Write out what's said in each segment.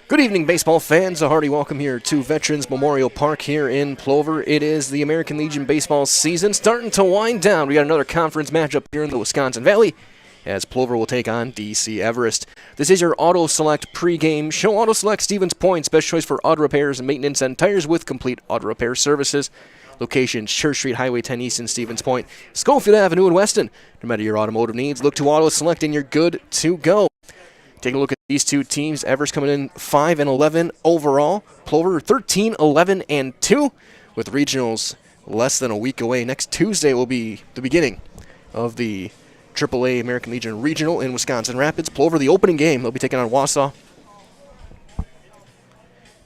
Good evening, baseball fans. A hearty welcome here to Veterans Memorial Park here in Plover. It is the American Legion baseball season starting to wind down. We got another conference matchup here in the Wisconsin Valley as Plover will take on DC Everest. This is your Auto Select pregame show. Auto Select Stevens Point, best choice for auto repairs and maintenance and tires with complete auto repair services. Location, Church Street, Highway 10 East in Stevens Point, Schofield Avenue in Weston. No matter your automotive needs, look to Auto Select and you're good to go. Taking a look at these two teams, Everest coming in 5-11 overall. Plover 13-11-2 with regionals less than a week away. Next Tuesday will be the beginning of the AAA American Legion Regional in Wisconsin Rapids. Plover, the opening game, they'll be taking on Wausau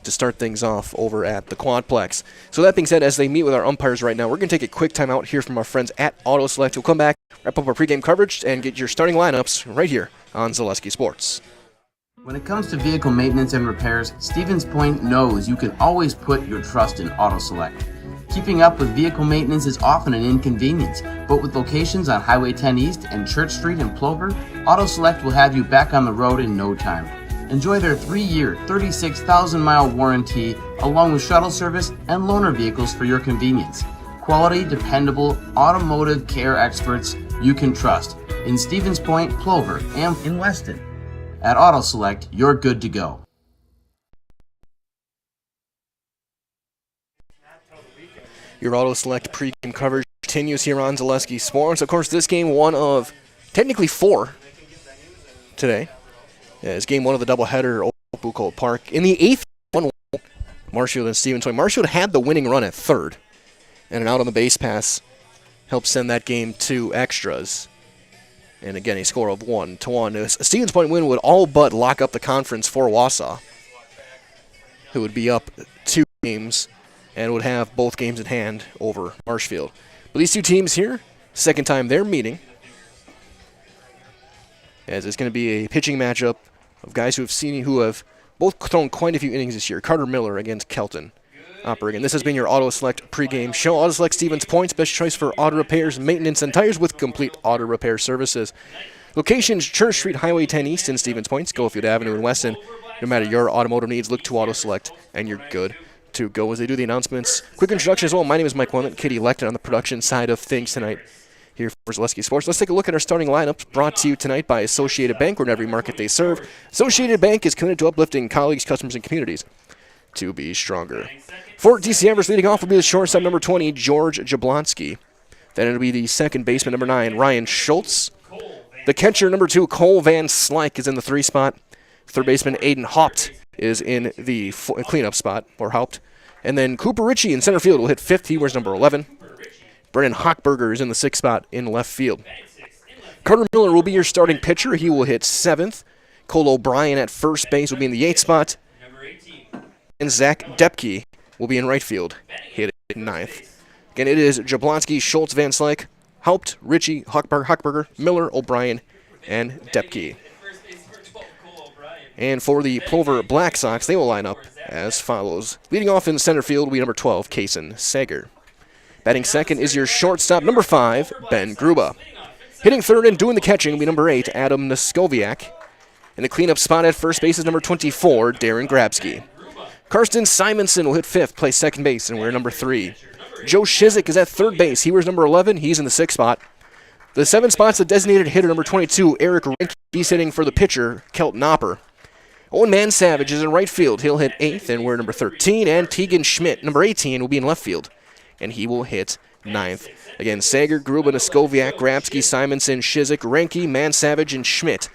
to start things off over at the Quadplex. So that being said, as they meet with our umpires right now, we're going to take a quick time out here from our friends at Auto Select. We'll come back, wrap up our pregame coverage, and get your starting lineups right here on Zaleski Sports. When it comes to vehicle maintenance and repairs, Stevens Point knows you can always put your trust in Auto Select. Keeping up with vehicle maintenance is often an inconvenience, but with locations on Highway 10 East and Church Street in Plover, Auto Select will have you back on the road in no time. Enjoy their 3-year, 36,000-mile warranty, along with shuttle service and loaner vehicles for your convenience. Quality, dependable, automotive care experts you can trust in Stevens Point, Plover, and in Weston. At Auto Select, you're good to go. Your Auto Select pregame coverage continues here on Zaleski Sports. Of course, this game one of technically 4 today. It's game 1 of the doubleheader at Bucol Park. In the 8th one, Marshfield and Stevens Point. Marshfield had the winning run at third, and an out on the base pass helped send that game to extras. And again, a score of 1-1. A Stevens Point win would all but lock up the conference for Wausau, who would be up 2 games and would have both games in hand over Marshfield. But these two teams here, second time they're meeting, as it's going to be a pitching matchup of guys who have both thrown quite a few innings this year. Carter Miller against Kelton Oppering. This has been your Auto Select pregame show. Auto Select Stevens Point's best choice for auto repairs, maintenance, and tires with complete auto repair services. Locations, Church Street, Highway 10 East in Stevens Point, Schofield Avenue in Weston. No matter your automotive needs, look to Auto Select, and you're good to go as they do the announcements. Quick introduction as well. My name is Mike Wellman, Katie Lecton on the production side of things tonight here for Zaleski Sports. Let's take a look at our starting lineups brought to you tonight by Associated Bank, where in every market they serve, Associated Bank is committed to uplifting colleagues, customers, and communities to be stronger. For DC Everest, leading off will be the shortstop, number 20, George Jablonski. Then it'll be the second baseman, number 9, Ryan Schultz. The catcher, number 2, Cole Van Slyke, is in the 3 spot. Third baseman, Aiden Haupt, is in the cleanup spot, or Haupt. And then Cooper Ritchie in center field will hit 5th. He wears number 11. Brennan Hochberger is in the 6th spot in left field. Carter Miller will be your starting pitcher. He will hit 7th. Cole O'Brien at first base will be in the 8th spot. And Zach Depke will be in right field, hit 9th. Again, it is Jablonski, Schultz, Van Slyke, Haupt, Ritchie, Hochberger, Miller, O'Brien, and Depke. And for the Plover Black Sox, they will line up as follows. Leading off in center field will be number 12, Kason Sager. Batting second is your shortstop, number 5, Ben Gruba. Hitting third and doing the catching will be number 8, Adam Noskowiak. And the cleanup spot at first base is number 24, Darren Grabsky. Karsten Simonson will hit 5th, play second base, and wear number 3. Joe Shizik is at third base. He wears number 11. He's in the 6th spot. The 7th spot's the designated hitter, number 22, Eric Rink. He's hitting for the pitcher, Kelton Opper. Owen Mansavage is in right field. He'll hit 8th and wear number 13. And Tegan Schmidt, number 18, will be in left field, and he will hit 9th. Again, Sager, Gruba, Noskowiak, Grabsky, Simonson, Shizik, Renke, Mansavage, and Schmidt.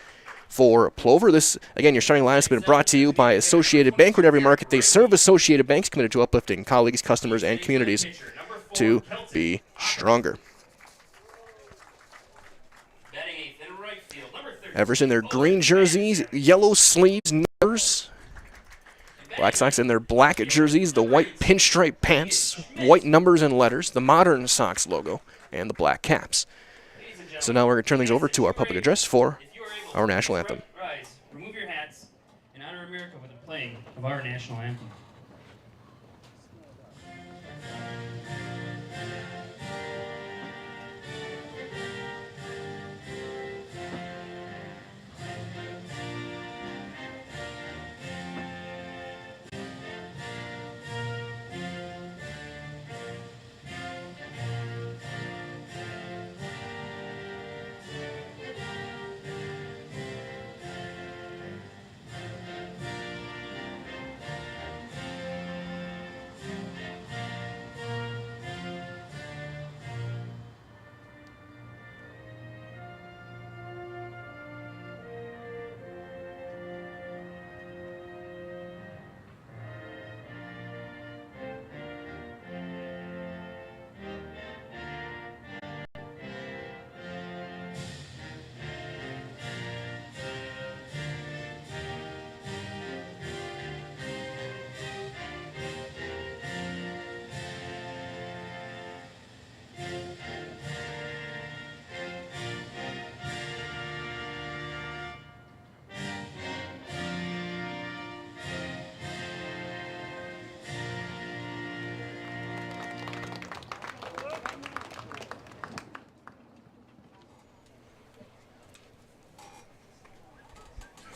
For Plover, this, again, your starting line has been brought to you by Associated Bank. In every market they serve, Associated Bank's committed to uplifting colleagues, customers, and communities to be stronger. Everest in their green jerseys, yellow sleeves, numbers. Black Sox in their black jerseys, the white pinstripe pants, white numbers and letters, the modern Sox logo, and the black caps. So now we're going to turn things over to our public address for our national anthem. Rise, remove your hats, and honor America with the playing of our national anthem.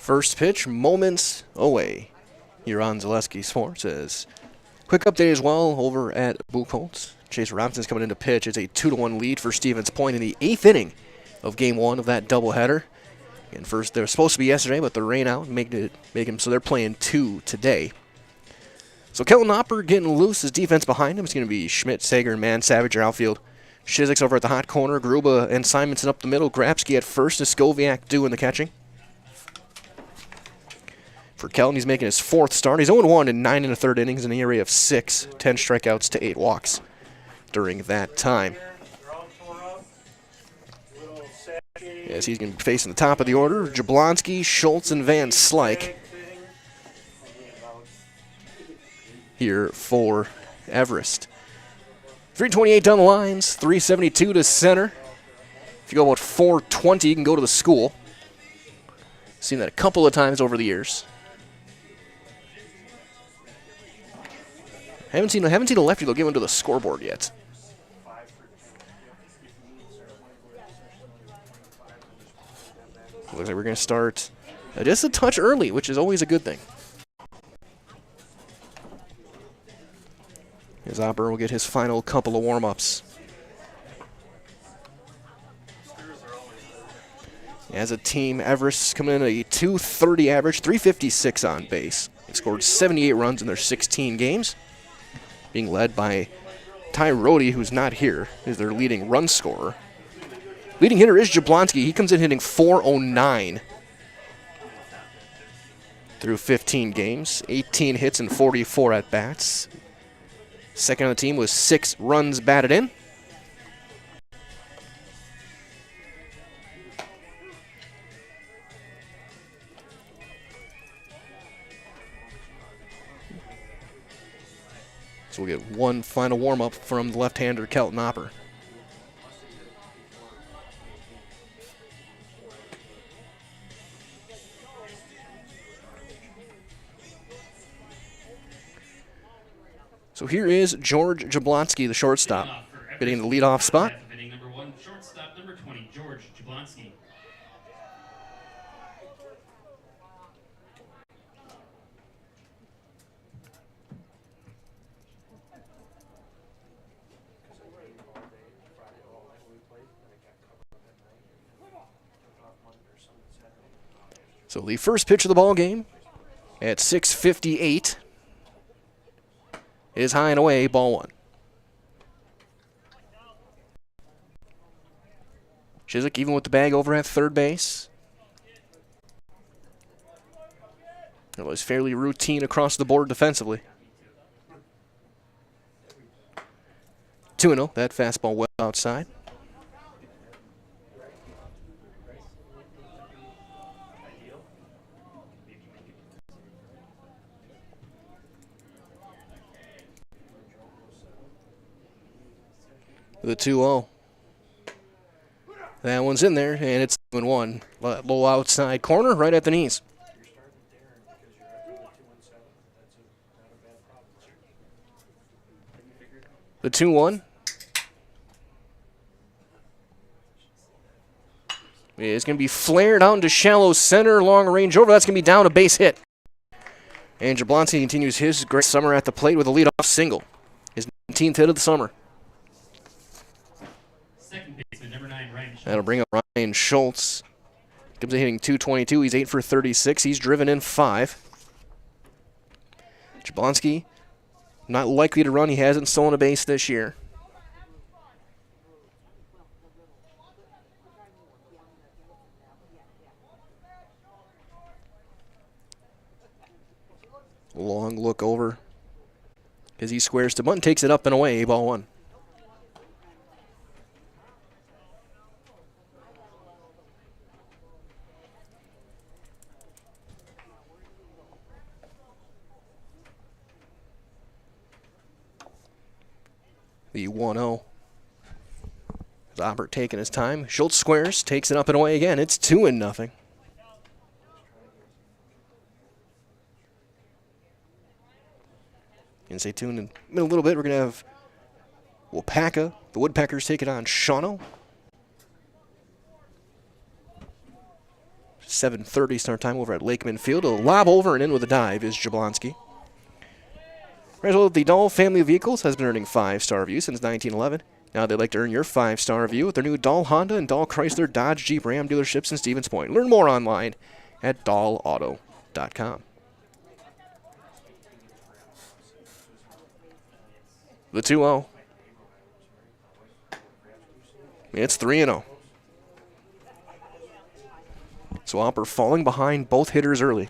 First pitch, moments away. Here on Zaleski Sports says, quick update as well over at Buchholz. Chase Robinson's coming in to pitch. It's a 2-1 lead for Stevens Point in the 8th inning of Game 1 of that doubleheader. And first, they were supposed to be yesterday, but the rain out make them so they're playing 2 today. So Kelton Hopper getting loose. His defense behind him is going to be Schmidt, Sager, and Man Savage, your outfield. Shizik's over at the hot corner. Gruba and Simonson up the middle. Grabsky at first. Skoviak doing the catching. For Kelton, he's making his 4th start. He's 0-1 in 9 1/3 innings in an ERA of 6, 10 strikeouts to 8 walks during that time. As he's going to be facing the top of the order, Jablonski, Schultz, and Van Slyke here for Everest. 328 down the lines, 372 to center. If you go about 420, you can go to the school. Seen that a couple of times over the years. Haven't seen a lefty though get into the scoreboard yet. Looks like we're going to start just a touch early, which is always a good thing. As Hopper will get his final couple of warm-ups. As a team, Everest coming in at a .230 average, 356 on base. They've scored 78 runs in their 16 games, being led by Ty Rhodey, who's not here, is their leading run scorer. Leading hitter is Jablonski. He comes in hitting .409 through 15 games, 18 hits and 44 at-bats. Second on the team was 6 runs batted in. So we'll get one final warm-up from the left-hander Kelton Hopper. So here is George Jablonski, the shortstop, hitting the leadoff spot. Hitting number 1, shortstop number 20, George Jablonski. So the first pitch of the ball game at 6:58 is high and away, ball 1. Chizik even with the bag over at third base. It was fairly routine across the board defensively. 2-0, that fastball well outside. The 2-0. That one's in there, and it's 1. Low outside corner, right at the knees. The 2-1 is going to be flared out into shallow center, long range over. That's going to be down, a base hit. And Jablonski continues his great summer at the plate with a leadoff single. His 19th hit of the summer. Second baseman, number 9, Ryan Schultz. That'll bring up Ryan Schultz. Comes in hitting .222. He's 8 for 36. He's driven in 5. Jablonski, not likely to run. He hasn't stolen a base this year. Long look over as he squares to bunt, takes it up and away, ball 1. The 1-0. Robert taking his time. Schultz squares, takes it up and away again. It's 2-0. And stay tuned in a little bit. We're going to have Wapaka, the Woodpeckers, take it on Shawano. 7:30 start time over at Lakeman Field. A lob over and in with a dive is Jablonski. The Dahl family of vehicles has been earning 5-star reviews since 1911. Now they'd like to earn your 5-star review with their new Dahl Honda and Dahl Chrysler Dodge Jeep Ram dealerships in Stevens Point. Learn more online at dahlauto.com. The 2-0. It's 3-0. So Hopper falling behind both hitters early.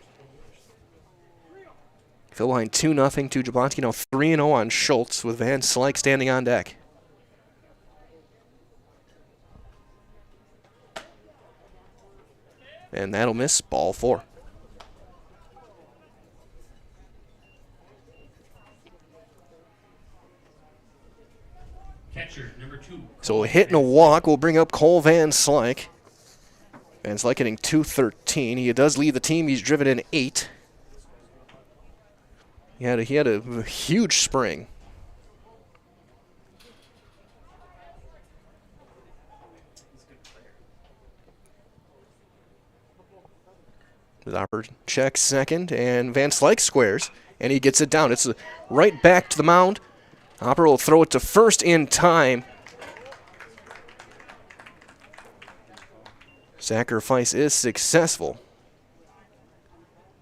Fell behind 2-0 to Jablonski. Now 3-0 on Schultz with Van Slyke standing on deck. And that'll miss, ball 4. Catcher, number 2. So a hit and a walk will bring up Cole Van Slyke. Van Slyke hitting .213. He does lead the team. He's driven in 8. He had a huge spring. Hopper checks second, and Van Slyke squares, and he gets it down. It's right back to the mound. Hopper will throw it to first in time. Sacrifice is successful.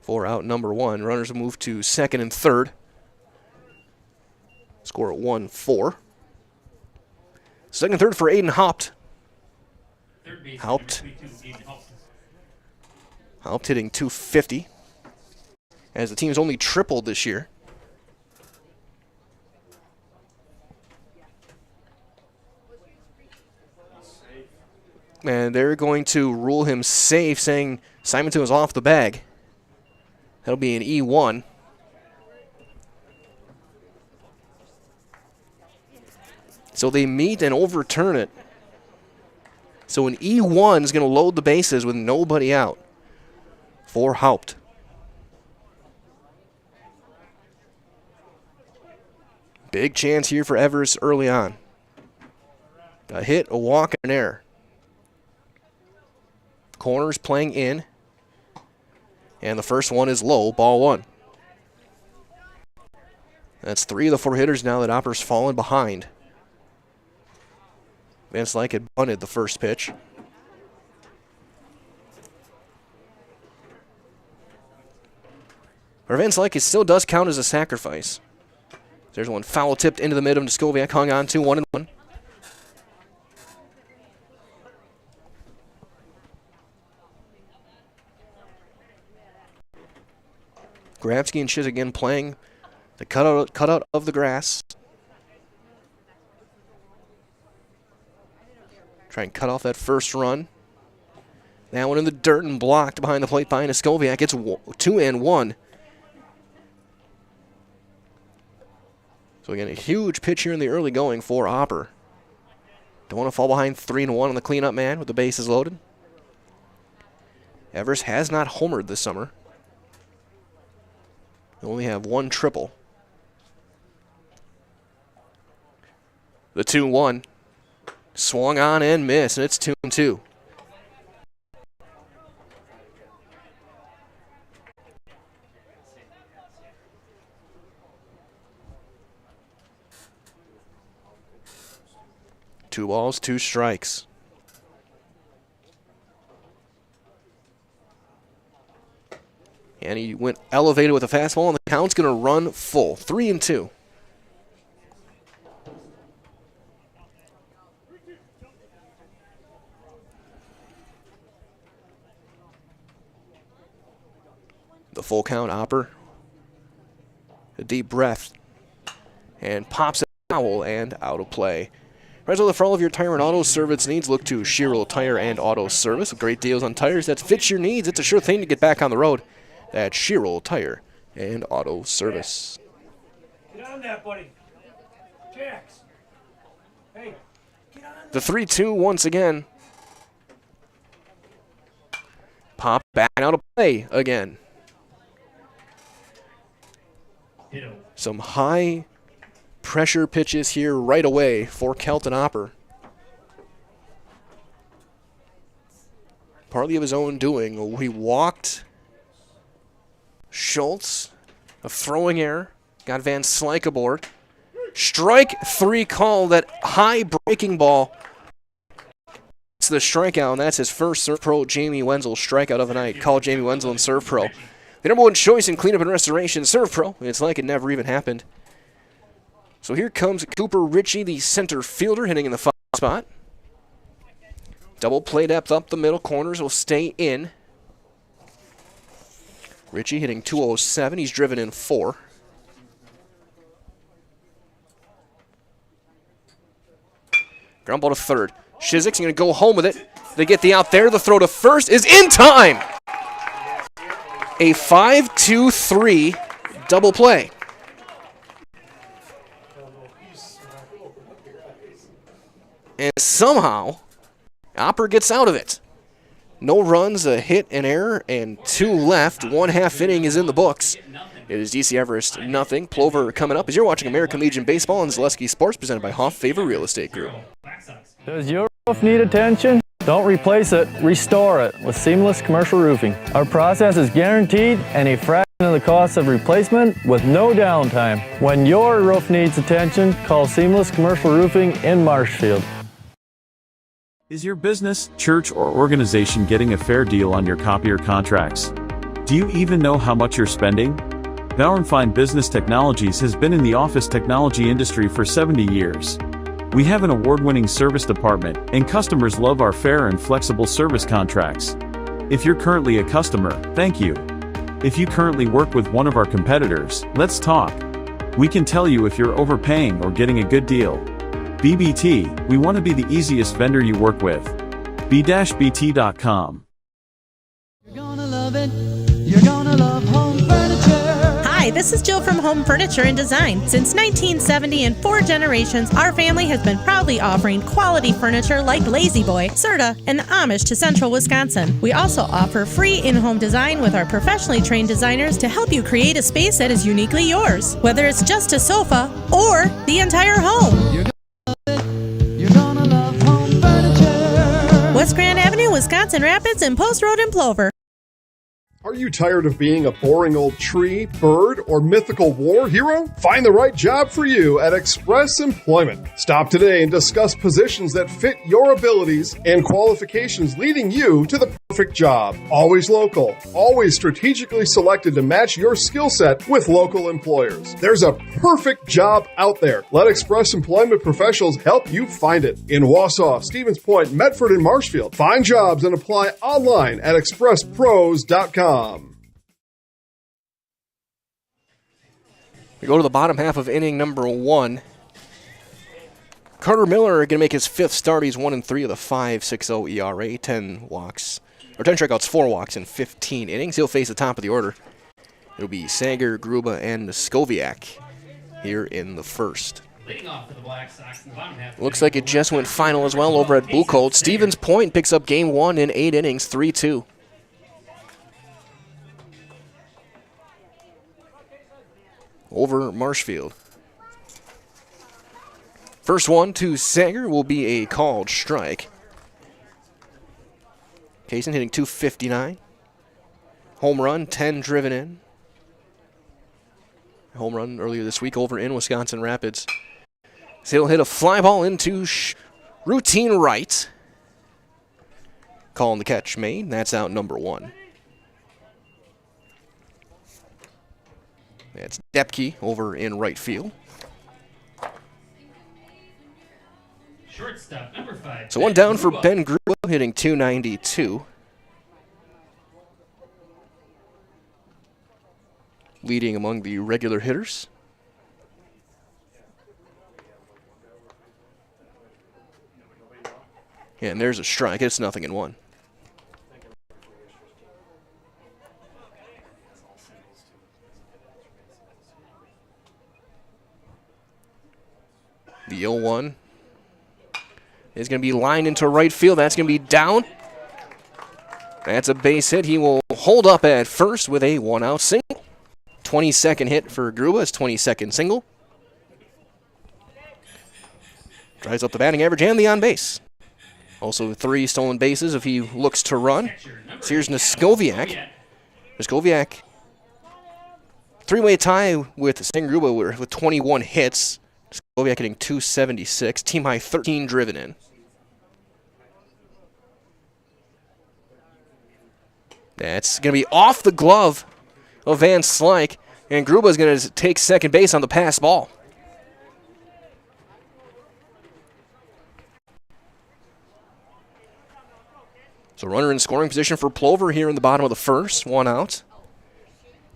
4 out, number 1. Runners move to second and third. Score at 1-4. Second and third for Aiden Haupt. Haupt hitting .250. As the team's only tripled this year. And they're going to rule him safe, saying Simonton was off the bag. That'll be an E1. So they meet and overturn it. So an E1 is going to load the bases with nobody out for Haupt. Big chance here for Everest early on. A hit, a walk, and an error. Corners playing in. And the first one is low, ball 1. That's 3 of the 4 hitters now that Hopper's fallen behind. Van Slyke had bunted the first pitch. But Van Slyke still does count as a sacrifice. There's one foul tipped into the mid of Skoviak, hung on to 1-1. Grabsky and Shiz again playing the cutout of the grass. Try and cut off that first run. That one in the dirt and blocked behind the plate by Skoviak. It's 2-1. So again, a huge pitch here in the early going for Hopper. Don't want to fall behind 3-1 on the cleanup man with the bases loaded. Everest has not homered this summer. They only have 1 triple. The 2-1. Swung on and missed, and it's 2-2. Two balls, 2 strikes. And he went elevated with a fastball, and the count's going to run full. 3-2. The full count, Hopper. A deep breath. And pops it foul and out of play. Rental for all of your tire and auto service needs, look to Shiro Tire and Auto Service. With great deals on tires that fit your needs. It's a sure thing to get back on the road. That's Shiro Tire and Auto Service. Get on that, buddy. Jax. Hey, get on that. The 3-2 once again. Pop back out of play again. Some high pressure pitches here right away for Kelton Hopper. partly of his own doing. He walked Schultz, a throwing error, got Van Slyke aboard. Strike 3 call, that high breaking ball. It's the strikeout, and that's his first Serve Pro Jamie Wenzel strikeout of the night. Call Jamie Wenzel and Serve Pro. The number one choice in cleanup and restoration, Serve Pro. It's like it never even happened. So here comes Cooper Ritchie, the center fielder, hitting in the 5 spot. Double play depth up the middle, corners will stay in. Ritchie hitting 207, he's driven in 4. Ground ball to third. Shizik's going to go home with it. They get the out there. The throw to first is in time. A 5-2-3 double play. And somehow, Opper gets out of it. No runs, a hit, an error, and 2 left. 1/2 inning is in the books. It is DC Everest, nothing. Plover coming up as you're watching American Legion Baseball and Zaleski Sports, presented by Hoff Favor Real Estate Group. Does your roof need attention? Don't replace it, restore it with Seamless Commercial Roofing. Our process is guaranteed and a fraction of the cost of replacement with no downtime. When your roof needs attention, call Seamless Commercial Roofing in Marshfield. Is your business, church, or organization getting a fair deal on your copier contracts? Do you even know how much you're spending? Bauer & Fine Business Technologies has been in the office technology industry for 70 years. We have an award-winning service department, and customers love our fair and flexible service contracts. If you're currently a customer, thank you. If you currently work with one of our competitors, let's talk. We can tell you if you're overpaying or getting a good deal. BBT, we want to be the easiest vendor you work with. b-bt.com. You're gonna love it. You're gonna love home furniture. Hi, this is Jill from Home Furniture and Design. Since 1970 and 4 generations, our family has been proudly offering quality furniture like Lazy Boy, Serta, and Amish to Central Wisconsin. We also offer free in-home design with our professionally trained designers to help you create a space that is uniquely yours, whether it's just a sofa or the entire home. You're gonna love home furniture. West Grand Avenue, Wisconsin Rapids, and Post Road in Plover. Are you tired of being a boring old tree, bird, or mythical war hero? Find the right job for you at Express Employment. Stop today and discuss positions that fit your abilities and qualifications, leading you to the perfect job. Always local, always strategically selected to match your skill set with local employers. There's a perfect job out there. Let Express Employment professionals help you find it. In Wausau, Stevens Point, Medford, and Marshfield. Find jobs and apply online at expresspros.com. We go to the bottom half of inning number 1. Carter Miller going to make his 5th start. He's 1-3 with a 5.60 ERA, 10 walks, or 10 strikeouts, 4 walks in 15 innings. He'll face the top of the order. It'll be Sager, Gruba, and Skoviak here in the first. Looks like it just went final as well over at Buchholz. Stevens Point picks up game 1 in 8 innings, 3-2. Over Marshfield. First one to Sager will be a called strike. Kaysen hitting .259. Home run, 10 driven in. Home run earlier this week over in Wisconsin Rapids. So he'll hit a fly ball into routine right. Calling the catch made. That's out number 1. That's Depke over in right field. Shortstop, number 5. So one down for Ben Gruba, hitting .292. Leading among the regular hitters. Yeah, and there's a strike. It's 0-1. The 0-1 is going to be lined into right field. That's going to be down. That's a base hit. He will hold up at first with a 1-out single. 22nd hit for Gruba, his 22nd single. Drives up the batting average and the on base. Also 3 stolen bases if he looks to run. So here's Neskoviak. Neskoviak, 3-way tie with Sangruba with 21 hits. Neskoviak hitting 276. Team high 13 driven in. That's going to be off the glove of Van Slyke. And Gruba is going to take second base on the pass ball. So runner in scoring position for Plover here in the bottom of the first. 1 out.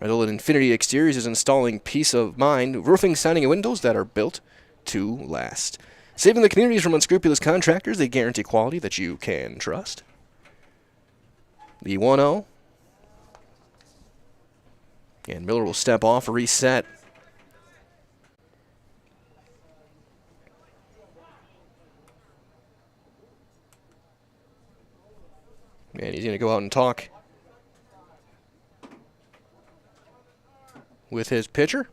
Rental at Infinity Exteriors is installing peace of mind, roofing, siding, and windows that are built to last. Saving the communities from unscrupulous contractors, they guarantee quality that you can trust. The 1-0. And Miller will step off, reset. And he's going to go out and talk with his pitcher.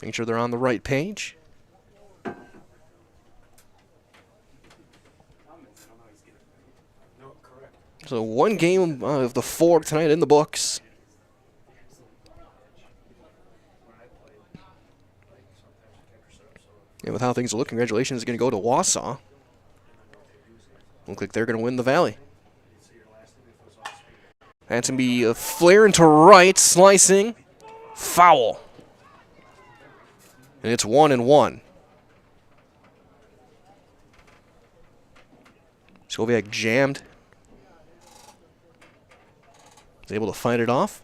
Making sure they're on the right page. So 1 game of the 4 tonight in the books. And with how things look, congratulations is going to go to Wausau. Look like they're going to win the Valley. That's going to be a flare into right, slicing, foul. And it's 1-1. Skoviak jammed. Is able to fight it off.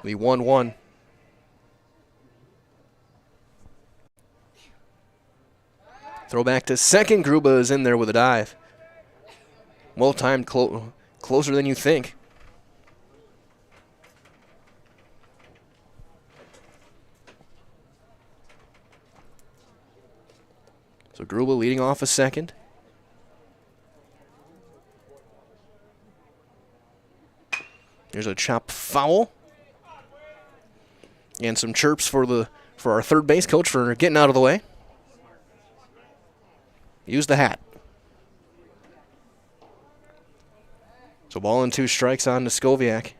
The 1-1. Throw back to second. Gruba is in there with a dive. Well timed, closer than you think. So Gruba leading off a second. There's a chop foul. And some chirps for our third base coach for getting out of the way. Use the hat. So ball and 2 strikes on to Skoviak.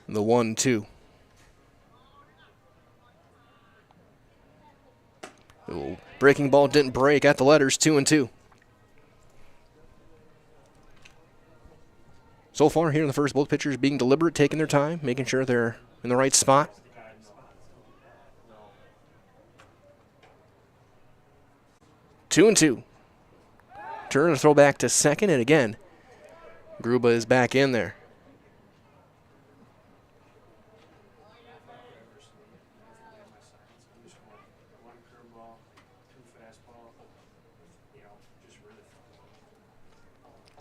The 1-2. Ooh, breaking ball didn't break at the letters. 2-2. So far here in the first, both pitchers being deliberate, taking their time, making sure they're in the right spot. Two and two. Turn to throw back to second, and again, Gruba is back in there.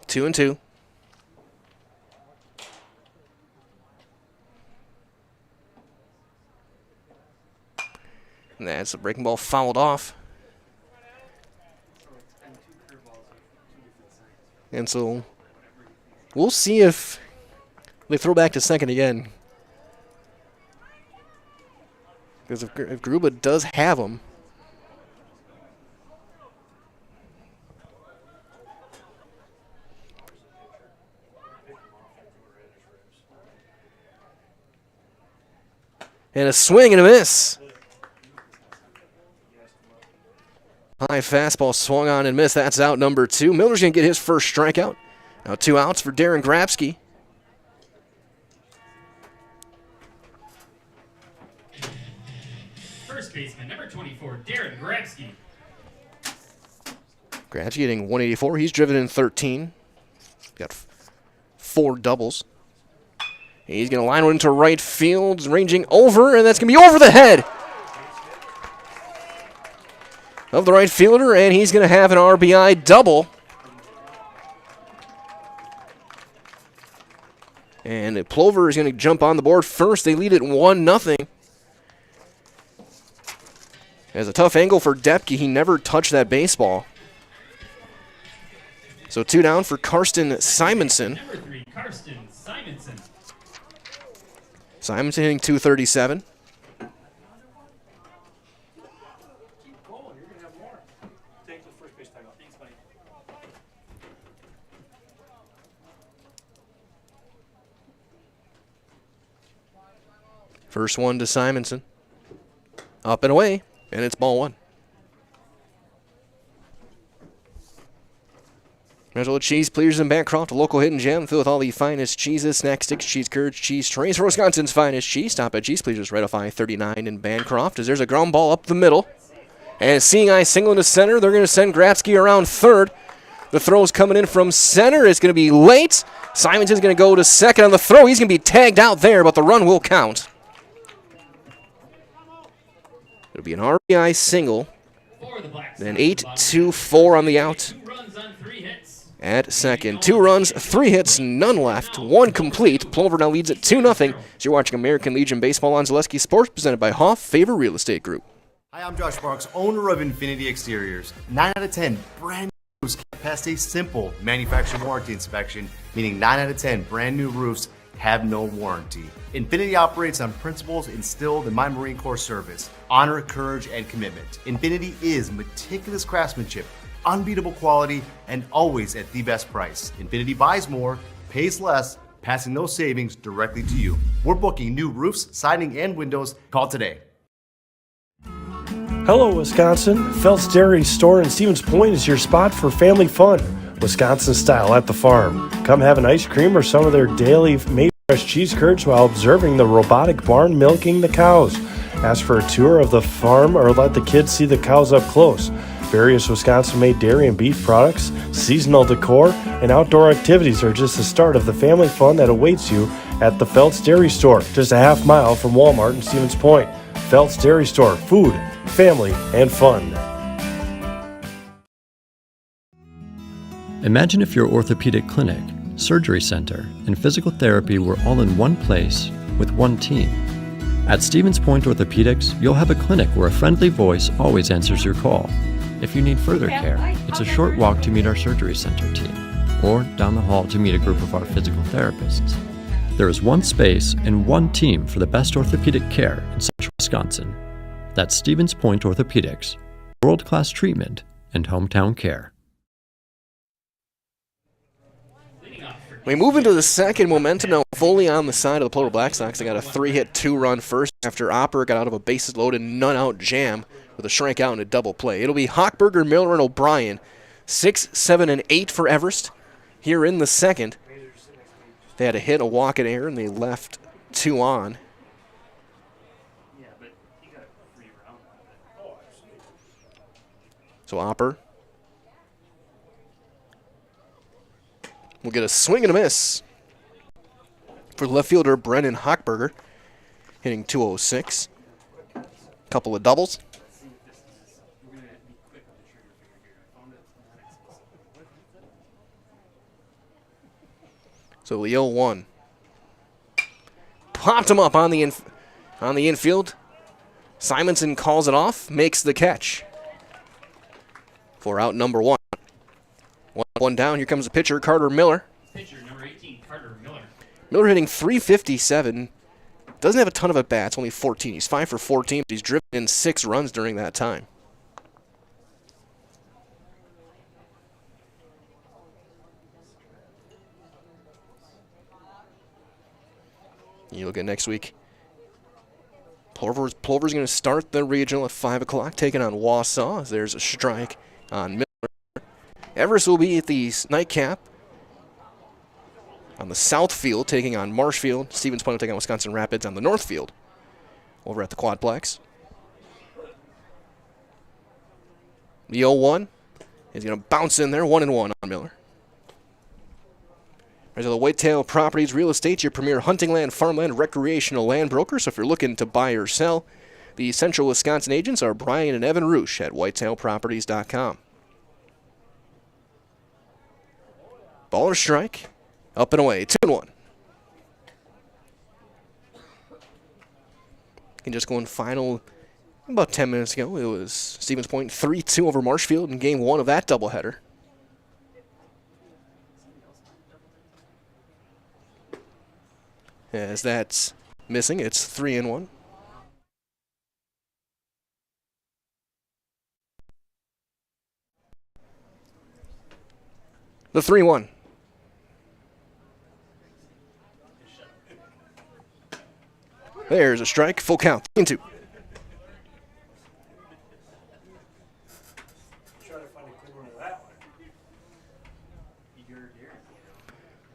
Two and two. And that's a breaking ball fouled off. And so we'll see if they throw back to second again. Because if Gruba does have them, and a swing and a miss. High fastball swung on and missed. That's out number 2. Miller's going to get his first strikeout. Now 2 outs for Darren Grabsky. First baseman, number 24, Darren Grabsky. Grabsky getting 184. He's driven in 13. Got 4 doubles. He's going to line one into right field, ranging over, and that's going to be over the head of the right fielder, and he's going to have an RBI double. And Plover is going to jump on the board first. They lead it 1-0. As a tough angle for Depke. He never touched that baseball. So 2 down for Karsten Simonson. Number 3, Karsten Simonson. Simonson hitting .237. Keep going. You're going to have more. Thanks for the first base title. Thanks, buddy. First one to Simonson. Up and away, and it's ball 1. Angela Cheese, Pleasers in Bancroft, a local hidden gem filled with all the finest cheeses, snack sticks, cheese curds, cheese trays for Wisconsin's finest cheese. Stop at Cheese Pleasers right off I-39 in Bancroft as there's a ground ball up the middle. And seeing eye single into center, they're going to send Gratzky around third. The throw's coming in from center. It's going to be late. Simonson's going to go to second on the throw. He's going to be tagged out there, but the run will count. It'll be an RBI single. Then 8-2-4 on the out. 2 runs on 3 hits. At second. 2 runs, 3 hits, none left, 1 complete. Plover now leads at 2-0. So you're watching American Legion Baseball on Zaleski Sports, presented by Hoff Favor Real Estate Group. Hi, I'm Josh Marks, owner of Infinity Exteriors. 9 out of 10 brand new roofs pass a simple manufacturer warranty inspection, meaning 9 out of 10 brand new roofs have no warranty. Infinity operates on principles instilled in my Marine Corps service: honor, courage, and commitment. Infinity is meticulous craftsmanship, unbeatable quality, and always at the best price. Infinity buys more, pays less, passing those savings directly to you. We're booking new roofs, siding, and windows. Call today. Hello, Wisconsin. Felt's Dairy Store in Stevens Point is your spot for family fun. Wisconsin style at the farm. Come have an ice cream or some of their daily made fresh cheese curds while observing the robotic barn milking the cows. Ask for a tour of the farm or let the kids see the cows up close. Various Wisconsin-made dairy and beef products, seasonal decor, and outdoor activities are just the start of the family fun that awaits you at the Felt's Dairy Store, just a half mile from Walmart in Stevens Point. Felt's Dairy Store, food, family, and fun. Imagine if your orthopedic clinic, surgery center, and physical therapy were all in one place with one team. At Stevens Point Orthopedics, you'll have a clinic where a friendly voice always answers your call. If you need further care, it's a short walk to meet our surgery center team, or down the hall to meet a group of our physical therapists. There is one space and one team for the best orthopedic care in central Wisconsin. That's Stevens Point Orthopedics, world-class treatment and hometown care. We move into the second. Momentum now fully on the side of the Plover Black Sox. They got a 3-hit, 2-run first after Opper got out of a bases-loaded, none-out jam with a strikeout and a double play. It'll be Hochberger, Miller, and O'Brien. 6, 7, and 8 for Everest here in the second. They had a hit, a walk, and error, and they left 2 on. So Opper will get a swing and a miss for left fielder Brennan Hochberger, hitting .206. Couple of doubles. So the 0-1. Popped him up on the infield. Simonson calls it off, makes the catch for out number 1. 1 down. Here comes the pitcher, Carter Miller. Pitcher number 18, Carter Miller. Miller hitting .357. Doesn't have a ton of at-bats, only 14. He's 5 for 14, but he's driven in 6 runs during that time. You look at next week. Plover's going to start the regional at 5 o'clock, taking on Wausau, as there's a strike on Miller. Everest will be at the nightcap on the south field, taking on Marshfield. Stevens Point will take on Wisconsin Rapids on the north field over at the Quadplex. The 0-1 is going to bounce in there, 1-1 on Miller. There's the Whitetail Properties Real Estate, your premier hunting land, farmland, recreational land broker. So if you're looking to buy or sell, The Central Wisconsin agents are Brian and Evan Roosh at whitetailproperties.com. Ball or strike, up and away, 2-1. And just going final about 10 minutes ago, it was Stevens Point 3-2 over Marshfield in game 1 of that doubleheader. As that's missing, it's 3-1. The 3-1. There's a strike, full count, 3-2.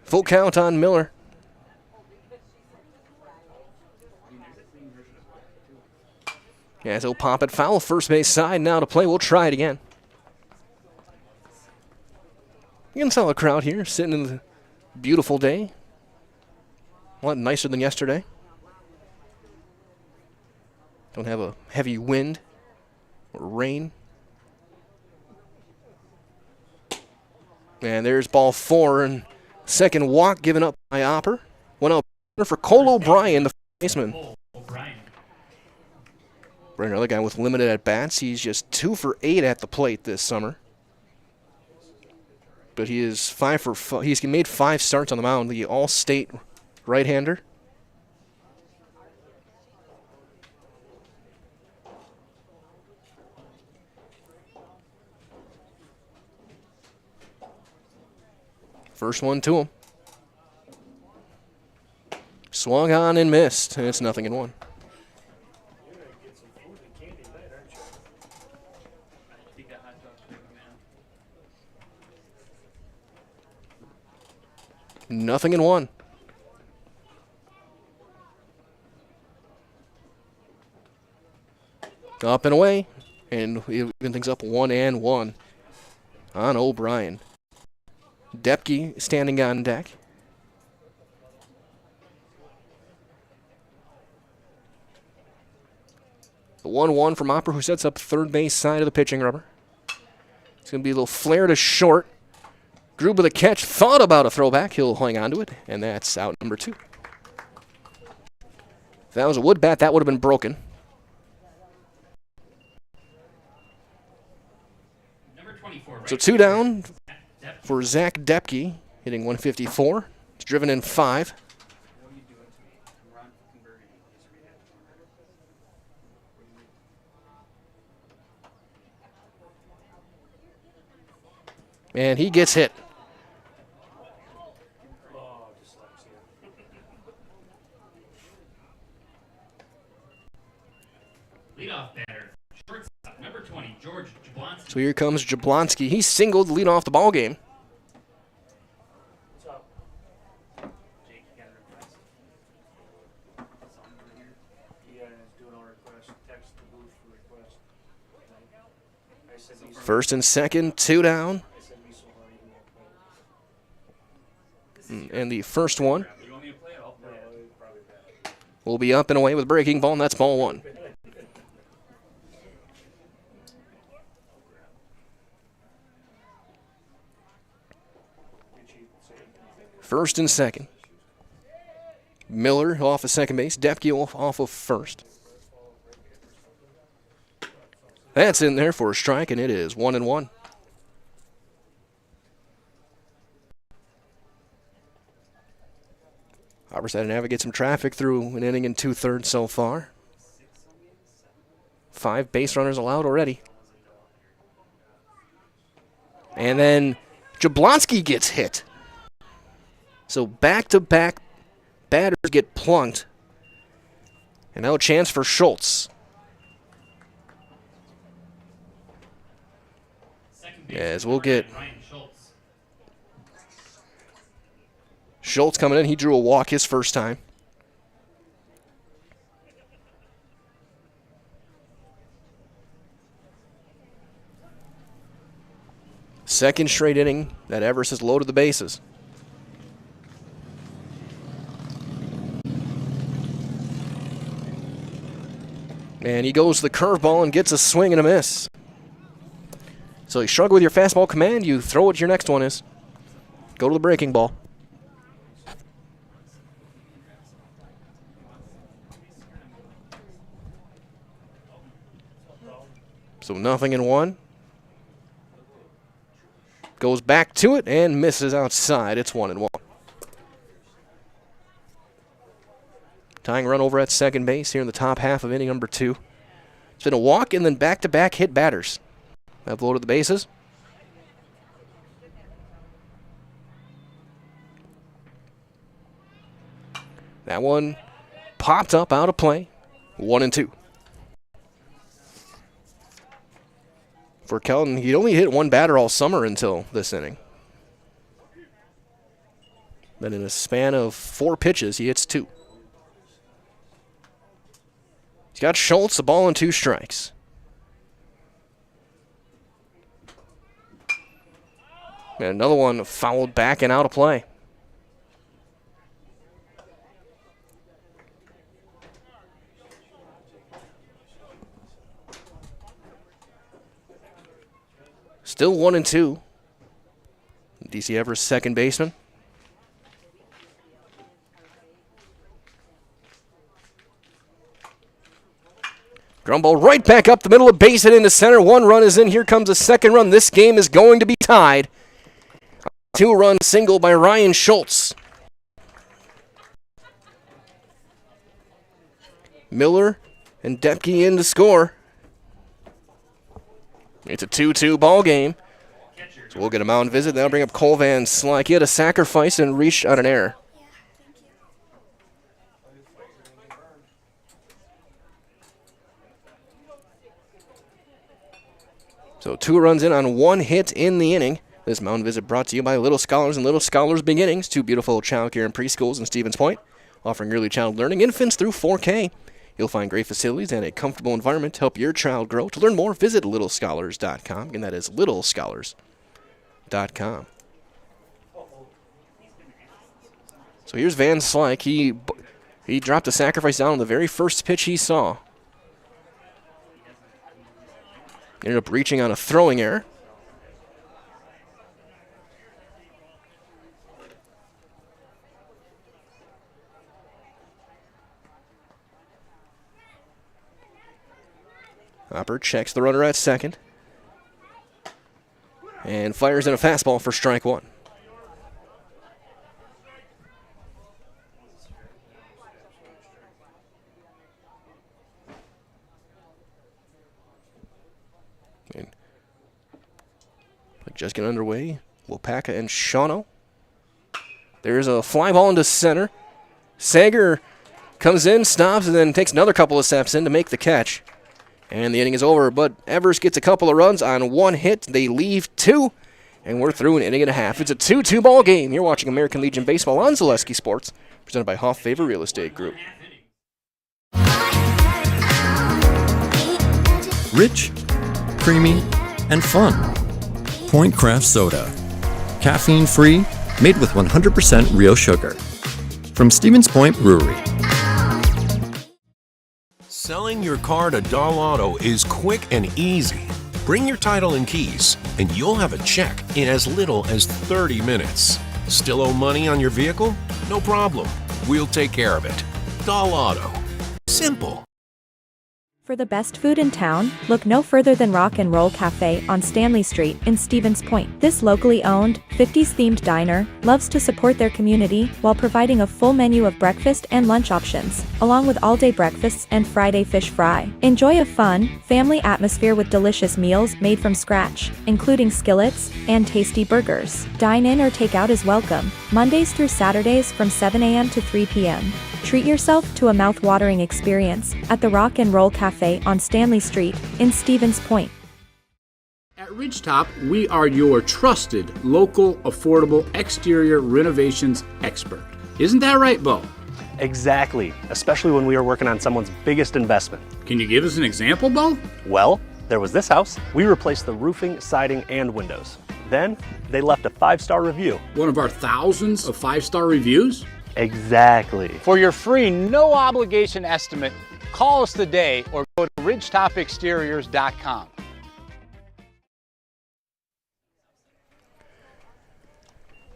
Full count on Miller. As he'll pop it foul, first base side now to play. We'll try it again. You can tell a crowd here sitting in the beautiful day. A lot nicer than yesterday. Don't have a heavy wind or rain. And there's ball 4 and second walk given up by Opper. Went out for Cole O'Brien, the baseman. Another guy with limited at-bats. He's just 2 for 8 at the plate this summer. But he is 5 for 5. He's made 5 starts on the mound. The all-state right-hander. First one to him. Swung on and missed, and it's 0-1. Nothing in 1. Up and away, and we even things up 1-1 on O'Brien. Depke standing on deck. The 1-1 from Opper, who sets up third base side of the pitching rubber. It's going to be a little flare to short. Grube with a catch, thought about a throwback. He'll hang on to it, and that's out number 2. If that was a wood bat, that would have been broken. Number 24, right? So 2 down for Zach Depke, hitting 154. It's driven in 5. And he gets hit. Leadoff batter, shortstop, number 20, George Jablonski. So here comes Jablonski. He singled to lead off the ball game. First and second, 2 down. And the first one will be up and away with breaking ball, and that's ball 1. First and second. Miller off of second base. Depke off of first. That's in there for a strike, and it is 1-1. Roberts had to navigate some traffic through an inning and 2/3 so far. 5 base runners allowed already. And then Jablonski gets hit. So back-to-back batters get plunked. And now a chance for Schultz. As we'll get Schultz coming in. He drew a walk his first time. Second straight inning that Everest has loaded the bases. And he goes to the curveball and gets a swing and a miss. So you struggle with your fastball command, you throw what your next one is. Go to the breaking ball. So 0-1. Goes back to it and misses outside. It's 1-1. Tying run over at second base here in the top half of inning number 2. It's been a walk and then back-to-back hit batters. Have loaded the bases. That one popped up out of play. 1-2. For Kelton, he'd only hit one batter all summer until this inning. Then in a span of 4 pitches, he hits 2. He's got Schultz, a ball and 2 strikes. And another one fouled back and out of play. Still 1-2. DC Everest, second baseman. Ground ball right back up the middle of base and into center. 1 run is in. Here comes a second run. This game is going to be tied. 2-run single by Ryan Schultz. Miller and Depke in to score. It's a 2-2 ball game. So we'll get a mound visit. That'll bring up Cole Van Slyke. He had a sacrifice and reached on an error. So 2 runs in on 1 hit in the inning. This mound visit brought to you by Little Scholars and Little Scholars Beginnings, 2 beautiful child care and preschools in Stevens Point, offering early child learning, infants through 4K. You'll find great facilities and a comfortable environment to help your child grow. To learn more, visit littlescholars.com, and that is littlescholars.com. So here's Van Slyke. He dropped a sacrifice down on the very first pitch he saw. Ended up reaching on a throwing error. Hopper checks the runner at second. And fires in a fastball for strike 1. And just getting underway. Wopaka and Shawno. There's a fly ball into center. Sager comes in, stops, and then takes another couple of steps in to make the catch. And the inning is over, but Everest gets a couple of runs on 1 hit. They leave 2, and we're through an inning and a half. It's a 2-2 ball game. You're watching American Legion Baseball on Zaleski Sports, presented by Hoff Favor Real Estate Group. Rich, creamy, and fun. Point Craft Soda. Caffeine-free, made with 100% real sugar. From Stevens Point Brewery. Selling your car to Dahl Auto is quick and easy. Bring your title and keys, and you'll have a check in as little as 30 minutes. Still owe money on your vehicle? No problem. We'll take care of it. Dahl Auto. Simple. For the best food in town, look no further than Rock and Roll Cafe on Stanley Street in Stevens Point. This locally owned, 50s-themed diner loves to support their community while providing a full menu of breakfast and lunch options, along with all-day breakfasts and Friday fish fry. Enjoy a fun, family atmosphere with delicious meals made from scratch, including skillets and tasty burgers. Dine in or take out is welcome, Mondays through Saturdays from 7 a.m. to 3 p.m. Treat yourself to a mouth-watering experience at the Rock and Roll Cafe on Stanley Street in Stevens Point. At Ridgetop, we are your trusted, local, affordable exterior renovations expert. Isn't that right, Bo? Exactly, especially when we are working on someone's biggest investment. Can you give us an example, Bo? Well, there was this house. We replaced the roofing, siding, and windows. Then, they left a 5-star review. One of our thousands of 5-star reviews? Exactly. For your free, no obligation estimate, Call us today or go to ridgetopexteriors.com.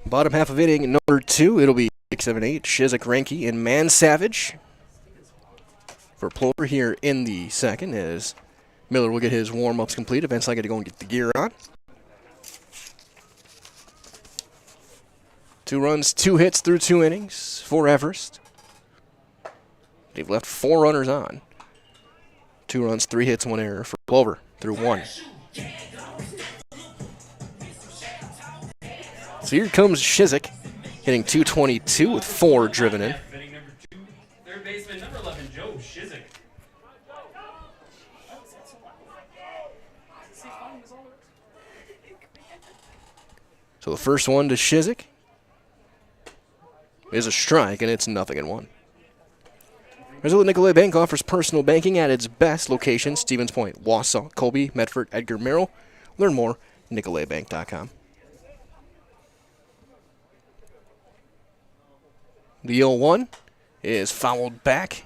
Bottom half of inning number 2, it'll be 6-7-8, Shizik, Renke, and Man Savage for Plover here in the second as Miller will get his warm-ups complete. Events like to go and get the gear on. 2 runs, 2 hits through 2 innings for Everest. They've left 4 runners on. 2 runs, 3 hits, 1 error for Plover through 1. So here comes Shizik, hitting .222 with 4 driven in. Batting number 2, third baseman number 11, Joe Shizik. So the first one to Shizik is a strike, and it's 0-1. Missoula Nicolay Bank offers personal banking at its best locations: Stevens Point, Wausau, Colby, Medford, Edgar, Merrill. Learn more at nicolaybank.com. The 0-1 is fouled back.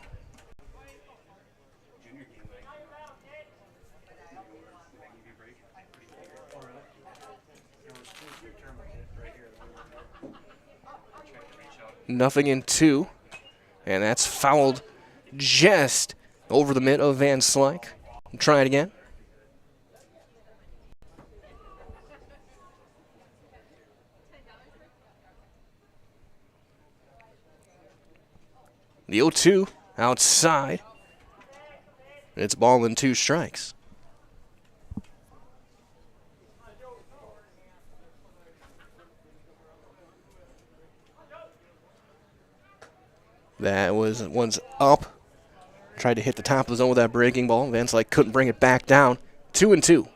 Nothing in 2, and that's fouled just over the mitt of Van Slyke. Try it again. The 0-2 outside. It's ball and 2 strikes. That was one's up. Tried to hit the top of the zone with that breaking ball. Van Slyke couldn't bring it back down. 2-2.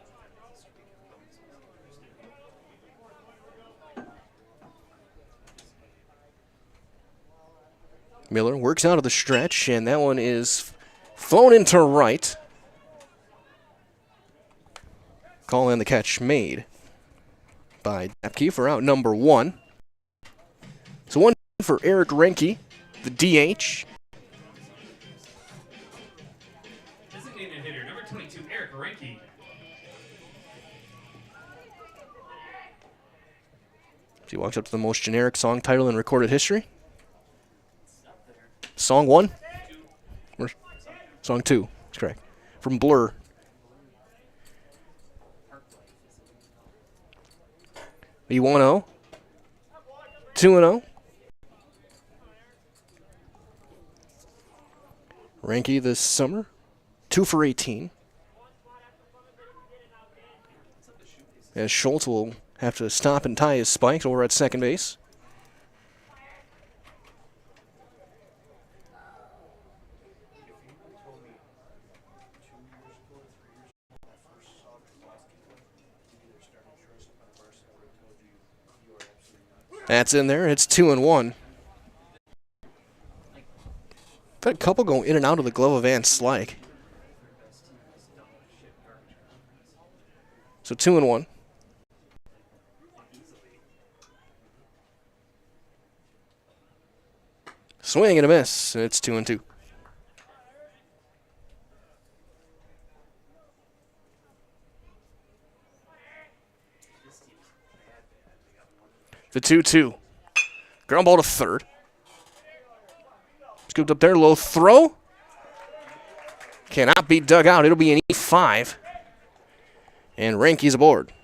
Miller works out of the stretch, and that one is flown into right. Call in the catch made by Dapke for out number 1. So 1 for Eric Renke, the DH. Designated hitter number 22, Eric Renke. He walks up to the most generic song title in recorded history. Song 1? Or song 2, that's correct. From Blur. The 1-0. 2-0. Renke this summer, 2 for 18. As Schultz will have to stop and tie his spikes over at second base. That's in there. It's 2-1. Had a couple go in and out of the glove of Van Slyke. So 2-1. Swing and a miss. It's 2-2. The 2-2. Ground ball to third. Scooped up there, low throw. Cannot be dug out. It'll be an E5. And Renke's aboard.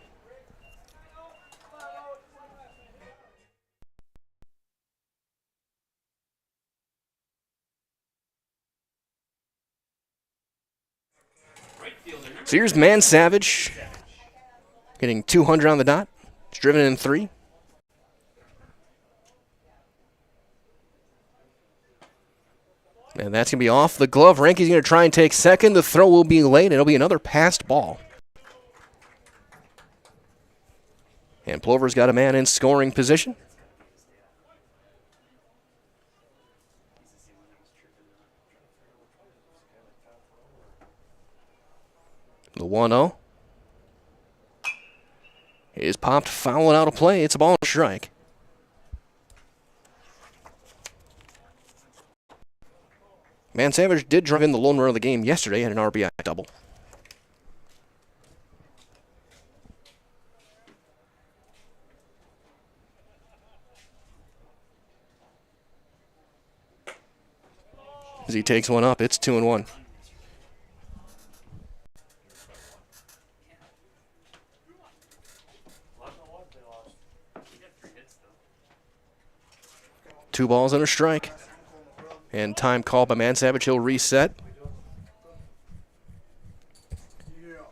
So here's Man Savage getting 200 on the dot. It's driven in 3. And that's going to be off the glove. Renke's going to try and take second. The throw will be late. It'll be another passed ball. And Plover's got a man in scoring position. The 1-0 is popped, fouling out of play. It's a ball and a strike. Man Savage did drive in the lone run of the game yesterday at an RBI double. As he takes one up, it's 2-1. Two balls and a strike. And time called by Man Savage. He'll reset.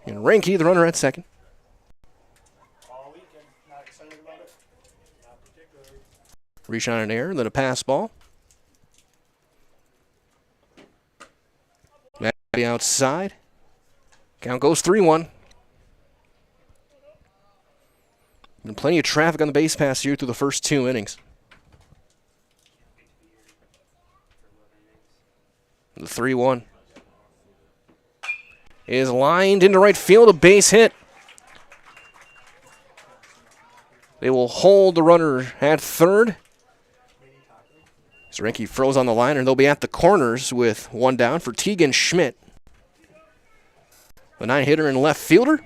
And Reinke, the runner at second. Reach on an error, then a pass ball. The outside. Count goes 3-1. And plenty of traffic on the base pass here through the first 2 innings. The 3-1 is lined into right field, a base hit. They will hold the runner at third. Reinke throws on the liner, and they'll be at the corners with one down for Tegan Schmidt. The 9-hitter and left fielder.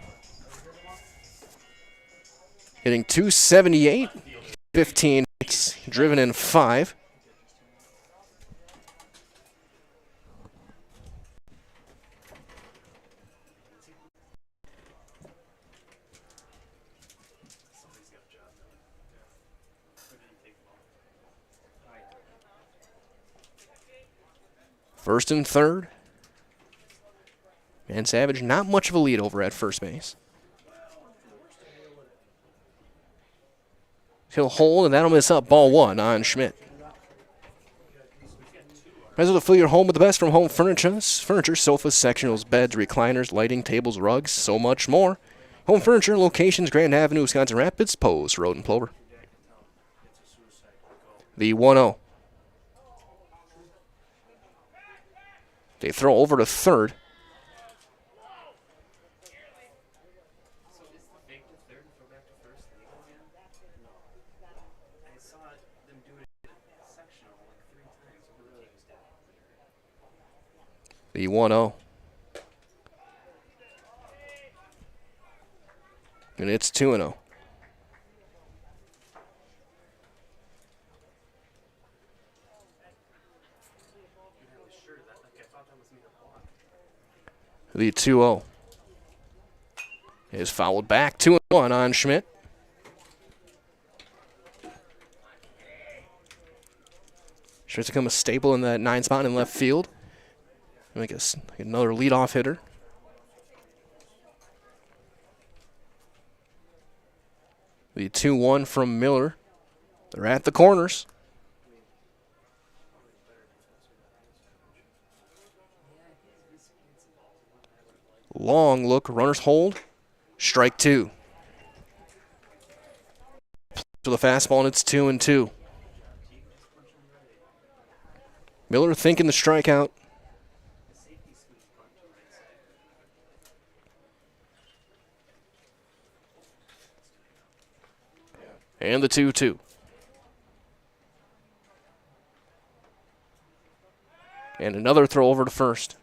Hitting .278, 15 hits, driven in 5. First and third. Man Savage, not much of a lead over at first base. He'll hold, and that'll miss up ball 1 on Schmidt. Might as fill your home with the best from Home Furniture, sofas, sectionals, beds, recliners, lighting, tables, rugs, so much more. Home Furniture, locations, Grand Avenue, Wisconsin Rapids, Post Road, and Plover. The 1-0. They throw over to third. The 1-0. And it's 2-0. The 2-0 is fouled back. 2-1 on Schmidt. Schmidt's become a staple in that 9 spot in left field. Make another leadoff hitter. The 2-1 from Miller. They're at the corners. Long look, runners hold. Strike 2. To the fastball, and it's 2-2. Miller thinking the strikeout. And the 2-2. And another throw over to first.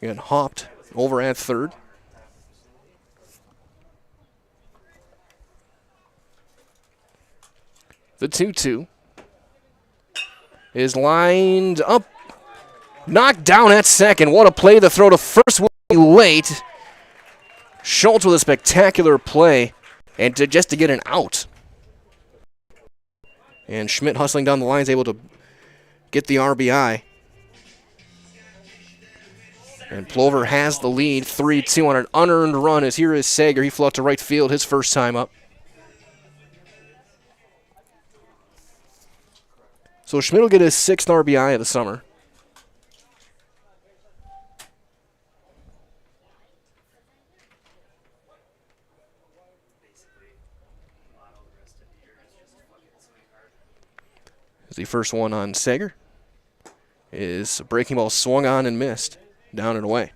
And hopped over at third. The 2-2 is lined up. Knocked down at second. What a play. The throw to first late. Schultz with a spectacular play. And just to get an out. And Schmidt hustling down the line is able to get the RBI. And Plover has the lead, 3-2 on an unearned run as here is Sager. He flew out to right field his first time up. So Schmidt will get his 6th RBI of the summer. The first one on Sager is a breaking ball swung on and missed. Down and away.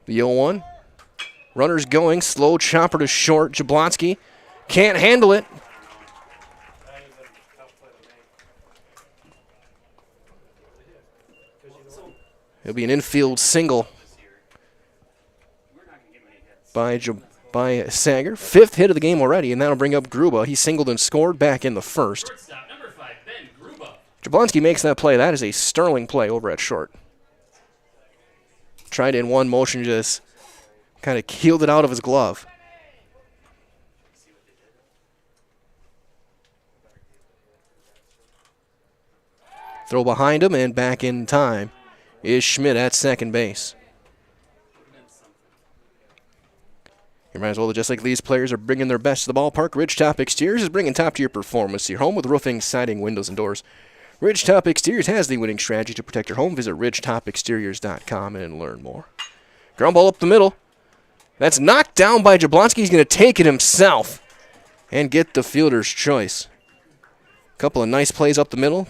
The 0-1. Runners going. Slow chopper to short. Jablonski can't handle it. It'll be an infield single by Sager. 5th hit of the game already, and that'll bring up Gruba. He singled and scored back in the first. Jablonski makes that play. That is a sterling play over at short. Tried in one motion, just kind of keeled it out of his glove. Throw behind him and back in time is Schmidt at second base. You might as well, just like these players are bringing their best to the ballpark, Ridgetop Exteriors is bringing top-tier performance to your home with roofing, siding, windows, and doors. Ridgetop Exteriors has the winning strategy to protect your home. Visit ridgetopexteriors.com and learn more. Ground ball up the middle. That's knocked down by Jablonski. He's going to take it himself and get the fielder's choice. A couple of nice plays up the middle.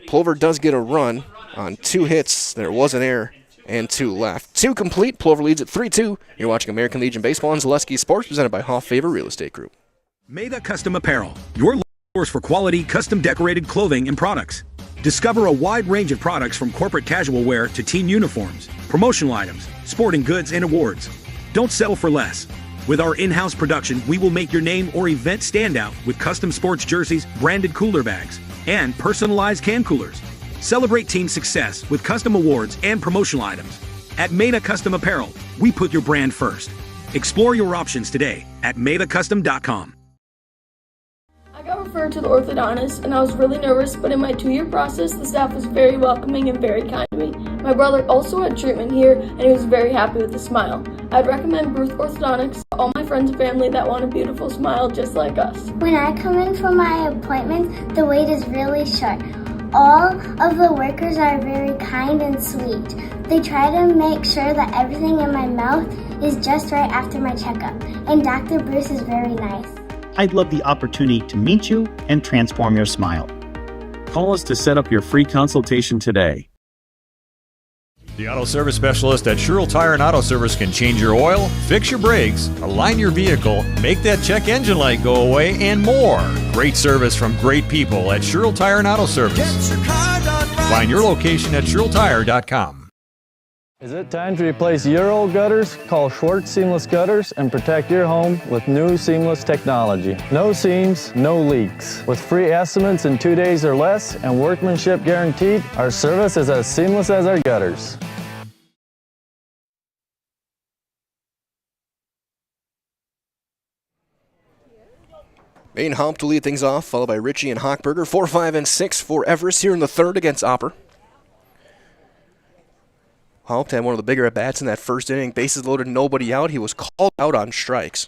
Plover does get a run on 2 hits. There was an error and 2 left. 2 complete. Plover leads at 3-2. You're watching American Legion Baseball and Zaleski Sports, presented by Hoff Favor Real Estate Group. Maida Custom Apparel, your source for quality, custom decorated clothing and products. Discover a wide range of products from corporate casual wear to team uniforms, promotional items, sporting goods, and awards. Don't settle for less. With our in-house production, we will make your name or event stand out with custom sports jerseys, branded cooler bags, and personalized can coolers. Celebrate team success with custom awards and promotional items. At Maida Custom Apparel, we put your brand first. Explore your options today at maidacustom.com. I got referred to the orthodontist and I was really nervous, but in my 2-year process, the staff was very welcoming and very kind to me. My brother also had treatment here and he was very happy with his smile. I'd recommend Bruce Orthodontics to all my friends and family that want a beautiful smile just like us. When I come in for my appointment, the wait is really short. All of the workers are very kind and sweet. They try to make sure that everything in my mouth is just right after my checkup, and Dr. Bruce is very nice. I'd love the opportunity to meet you and transform your smile. Call us to set up your free consultation today. The Auto Service Specialist at Sherrill Tire and Auto Service can change your oil, fix your brakes, align your vehicle, make that check engine light go away, and more. Great service from great people at Sherrill Tire and Auto Service. Find your location at SherrillTire.com. Is it time to replace your old gutters? Call Schwartz Seamless Gutters and protect your home with new seamless technology. No seams, no leaks. With free estimates in 2 days or less and workmanship guaranteed, our service is as seamless as our gutters. Main Hump to lead things off, followed by Ritchie and Hochberger. 4, 5, and 6 for Everest here in the third against Opper. Haupt had one of the bigger at-bats in that first inning. Bases loaded, nobody out. He was called out on strikes.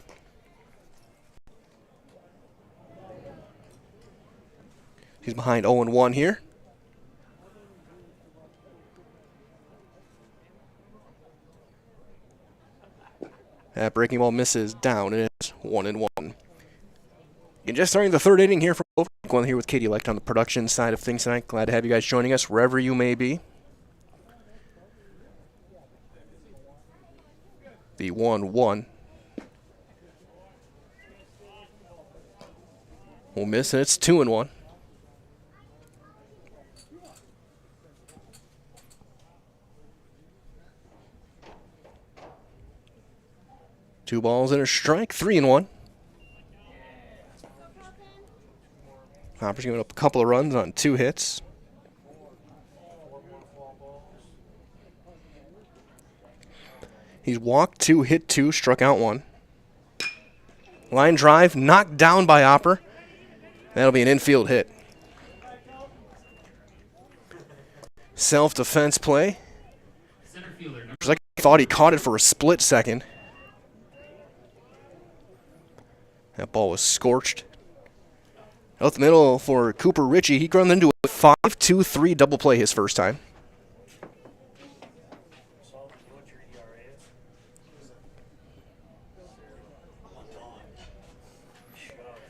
He's behind 0-1 here. That breaking ball misses down, and it's 1-1. And just starting the third inning here from Plover. Going here with Katie Lecht on the production side of things tonight. Glad to have you guys joining us wherever you may be. The 1-1 will miss, and it's 2-1. Two balls and a strike, 3-1. Hopper's giving up a couple of runs on 2 hits. He's walked 2, hit 2, struck out 1. Line drive, knocked down by Opper. That'll be an infield hit. Self-defense play. Looks like he thought he caught it for a split second. That ball was scorched. Out the middle for Cooper Ritchie. He ground into a 5-2-3 double play his first time.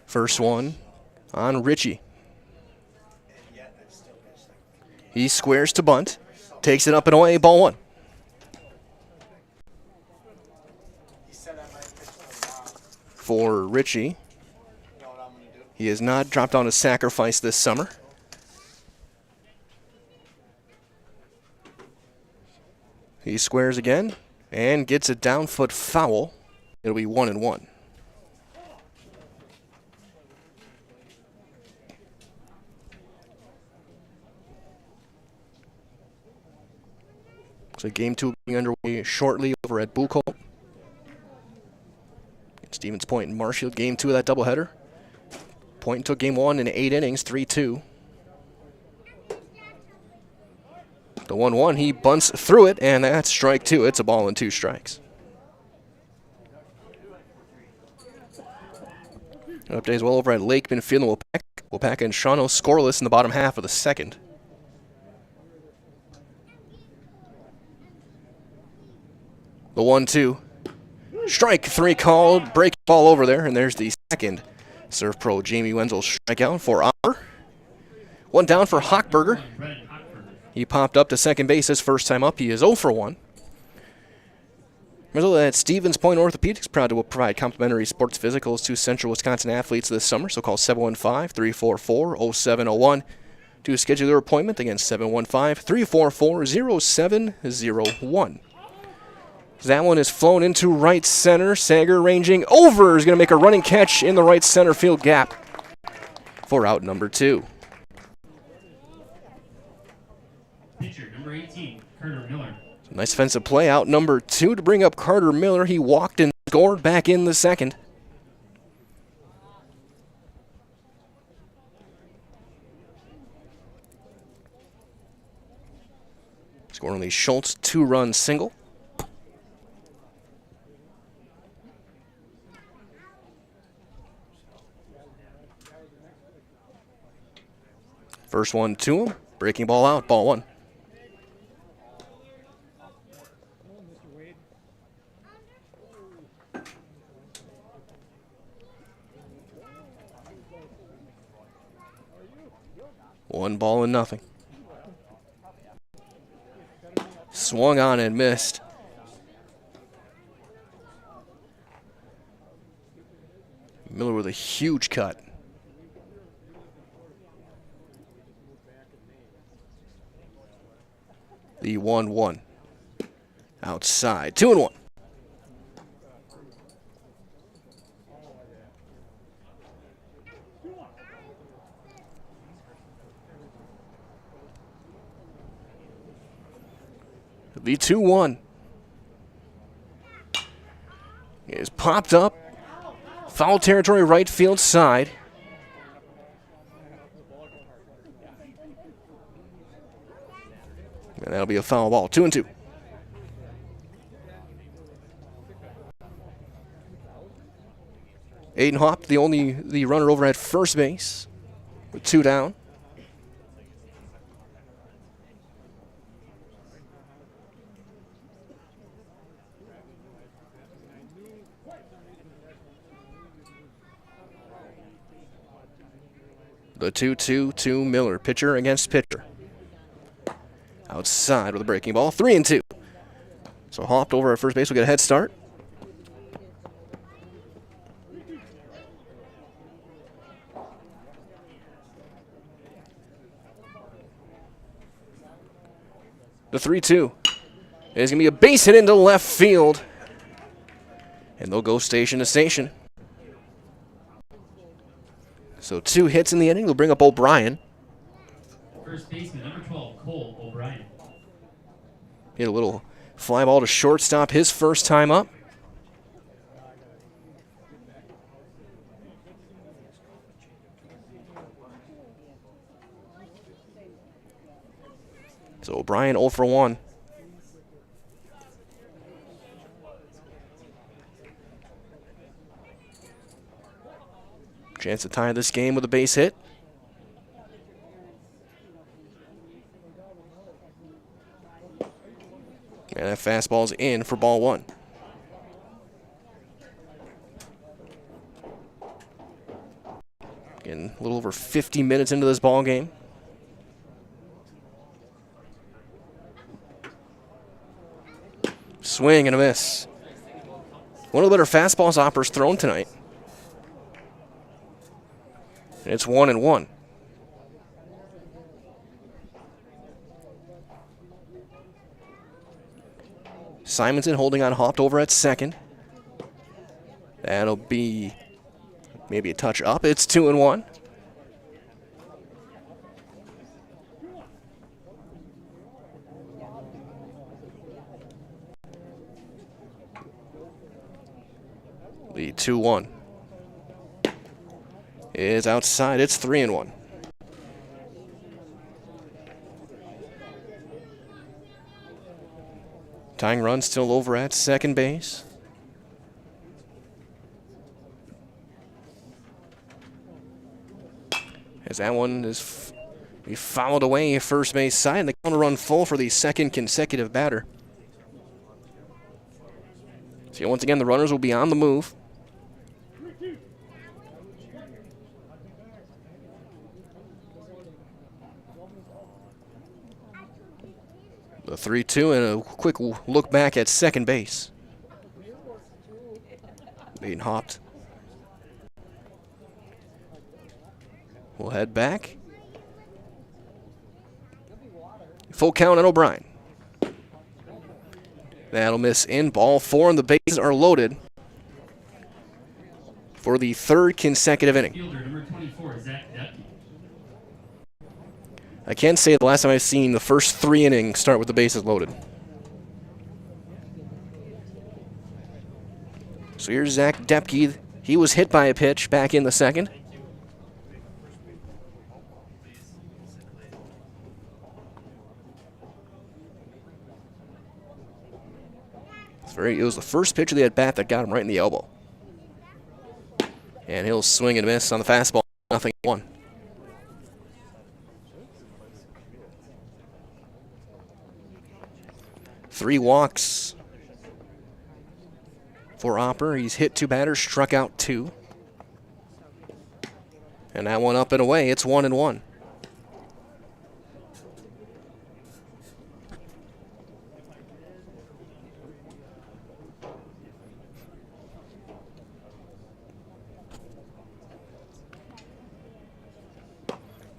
First one on Ritchie. He squares to bunt. Takes it up and away, ball one. For Richie, he has not dropped on a sacrifice this summer. He squares again and gets a down foot foul. It'll be 1-1. So game two being underway shortly over at Bull Cole. Stevens Point and Marshfield, game two of that doubleheader. Point took game one in 8 innings, 3-2. The 1-1, he bunts through it, and that's strike two. It's a ball and 2 strikes. Update as well over at Lakeman Field in Waupaca. Waupaca and Shawano scoreless in the bottom half of the second. The 1-2. Strike three called. Break ball over there, and there's the second Surf Pro Jamie Wenzel strikeout for Auer. One down for Hochberger. He popped up to second base his first time up. He is 0 for 1. Remember that Stevens Point Orthopedics proud to provide complimentary sports physicals to Central Wisconsin athletes this summer. So call 715-344-0701 to schedule your appointment. Again, 715-344-0701. That one is flown into right center. Sager ranging over is going to make a running catch in the right center field gap for out number 2. Pitcher number 18, Carter Miller. Nice defensive play out number 2 to bring up Carter Miller. He walked and scored back in the second. Scoring Lee Schultz, 2-run single. First one to him, breaking ball out, ball 1. One ball and nothing. Swung on and missed. Miller with a huge cut. The 1-1. Outside. 2-1. The 2-1 is popped up. Foul territory, right field side. And that'll be a foul ball. 2-2. Aiden Hopp, the runner over at first base, with 2 down. The 2-2 to Miller, pitcher against pitcher. Outside with a breaking ball, 3-2. So Hopped over at first base will get a head start. The 3-2 is going to be a base hit into left field. And they'll go station to station. So 2 hits in the inning. They'll bring up O'Brien. First baseman, number 12, Cole O'Brien. Hit a little fly ball to shortstop his first time up. So O'Brien 0 for 1. Chance to tie this game with a base hit. And that fastball's in for ball 1. Getting a little over 50 minutes into this ball game. Swing and a miss. One of the better fastballs Hopper's thrown tonight. It's 1-1. Simonson holding on hopped over at second. That'll be maybe a touch up. It's 2-1. Lead 2-1. Is outside. It's 3-1. Tying run still over at second base. As that one is be fouled away first base side, and the counter run full for the second consecutive batter. So once again, the runners will be on the move. The 3-2 and a quick look back at second base. Being hopped. We'll head back. Full count on O'Brien. That'll miss in. Ball 4, and the bases are loaded for the third consecutive inning. Fielder number 24, Zach Depp. I can't say the last time I've seen the first 3 innings start with the bases loaded. So here's Zach Depke. He was hit by a pitch back in the second. It was the first pitch of the at-bat that got him right in the elbow. And he'll swing and miss on the fastball. 0-1. 3 walks for Hopper. He's hit 2 batters, struck out 2. And that one up and away. It's 1-1.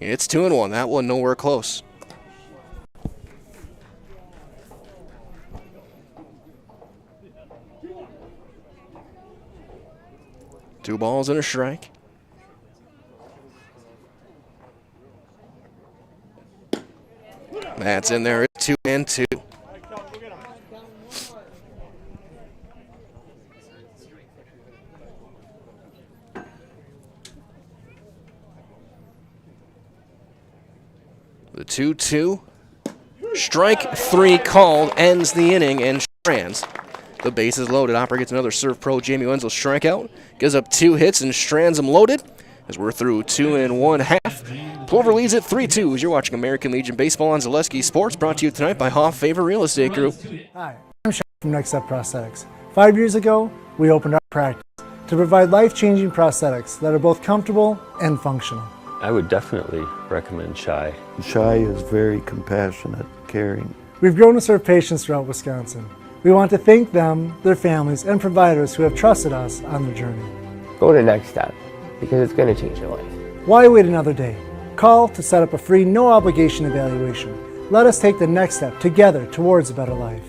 It's 2-1. That one nowhere close. Two balls and a strike. That's in there. It's 2-2. The 2-2. Strike 3 called, ends the inning, and Strands. The base is loaded. Hopper gets another serve pro. Jamie Wenzel strikeout. Gives up 2 hits, and Strands them loaded as we're through 2 1/2. Plover leads at 3-2 as you're watching American Legion Baseball on Zaleski Sports, brought to you tonight by Hoff Favor Real Estate Group. Hi, I'm Sean from Next Step Prosthetics. 5 years ago, we opened our practice to provide life-changing prosthetics that are both comfortable and functional. I would definitely recommend Shai. Shai is very compassionate, caring. We've grown to serve patients throughout Wisconsin. We want to thank them, their families, and providers who have trusted us on their journey. Go to Next Step, because it's going to change your life. Why wait another day? Call to set up a free, no-obligation evaluation. Let us take the next step together towards a better life.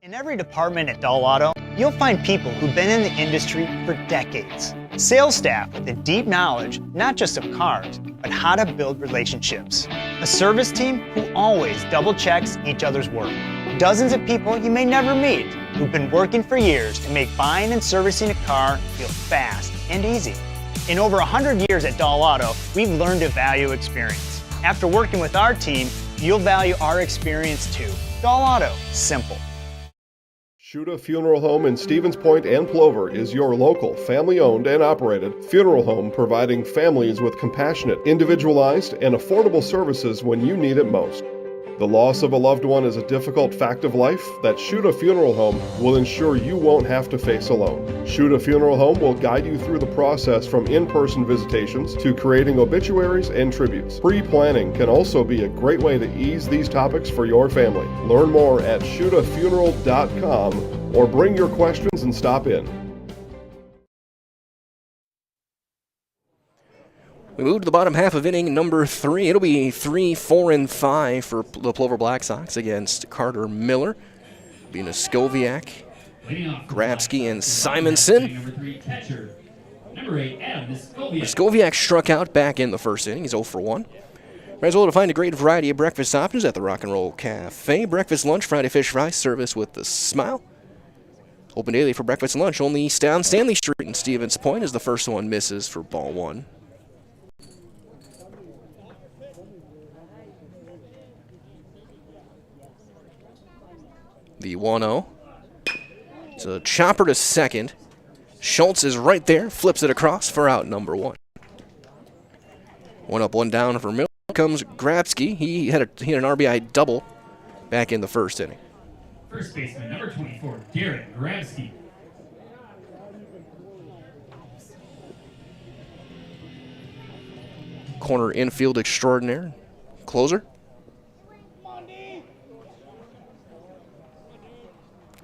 In every department at Dull Auto, you'll find people who've been in the industry for decades. Sales staff with a deep knowledge, not just of cars, but how to build relationships. A service team who always double-checks each other's work. Dozens of people you may never meet who've been working for years to make buying and servicing a car feel fast and easy. In over 100 years at Dull Auto, we've learned to value experience. After working with our team, you'll value our experience too. Dull Auto, simple. Shuda Funeral Home in Stevens Point and Plover is your local, family-owned and operated funeral home providing families with compassionate, individualized, and affordable services when you need it most. The loss of a loved one is a difficult fact of life that Shuta Funeral Home will ensure you won't have to face alone. Shuta Funeral Home will guide you through the process from in-person visitations to creating obituaries and tributes. Pre-planning can also be a great way to ease these topics for your family. Learn more at shutafuneral.com or bring your questions and stop in. We move to the bottom half of inning number 3. It'll be 3, 4, and 5 for the Plover Black Sox against Carter Miller, Skoviak, Grabsky, and Simonson. Skoviak struck out back in the first inning. He's 0 for 1. Might as well to find a great variety of breakfast options at the Rock and Roll Cafe. Breakfast, lunch, Friday fish fry, service with a smile. Open daily for breakfast and lunch. Only down Stanley Street in Stevens Point as the first one misses for ball 1. The 1-0. It's a chopper to second. Schultz is right there, flips it across for out number 1. 1 up, 1 down for Miller. Comes Grabsky. He had an RBI double back in the first inning. First baseman, number 24, Garrett Grabsky. Corner infield extraordinaire. Closer.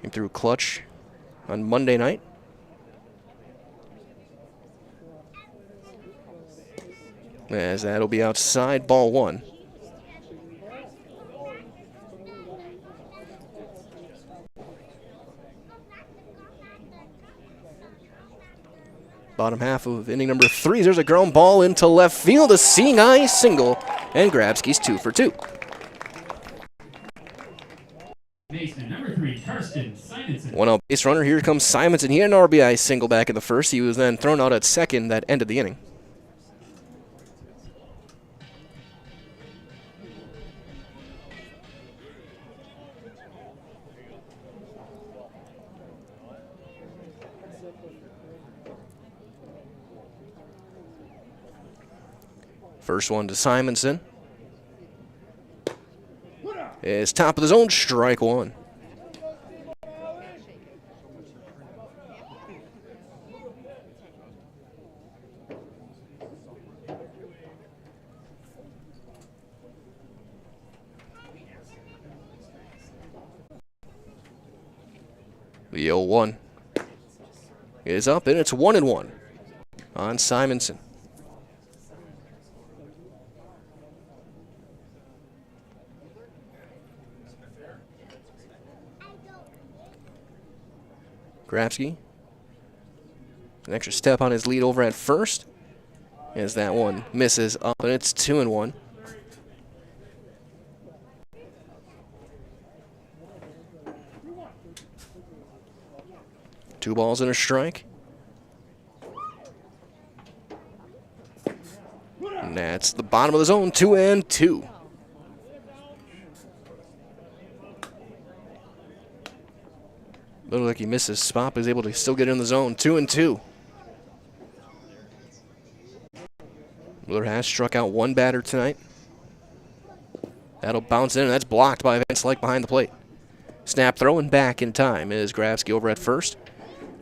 Came through clutch on Monday night. As that'll be outside, ball 1. Bottom half of inning number 3. There's a ground ball into left field, a seeing eye single, and Grabsky's 2 for 2. Baseman number 3, Karsten Simonson. 1 out base runner. Here comes Simonson. He had an RBI single back in the first. He was then thrown out at second that ended the inning. First one to Simonson. Is top of the zone, strike 1. The 0-1 is up, and it's 1-1 on Simonson. Grabsky, an extra step on his lead over at first, as that one misses up, and it's 2-1. Two balls and a strike. And that's the bottom of the zone, 2-2. Looked like he missed his spot, but is able to still get in the zone. 2-2. Miller has struck out 1 batter tonight. That'll bounce in, and that's blocked by Van Slyke behind the plate. Snap throw and back in time is Grabsky over at first.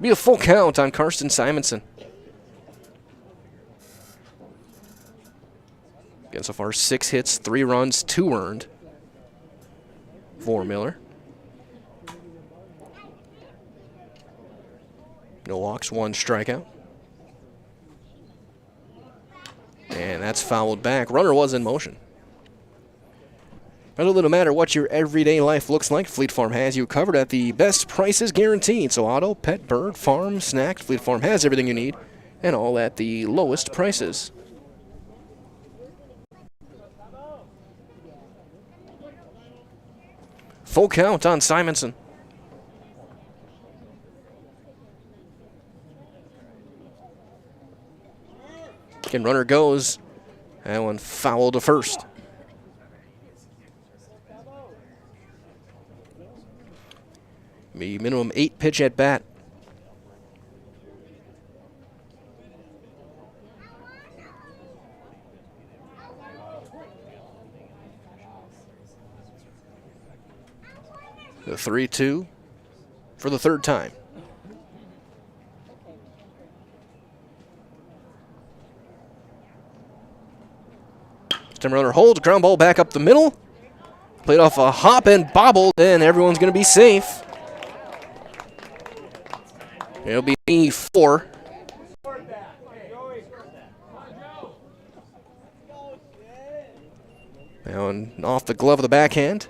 Be a full count on Karsten Simonson. Again, so far 6 hits, 3 runs, 2 earned for Miller. No walks, 1 strikeout. And that's fouled back. Runner was in motion. It doesn't matter what your everyday life looks like, Fleet Farm has you covered at the best prices guaranteed. So auto, pet, bird, farm, snack, Fleet Farm has everything you need, and all at the lowest prices. Full count on Simonson. Again, runner goes. That one foul to first. The minimum 8 pitch at bat. The 3-2 for the third time. Stemmerler holds, ground ball back up the middle. Played off a hop and bobbled, and everyone's going to be safe. It'll be E4. Now off the glove of the backhand.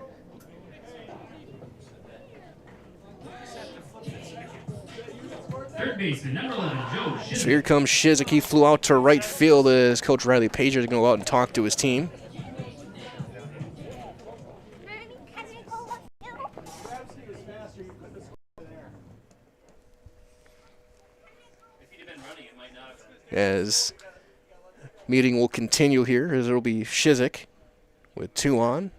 Third baseman, number 11, Joe Shizik. So here comes Shizik. He flew out to right field as Coach Riley Pager is going to go out and talk to his team. As meeting will continue here, as it'll be Shizik with 2 on.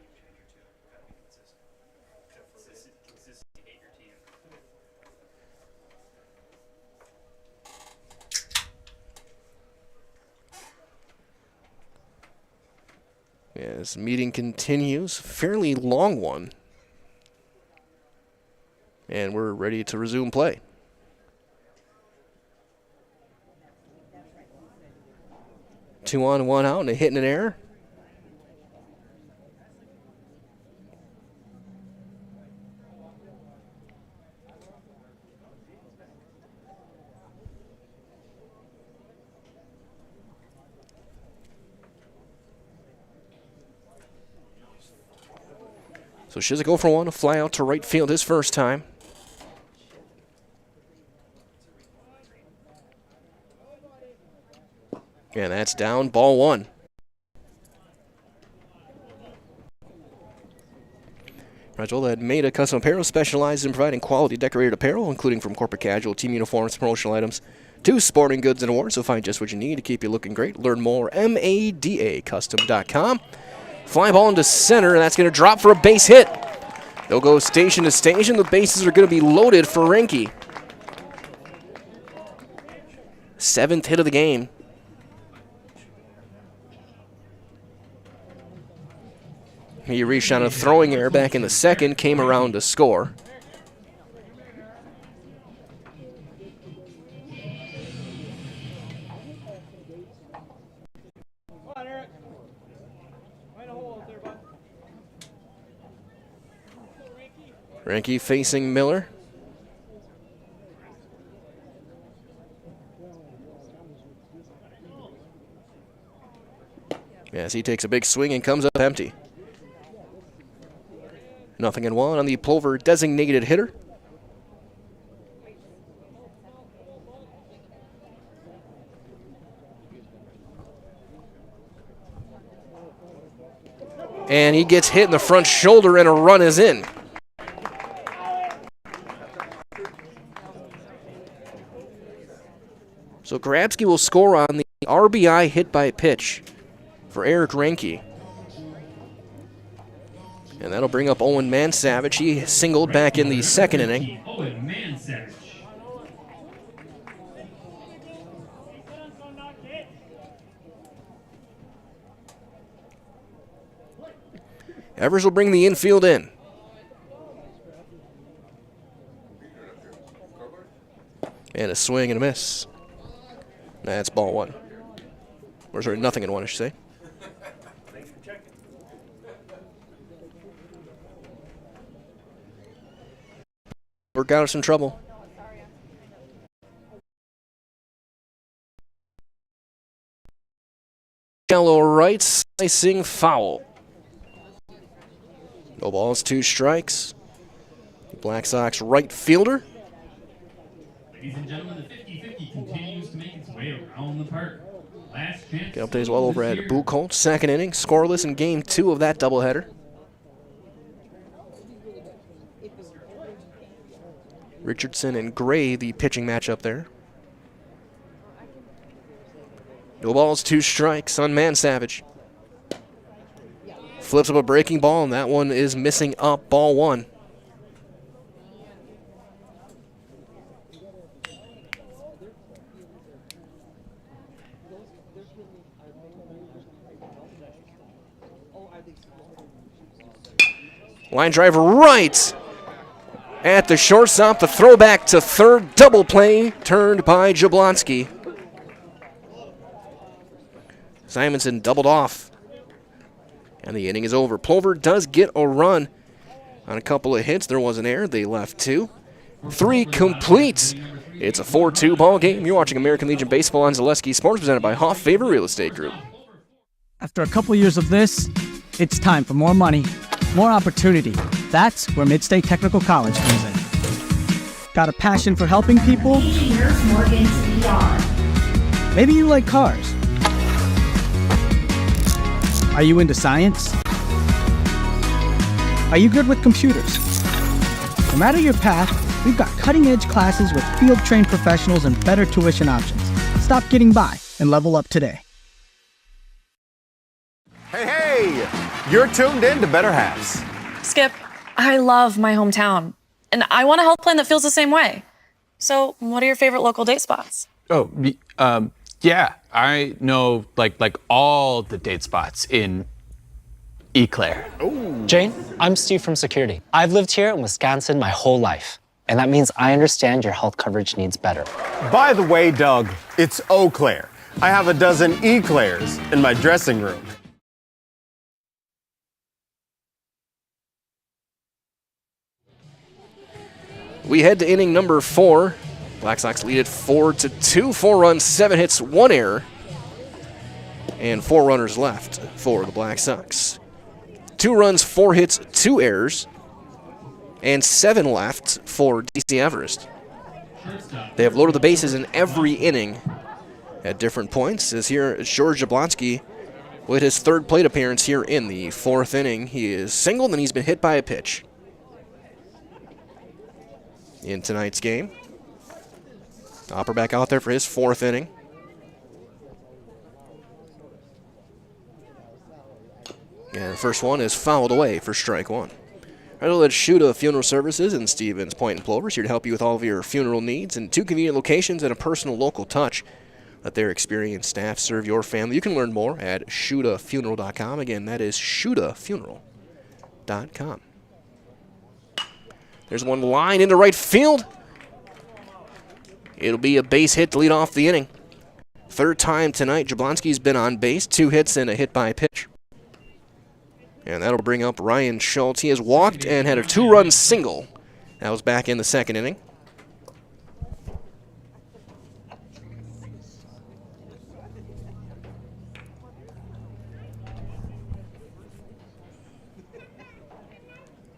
As meeting continues, fairly long one. And we're ready to resume play. Two on, 1 out, and a hit and an error. So Shizik 0 for 1, a fly out to right field his first time. And that's down, ball 1. Rajol had made a custom apparel specialized in providing quality decorated apparel, including from corporate casual, team uniforms, promotional items, to sporting goods and awards. So find just what you need to keep you looking great. Learn more, madacustom.com. Fly ball into center, and that's going to drop for a base hit. They'll go station to station. The bases are going to be loaded for Renke. 7th hit of the game. He reached on a throwing error back in the second, came around to score. Renke facing Miller. Yes, he takes a big swing and comes up empty. 0-1 on the Plover designated hitter. And he gets hit in the front shoulder and a run is in. So Grabski will score on the RBI hit by pitch for Eric Renke. And that'll bring up Owen Mansavage. He singled back in the second inning. Owen Mansavage. Evers will bring the infield in. And a swing and a miss. That's ball 1. Or sorry, 0-1, I should say. Work out of some trouble. Shallow right, slicing foul. No balls, 2 strikes. Black Sox right fielder. Ladies and gentlemen, the 50-50 continues to make its way around the park. Last chance. Get updates well over at Buchholz. Second inning, scoreless in game 2 of that doubleheader. Richardson and Gray, the pitching matchup there. No balls, 2 strikes on Mansavage. Flips up a breaking ball, and that one is missing up, ball 1. Line drive right. at the shortstop. The throwback to third, double play turned by Jablonski. Simonson doubled off, and the inning is over. Plover does get a run on a couple of hits. There was an error. They left 2. 3 completes. It's a 4-2 ball game. You're watching American Legion Baseball on Zaleski Sports, presented by Hoff Favor Real Estate Group. After a couple years of this, it's time for more money, more opportunity. That's where Midstate Technical College comes in. Got a passion for helping people? Maybe you like cars. Are you into science? Are you good with computers? No matter your path, we've got cutting-edge classes with field-trained professionals and better tuition options. Stop getting by and level up today. Hey, you're tuned in to Better Halves. Skip, I love my hometown, and I want a health plan that feels the same way. So, what are your favorite local date spots? Oh, yeah, I know like all the date spots in Eau Claire. Jane, I'm Steve from security. I've lived here in Wisconsin my whole life, and that means I understand your health coverage needs better. By the way, Doug, it's Eau Claire. I have a dozen Eclairs in my dressing room. We head to inning number 4. Black Sox lead it 4-2. 4 runs, 7 hits, 1 error, and 4 runners left for the Black Sox. 2 runs, 4 hits, 2 errors, and 7 left for DC Everest. They have loaded the bases in every inning at different points. As here, George Jablonski with his 3rd plate appearance here in the 4th inning. He is singled and he's been hit by a pitch in tonight's game. Hopper back out there for his 4th inning. And the first one is fouled away for strike 1. Right, let's Shuda Funeral Services in Stevens Point and Plover, here to help you with all of your funeral needs in 2 convenient locations and a personal local touch. Let their experienced staff serve your family. You can learn more at shudafuneral.com. Again, that is shudafuneral.com. There's one line into right field. It'll be a base hit to lead off the inning. 3rd time tonight, Jablonski's been on base. 2 hits and a hit by pitch. And that'll bring up Ryan Schultz. He has walked and had a 2-run single. That was back in the 2nd inning.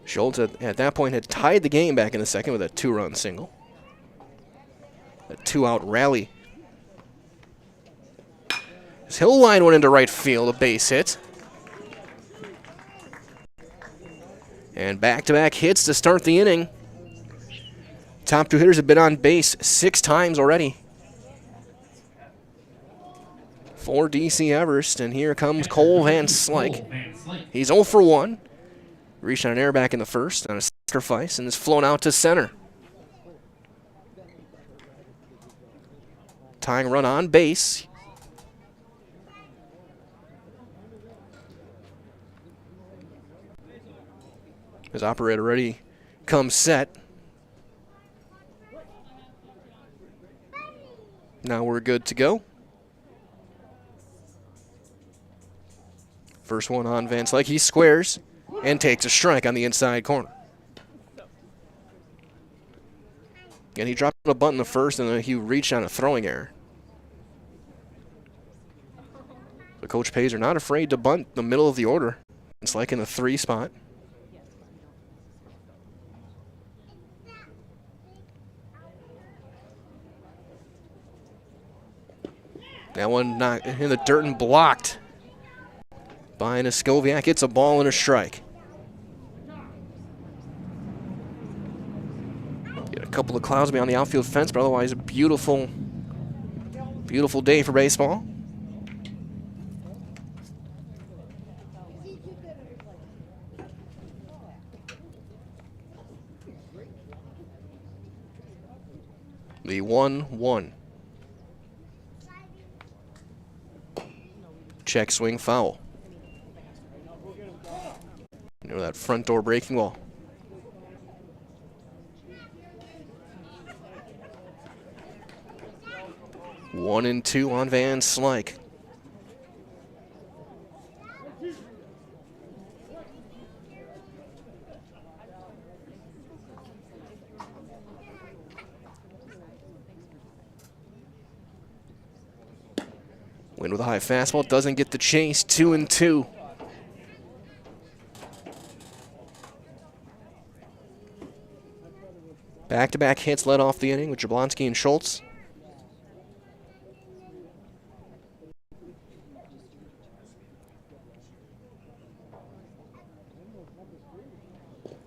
Schultz at that point had tied the game back in the 2nd with a 2-run single. A 2-out rally. His hill line went into right field, a base hit. And back-to-back hits to start the inning. Top 2 hitters have been on base 6 times already for DC Everest. And here comes Cole Van Slyke. He's 0 for 1. Reached on an air back in the 1st on a sacrifice and is flown out to center. Tying run on base. His operator ready comes set. Now we're good to go. First one on Van Slyke. He squares and takes a strike on the inside corner. And he dropped a bunt in the 1st, and then he reached on a throwing error. The Coach Pays are not afraid to bunt the middle of the order. It's like in the 3 spot. That one not in the dirt and blocked by Neskoviak. It's a ball and a strike. Get a couple of clouds behind the outfield fence, but otherwise a beautiful, beautiful day for baseball. The 1-1. Check swing foul. You know that front door breaking ball. 1-2 on Van Slyke. Wind with a high fastball, doesn't get the chase, 2-2. Back-to-back hits led off the inning with Jablonski and Schultz.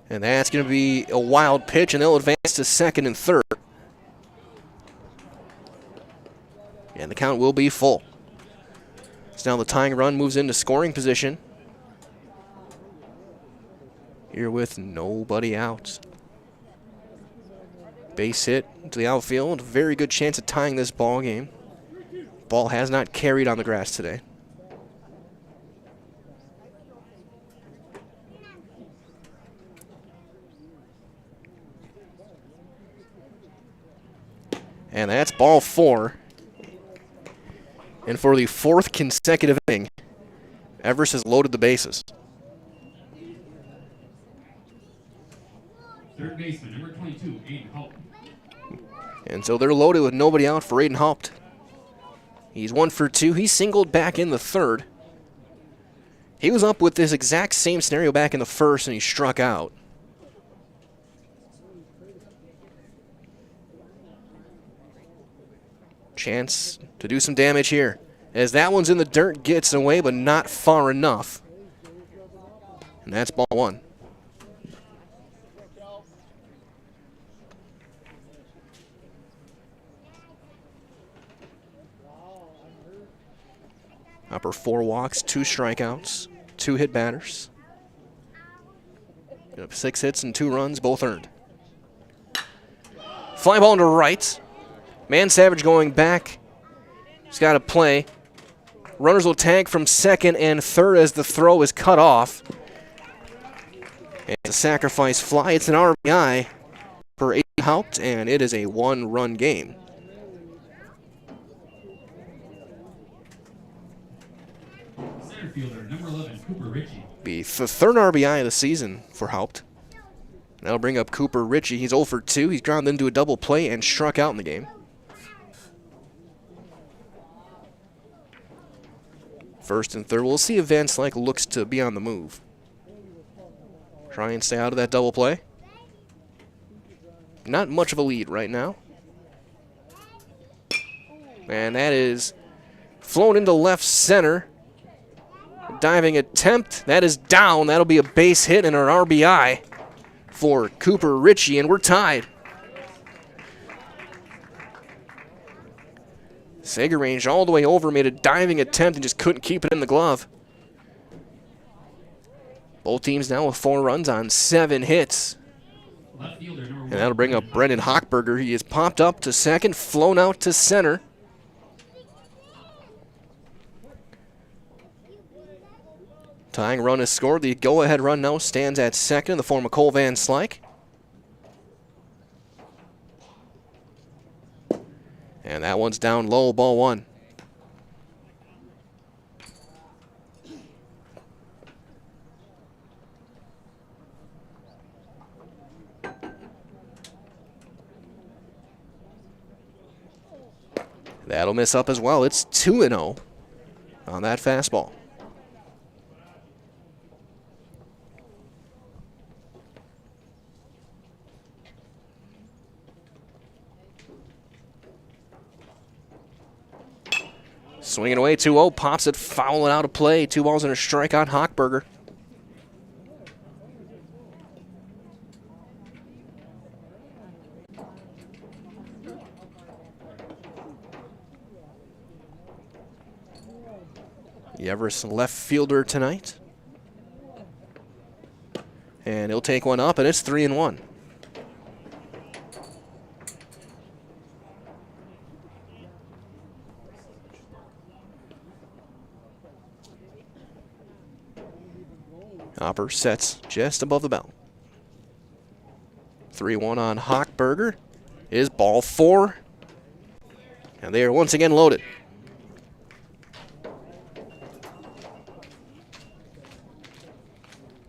And that's going to be a wild pitch, and they'll advance to second and third. And the count will be full. So now the tying run moves into scoring position. Here with nobody out. Base hit to the outfield. Very good chance of tying this ball game. Ball has not carried on the grass today. And that's ball 4. And for the 4th consecutive inning, Everest has loaded the bases. Third baseman, number 22, Aiden Haupt. And so they're loaded with nobody out for Aiden Haupt. He's 1 for 2. He singled back in the 3rd. He was up with this exact same scenario back in the 1st, and he struck out. Chance to do some damage here. As that one's in the dirt, gets away, but not far enough. And that's ball 1. Upper 4 walks, 2 strikeouts, 2 hit batters. 6 hits and 2 runs, both earned. Fly ball into right. Man Savage going back. He's got to play. Runners will tag from second and third as the throw is cut off. And it's a sacrifice fly. It's an RBI for Aiden Haupt, and it is a 1-run game. Center fielder, number 11, Cooper Ritchie. Be the 3rd RBI of the season for Haupt. That'll bring up Cooper Ritchie. He's 0 for 2. He's grounded into a double play and struck out in the game. First and third. We'll see if Van Slyke looks to be on the move. Try and stay out of that double play. Not much of a lead right now. And that is flown into left center. Diving attempt. That is down. That'll be a base hit and an RBI for Cooper Ritchie, and we're tied. Sager ranged all the way over, made a diving attempt, and just couldn't keep it in the glove. Both teams now with 4 runs on 7 hits. And that'll bring up Brendan Hochberger. He is popped up to second, flown out to center. Tying run is scored. The go-ahead run now stands at second in the form of Cole Van Slyke. And that one's down low, ball 1. That'll miss up as well. It's 2-0 on that fastball. Swinging away, 2-0, pops it, fouling out of play. 2 balls and a strike on Hochberger. The Everest left fielder tonight. And he'll take one up, and it's 3-1. Hopper sets just above the belt. 3-1 on Hochberger is ball 4. And they are once again loaded.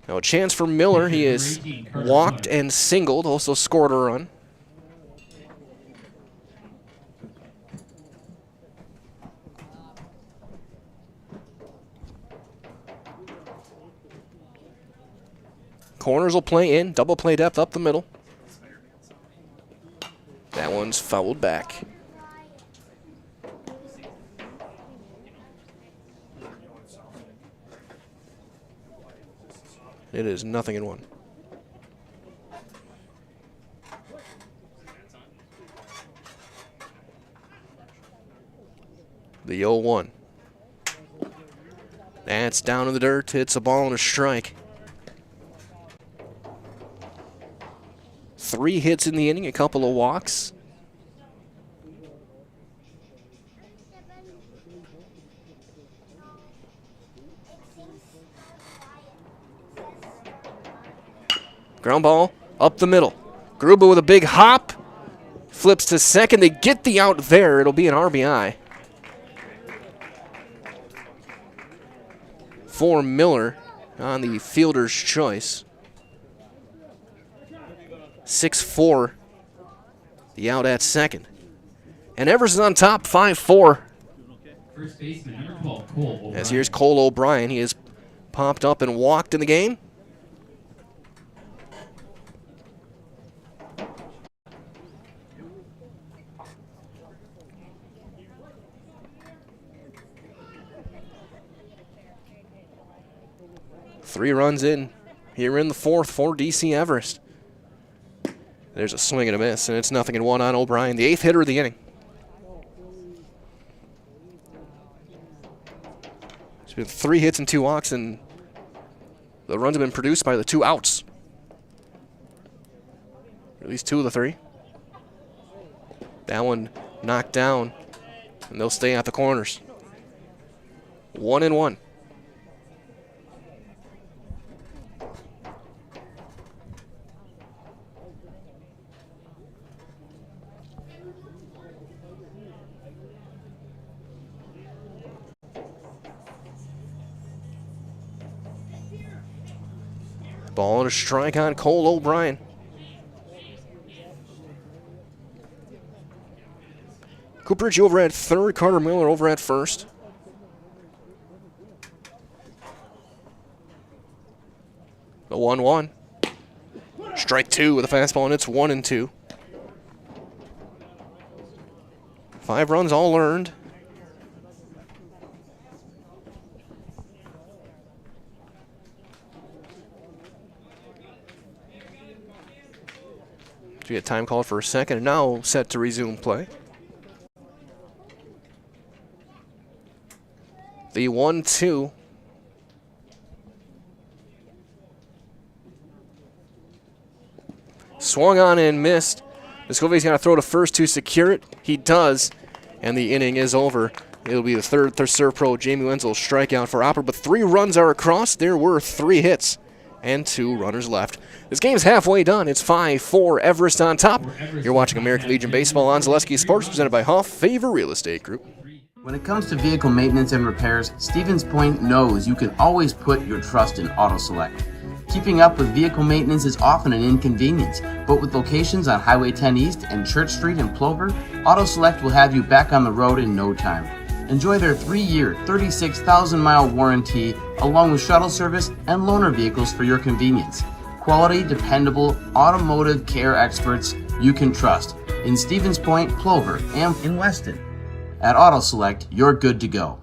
Now a chance for Miller. He is walked and singled, also scored a run. Corners will play in, double play depth up the middle. That one's fouled back. It is 0-1. The 0-1. That's down in the dirt. Hits a ball and a strike. 3 hits in the inning, a couple of walks. Ground ball up the middle. Gruba with a big hop. Flips to second. They get the out there. It'll be an RBI for Miller on the fielder's choice. 6-4. The out at second. And Everest is on top, 5-4. First baseman, number 12, Cole O'Brien. As here's Cole O'Brien. He has popped up and walked in the game. Three runs in here in the fourth for DC Everest. There's a swing and a miss, and it's 0-1 on O'Brien, the 8th hitter of the inning. It's been 3 hits and 2 walks, and the runs have been produced by the 2 outs. At least 2 of the 3. That one knocked down, and they'll stay at the corners. 1-1. Ball and a strike on Cole O'Brien. Cooperage over at third, Carter Miller over at first. The 1-1. Strike 2 with a fastball, and it's 1-2. 5 runs all earned. We had time called for a second, and now set to resume play. The 1-2. Swung on and missed. Muscovi's going to throw to first to secure it. He does, and the inning is over. It'll be the third serve pro Jamie Wenzel's strikeout for Opper, but 3 runs are across. There were 3 hits and 2 runners left. This game's halfway done. It's 5-4, Everest on top. You're watching American Legion Baseball on Zaleski Sports, presented by Huff Favor Real Estate Group. When it comes to vehicle maintenance and repairs, Stevens Point knows you can always put your trust in Auto Select. Keeping up with vehicle maintenance is often an inconvenience, but with locations on Highway 10 East and Church Street in Plover, Auto Select will have you back on the road in no time. Enjoy their 3-year, 36,000-mile warranty, along with shuttle service and loaner vehicles for your convenience. Quality, dependable, automotive care experts you can trust in Stevens Point, Plover, and in Weston. At Auto Select, you're good to go.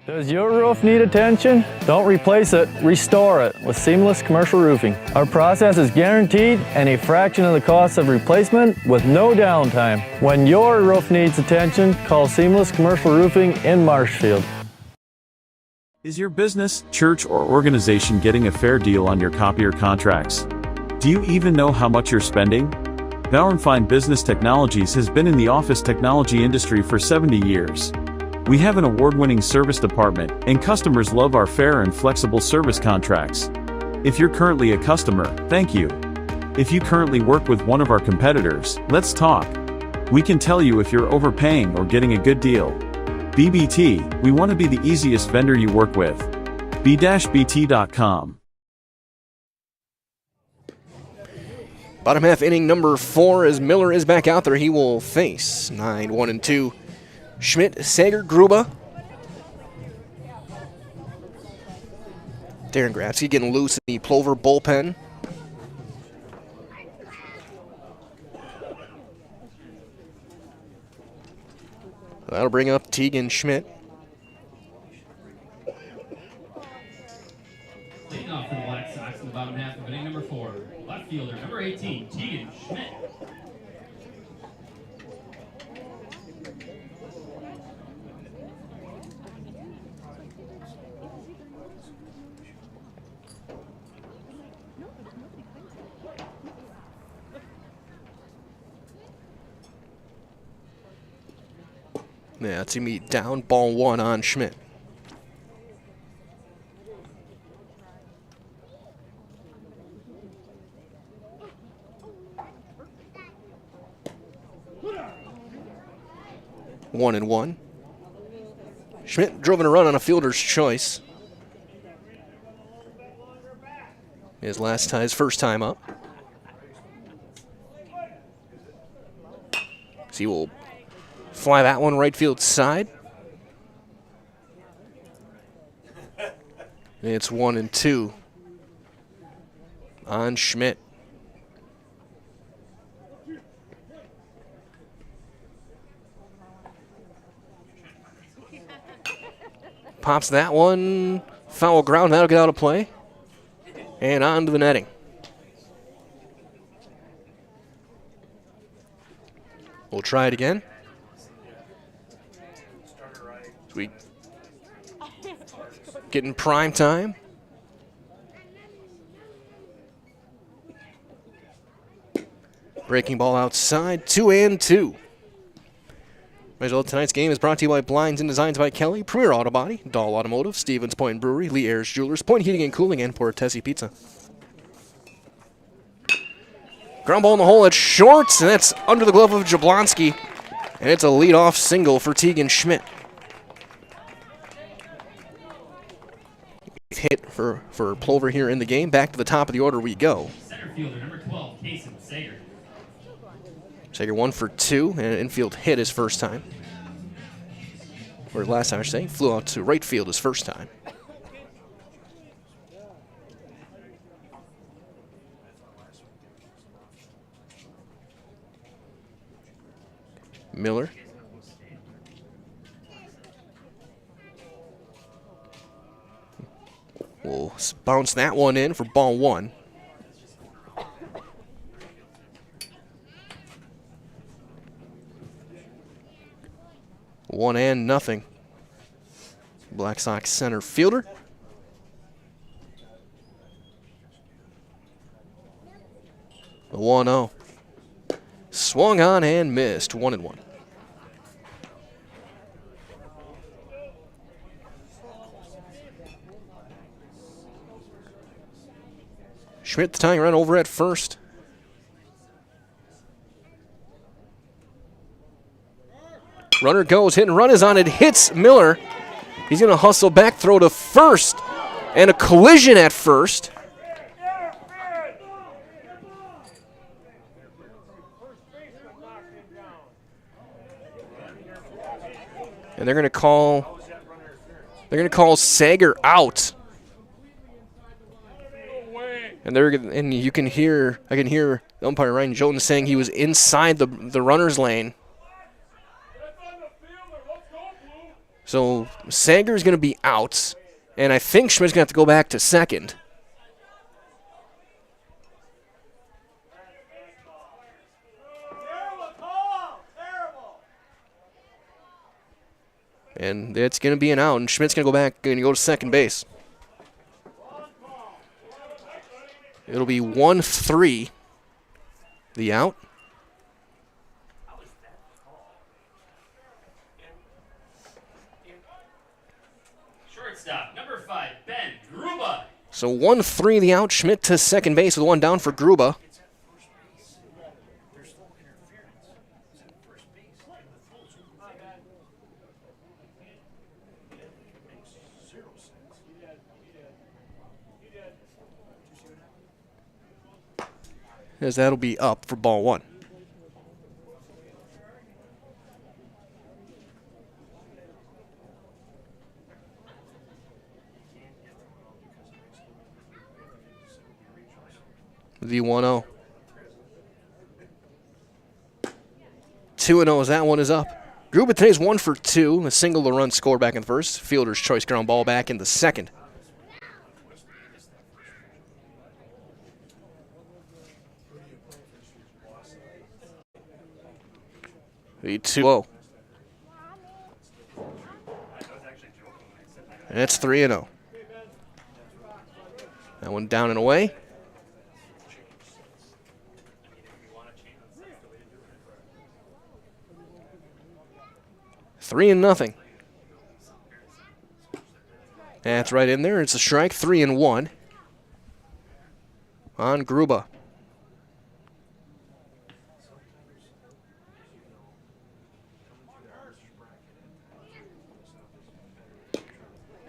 Does your roof need attention? Don't replace it, restore it with Seamless Commercial Roofing. Our process is guaranteed and a fraction of the cost of replacement with no downtime. When your roof needs attention, call Seamless Commercial Roofing in Marshfield. Is your business, church, or organization getting a fair deal on your copier contracts? Do you even know how much you're spending? Bauer & Fine Business Technologies has been in the office technology industry for 70 years. We have an award-winning service department, and customers love our fair and flexible service contracts. If you're currently a customer, thank you. If you currently work with one of our competitors, let's talk. We can tell you if you're overpaying or getting a good deal. BBT, we want to be the easiest vendor you work with. b-bt.com. Bottom half inning number 4 as Miller is back out there. He will face 9-1-2. Schmidt, Sager, Gruba. Darren Grafsky getting loose in the Plover bullpen. That'll bring up Tegan Schmidt. Leading off for the Black Sox in the bottom half of inning number 4. Left fielder, number 18, Tegan Schmidt. Yeah, it's going to be down, ball 1 on Schmidt. One and one. Schmidt drove in a run on a fielder's choice. His first time up. So he will fly that one right field side. It's 1-2 on Schmidt. Pops that one, foul ground, that'll get out of play. And on to the netting. We'll try it again. Sweet. Getting prime time. Breaking ball outside, 2-2. Well, tonight's game is brought to you by Blinds and Designs by Kelly, Premier Auto Body, Dahl Automotive, Stevens Point Brewery, Lee Ayers Jewelers, Point Heating and Cooling, and Portesi Pizza. Ground ball in the hole at short, and that's under the glove of Jablonski. And it's a leadoff single for Tegan Schmidt. Hit for Plover here in the game. Back to the top of the order we go. Center fielder, number 12, Kason Sager. Sager 1 for 2, and an infield hit his first time. Or last time, I should say. Flew out to right field his first time. Miller. We'll bounce that one in for ball 1. One and nothing. Black Sox center fielder. The 1-0. Swung on and missed. 1-1. Schmidt, the tying run over at first. Runner goes, hit and run is on it, hits Miller. He's going to hustle back, throw to first, and a collision at first. And they're going to call Sager out. And I can hear the umpire Ryan Jones saying he was inside the runner's lane. So Sager's going to be out, and I think Schmidt's going to have to go back to second. And it's going to be an out, and Schmidt's going to go back and go to second base. It'll be 1-3, the out. Shortstop, number 5, Ben Gruba. So 1-3, the out. Schmidt to second base with one down for Gruba. as that'll be up for ball one. The 1-0. 2-0 as that one is up. Gruba today's 1 for 2. A single to run score back in the first. Fielder's choice ground ball back in the second. The 2-0. And it's 3-0. That one down and away. Three and nothing. That's right in there. It's a strike. 3-1 on Gruba.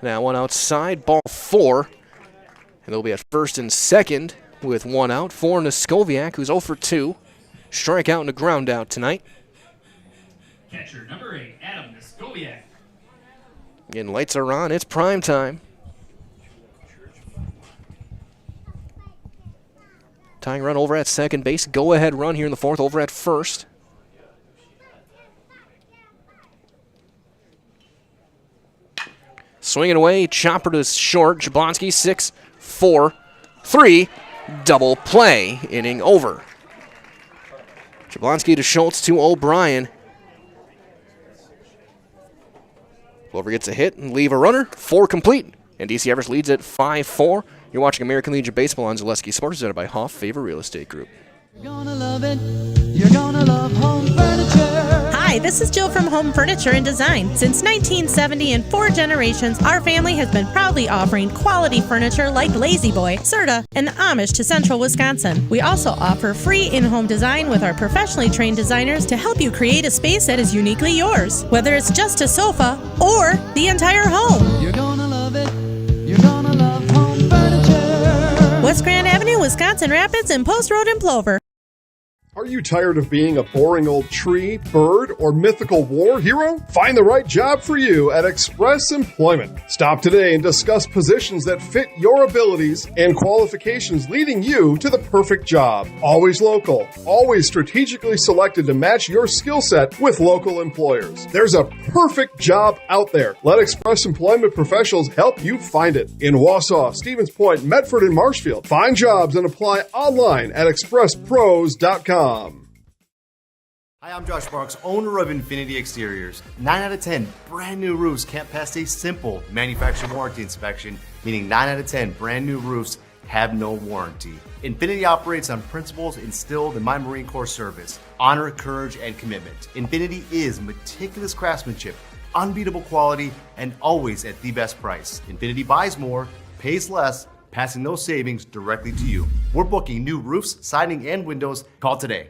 That one outside, ball 4. And they'll be at first and second with 1 out. 4 Noskoviak, who's 0 for 2. Strikeout and a ground out tonight. Catcher number 8, Adam Noskoviak. Again, lights are on. It's prime time. Tying run over at second base. Go-ahead run here in the fourth over at first. Swinging away, chopper to short. Jablonski 6-4-3. Double play. Inning over. Jablonski to Schultz to O'Brien. Plover gets a hit and leave a runner. 4 complete. And DC Everest leads at 5-4. You're watching American Legion Baseball on Zaleski Sports, presented by Hoff Favor Real Estate Group. You're gonna love it. You're gonna love home furniture. Hi, this is Jill from Home Furniture and Design. Since 1970 and 4 generations, our family has been proudly offering quality furniture like Lazy Boy, Serta, and Amish to Central Wisconsin. We also offer free in-home design with our professionally trained designers to help you create a space that is uniquely yours, whether it's just a sofa or the entire home. You're gonna love it. You're gonna love home furniture. West Grand Avenue, Wisconsin Rapids, and Post Road in Plover. Are you tired of being a boring old tree, bird, or mythical war hero? Find the right job for you at Express Employment. Stop today and discuss positions that fit your abilities and qualifications, leading you to the perfect job. Always local, always strategically selected to match your skill set with local employers. There's a perfect job out there. Let Express Employment professionals help you find it. In Wausau, Stevens Point, Medford, and Marshfield. Find jobs and apply online at expresspros.com. Hi, I'm Josh Marks, owner of Infinity Exteriors. 9 out of 10 brand new roofs can't pass a simple manufacturer warranty inspection, meaning 9 out of 10 brand new roofs have no warranty. Infinity operates on principles instilled in my Marine Corps service: honor, courage, and commitment. Infinity is meticulous craftsmanship, unbeatable quality, and always at the best price. Infinity buys more, pays less, passing those savings directly to you. We're booking new roofs, siding, and windows. Call today.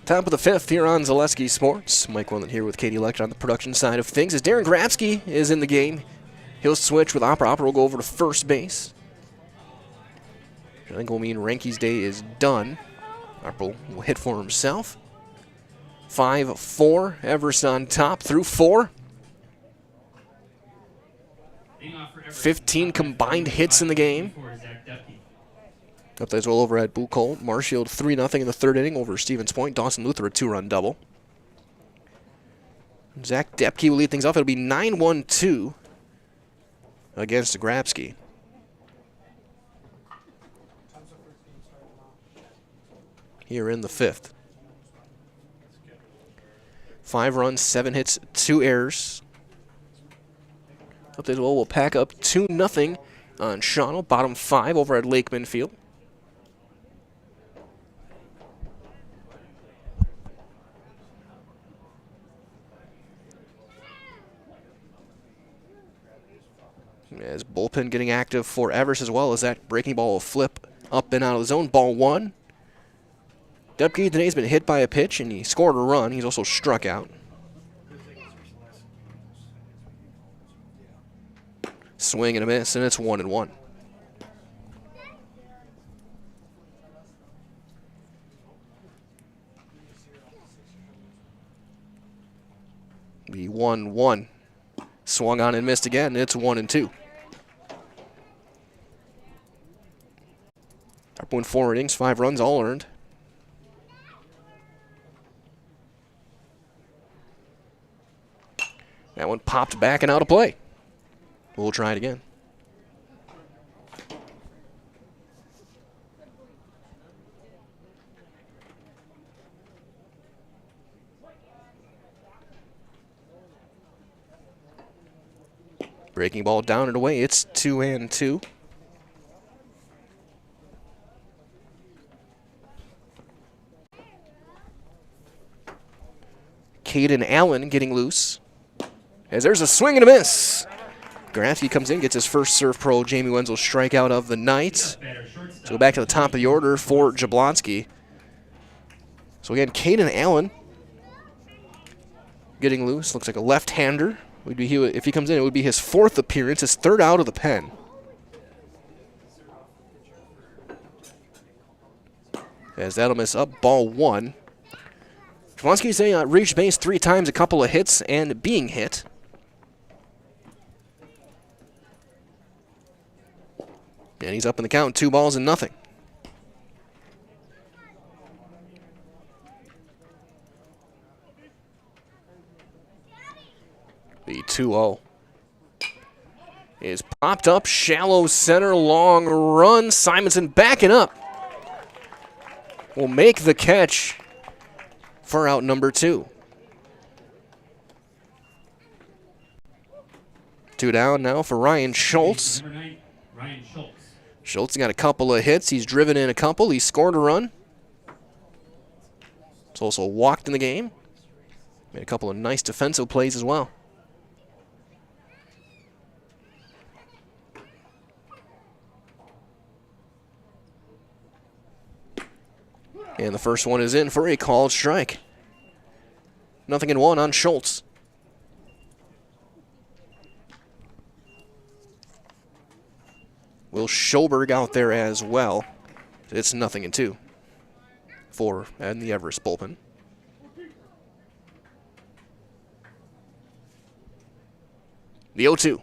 Top of the 5th here on Zaleski Sports. Mike Willen here with Katie Lecter on the production side of things. As Darren Grabsky is in the game, he'll switch with Opera. Opera will go over to first base. Which I think will mean Ranky's day is done. Opera will hit for himself. 5-4. Everest on top through 4. 15 combined hits in the game. Up there as well over at Buchholz. Marshfield 3-0 in the 3rd inning over Stevens Point. Dawson Luther a 2-run double. Zach Depke will lead things off. It'll be 9-1-2 against Grabsky. Here in the 5th. 5 runs, 7 hits, 2 errors. Up there as well, we'll pack up 2-0 on Shawano. Bottom 5 over at Lakeman Field. As bullpen getting active for Everest, as well as that breaking ball will flip up and out of the zone. Ball 1. Dupke today has been hit by a pitch, and he scored a run. He's also struck out. Swing and a miss, and it's 1-1. Be 1-1. Swung on and missed again. It's 1-2. Harper went 4 innings, 5 runs, all earned. That one popped back and out of play. We'll try it again. Breaking ball down and away. It's 2-2. Caden Allen getting loose. As there's a swing and a miss. Grafke comes in, gets his first Serve Pro Jamie Wenzel strikeout of the night. So back to the top of the order for Jablonski. So again, Caden Allen getting loose. Looks like a left-hander. If he comes in, it would be his 4th appearance, his 3rd out of the pen. As that'll miss up, ball 1. Jablonski's reached base 3 times, a couple of hits, and being hit. And he's up in the count, 2-0. The 2-0 is popped up, shallow center, long run. Simonson backing up. Will make the catch for out number 2. 2 down now for Ryan Schultz. Schultz got a couple of hits. He's driven in a couple. He scored a run. He's also walked in the game. Made a couple of nice defensive plays as well. And the first one is in for a called strike. 0-1 on Schultz. Will Schoberg out there as well. It's 0-2 for the Everest bullpen. The 0-2.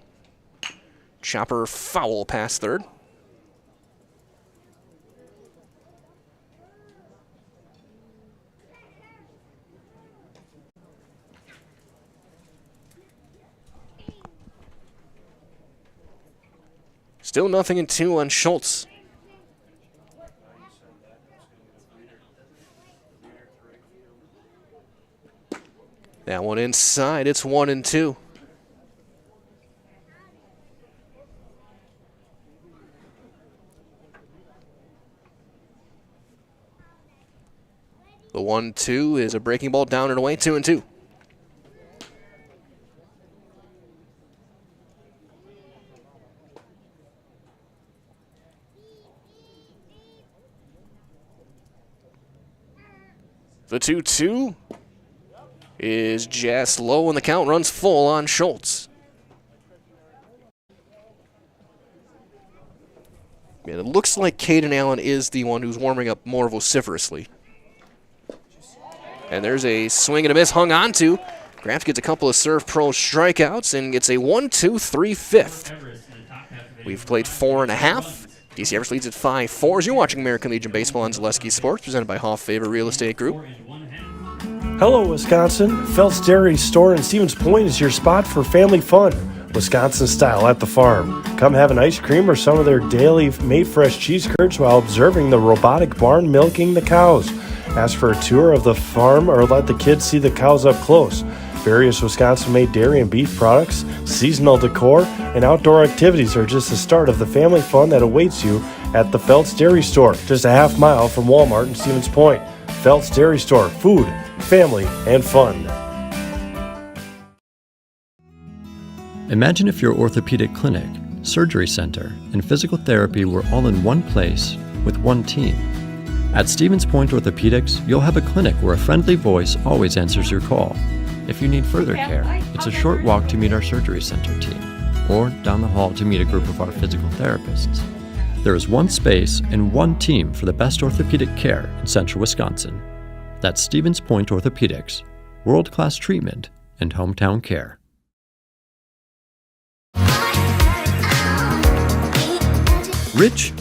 Chopper foul past third. Still 0-2 on Schultz. That one inside. It's 1-2. The 1-2 is a breaking ball down and away. 2-2. The 2-2 is just low, and the count runs full on Schultz. And it looks like Caden Allen is the one who's warming up more vociferously. And there's a swing and a miss hung on to. Grafke gets a couple of Serve Pro strikeouts and gets a 1-2-3-5. We've played 4.5. DC Everest leads at 5-4. As you're watching American Legion Baseball on Zaleski Sports, presented by Hoff Favor Real Estate Group. Hello, Wisconsin. Phelps Dairy Store in Stevens Point is your spot for family fun. Wisconsin style at the farm. Come have an ice cream or some of their daily made fresh cheese curds while observing the robotic barn milking the cows. Ask for a tour of the farm or let the kids see the cows up close. Various Wisconsin-made dairy and beef products, seasonal decor, and outdoor activities are just the start of the family fun that awaits you at the Phelps Dairy Store, just a half mile from Walmart in Stevens Point. Phelps Dairy Store, food, family, and fun. Imagine if your orthopedic clinic, surgery center, and physical therapy were all in one place with one team. At Stevens Point Orthopedics, you'll have a clinic where a friendly voice always answers your call. If you need further care, it's a short walk to meet our surgery center team, or down the hall to meet a group of our physical therapists. There is one space and one team for the best orthopedic care in central Wisconsin. That's Stevens Point Orthopedics, world-class treatment and hometown care. Rich,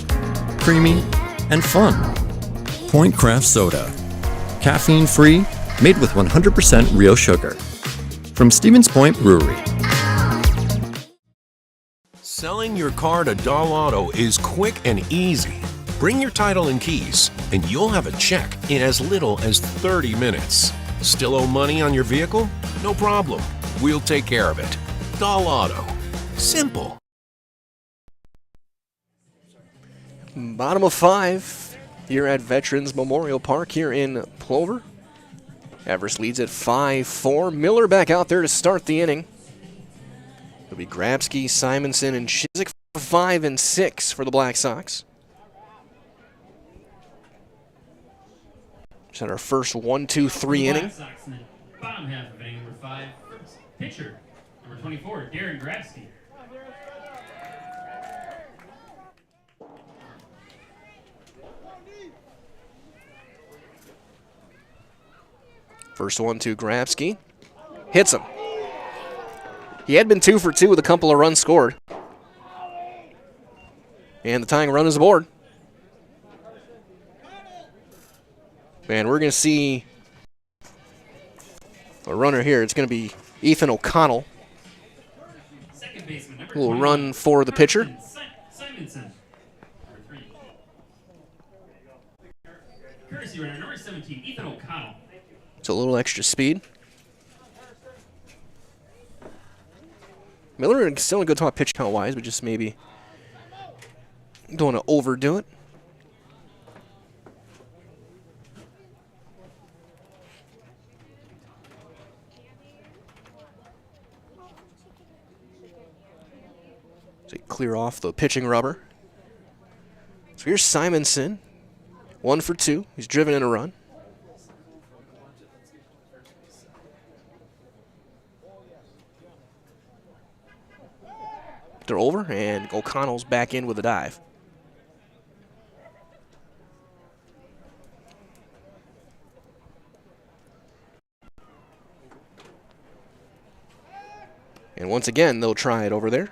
creamy, and fun. Point Craft Soda. Caffeine-free, made with 100% real sugar. From Stevens Point Brewery. Selling your car to Doll Auto is quick and easy. Bring your title and keys, and you'll have a check in as little as 30 minutes. Still owe money on your vehicle? No problem. We'll take care of it. Doll Auto. Simple. Bottom of 5 here at Veterans Memorial Park here in Plover. Everest leads at 5-4. Miller back out there to start the inning. It'll be Grabsky, Simonson, and Chizik for 5 and 6 for the Black Sox. Just had our first 1-2-3 inning. Black Sox in the bottom half of inning number 5. Pitcher, number 24, Darren Grabsky. First 1-2 Grabsky. Hits him. He had been 2 for 2 with a couple of runs scored. And the tying run is aboard. And we're going to see a runner here. It's going to be Ethan O'Connell, who will run for the pitcher. Simonson, number 3. Courtesy runner number 17, Ethan O'Connell. It's a little extra speed. Miller still in a good top pitch count wise, but just maybe don't want to overdo it. So you clear off the pitching rubber. So here's Simonson, 1 for 2. He's driven in a run. They're over, and O'Connell's back in with a dive. And once again, they'll try it over there.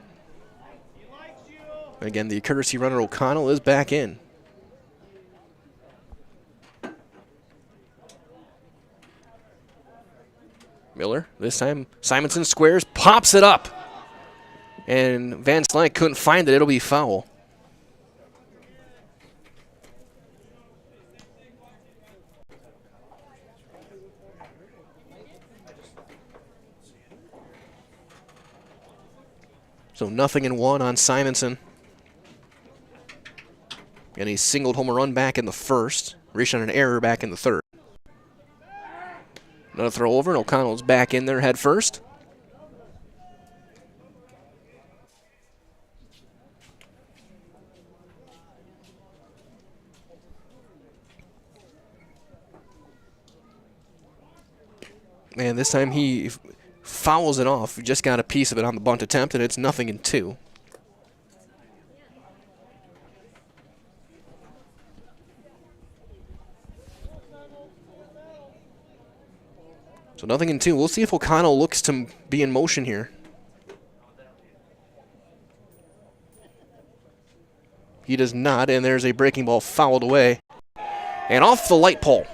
And again, the courtesy runner O'Connell is back in. Miller, this time Simonson squares, pops it up. And Van Slyke couldn't find it. It'll be foul. So 0-1 on Simonson. And he singled home a run back in the first. Reached on an error back in the third. Another throw over, and O'Connell's back in there head first. And this time he fouls it off. We just got a piece of it on the bunt attempt, and it's 0-2. So 0-2. We'll see if O'Connell looks to be in motion here. He does not, and there's a breaking ball fouled away. And off the light pole.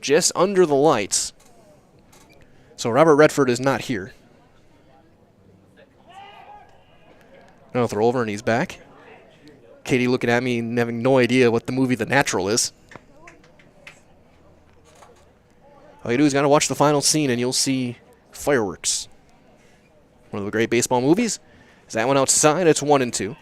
Just under the lights. So Robert Redford is not here. No throw over, and he's back. Katie looking at me and having no idea what the movie The Natural is. All you do is got to watch the final scene and you'll see fireworks. One of the great baseball movies. Is that one outside? It's 1-2.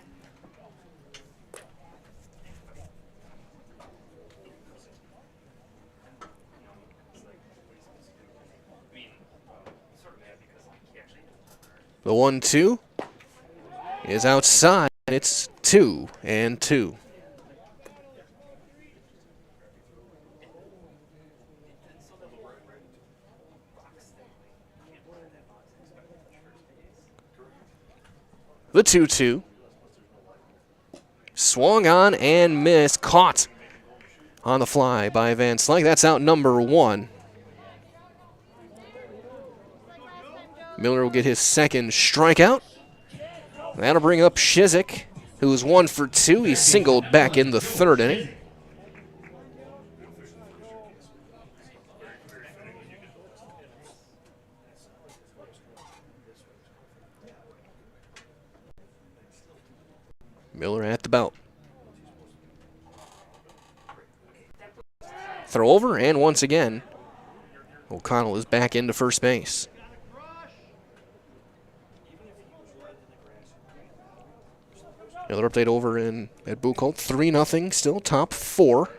The 1-2 is outside. It's 2-2. The 2-2. Swung on and missed. Caught on the fly by Van Slyke. That's out number 1. Miller will get his second strikeout. That'll bring up Shizik, who was 1 for 2. He singled back in the 3rd inning. Miller at the belt. Throw over, and once again, O'Connell is back into first base. Another update over at Buchholz. 3-0, still top 4.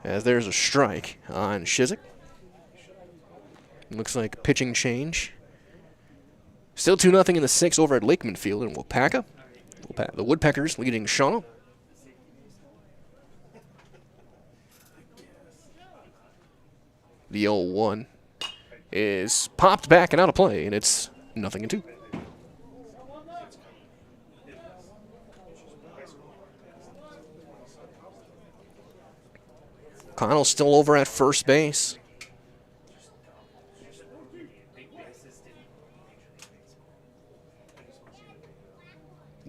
As there's a strike on Shizik. Looks like pitching change. Still 2-0 in the 6th over at Lakeman Field in Wapaka. The Woodpeckers leading Shawano. The 0-1 is popped back and out of play, and it's 0-2. Connell's still over at first base.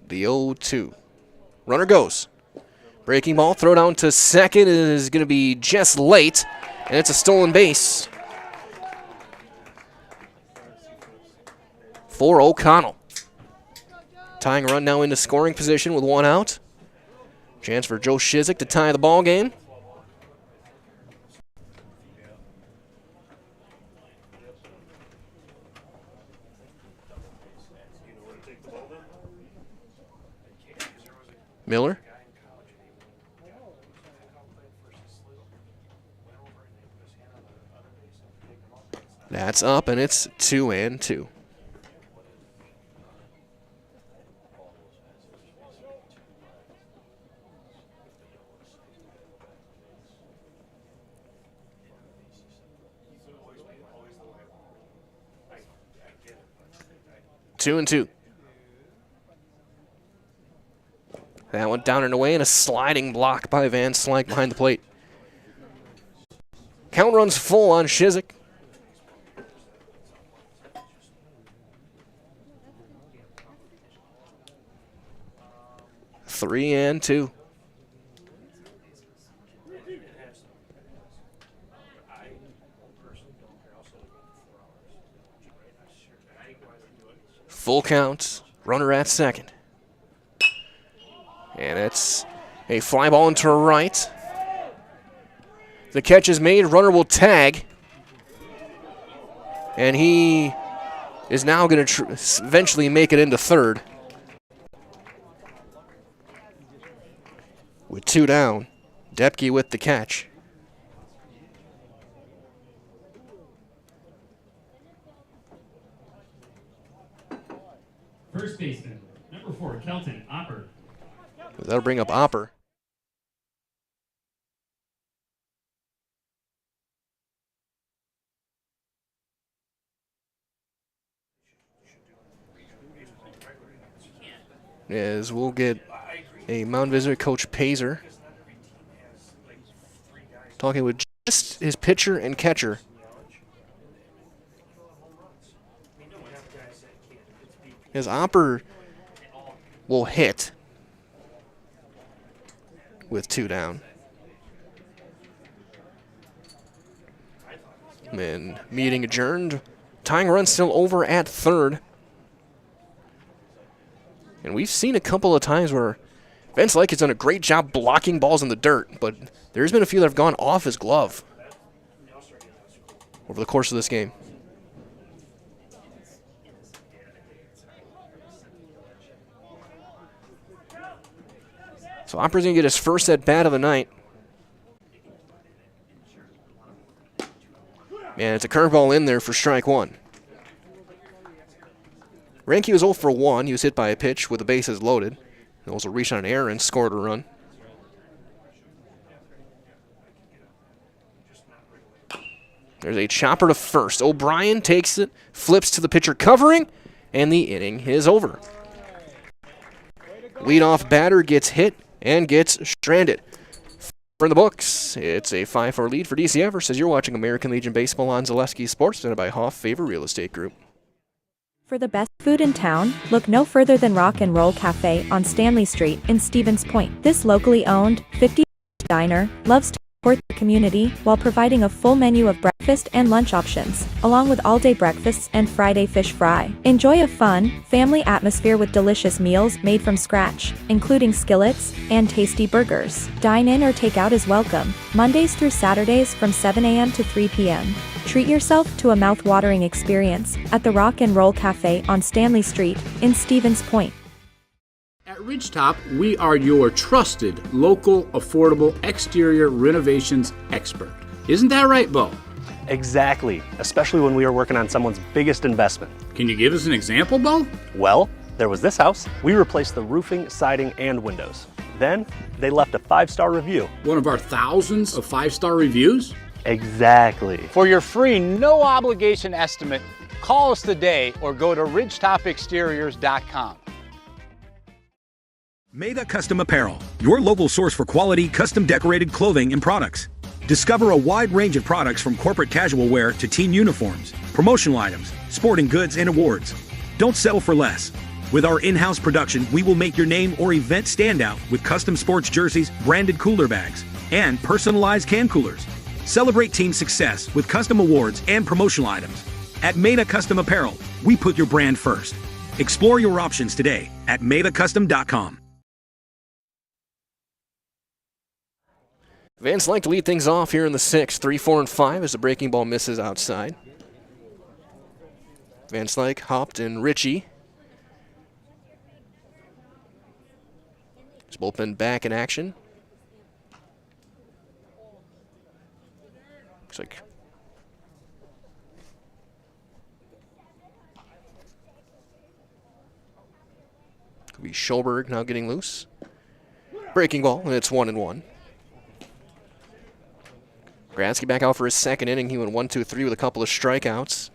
The 0-2. Runner goes. Breaking ball, throw down to second is going to be just late, and it's a stolen base for O'Connell. Tying run now into scoring position with 1 out. Chance for Joe Shizik to tie the ball game. Miller. That's up, and it's 2-2. Two and two. That went down and away, and a sliding block by Van Slyke behind the plate. Count runs full on Shizik. Three and two. Full count, runner at second. And it's a fly ball into right. The catch is made, runner will tag. And he is now going to eventually make it into third. With 2 down, Depke with the catch. First baseman, number 4, Kelton Opper. That'll bring up Opper. As we'll get a mound visitor, Coach Pazer, talking with just his pitcher and catcher. As Opper will hit with 2 down. And meeting adjourned. Tying run still over at third. And we've seen a couple of times where Van Slyke has done a great job blocking balls in the dirt, but there's been a few that have gone off his glove over the course of this game. So Opper's going to get his first at-bat of the night. And it's a curveball in there for strike 1. Ranke was 0 for 1. He was hit by a pitch with the bases loaded. He also reached on an error and scored a run. There's a chopper to first. O'Brien takes it, flips to the pitcher covering, and the inning is over. Leadoff batter gets hit and gets stranded. For the books, it's a 5-4 lead for DC Everest as you're watching American Legion Baseball on Zaleski Sports, presented by Hoff Favor Real Estate Group. For the best food in town, look no further than Rock and Roll Cafe on Stanley Street in Stevens Point. This locally owned, 50 diner loves to support the community while providing a full menu of breakfast and lunch options, along with all-day breakfasts and Friday fish fry. Enjoy a fun, family atmosphere with delicious meals made from scratch, including skillets and tasty burgers. Dine in or take out is welcome, Mondays through Saturdays from 7 a.m. to 3 p.m. Treat yourself to a mouth-watering experience at the Rock and Roll Cafe on Stanley Street in Stevens Point. At Ridgetop, we are your trusted, local, affordable exterior renovations expert. Isn't that right, Bo? Exactly, especially when we are working on someone's biggest investment. Can you give us an example, Bo? Well, there was this house. We replaced the roofing, siding, and windows. Then, they left a 5-star review. One of our thousands of 5-star reviews? Exactly. For your free, no obligation estimate, call us today or go to ridgetopexteriors.com. Mega Custom Apparel, your local source for quality, custom decorated clothing and products. Discover a wide range of products from corporate casual wear to team uniforms, promotional items, sporting goods, and awards. Don't settle for less. With our in-house production, we will make your name or event stand out with custom sports jerseys, branded cooler bags, and personalized can coolers. Celebrate team success with custom awards and promotional items. At Meta Custom Apparel, we put your brand first. Explore your options today at metacustom.com. Van Slyke to lead things off here in the 6th, 3, 4, and 5 as the breaking ball misses outside. Van Slyke, Hopt, and Ritchie. His bullpen back in action. Looks like could be Schulberg now getting loose. Breaking ball, and it's 1-1. Gransky back out for his second inning. He went 1-2-3 with a couple of strikeouts.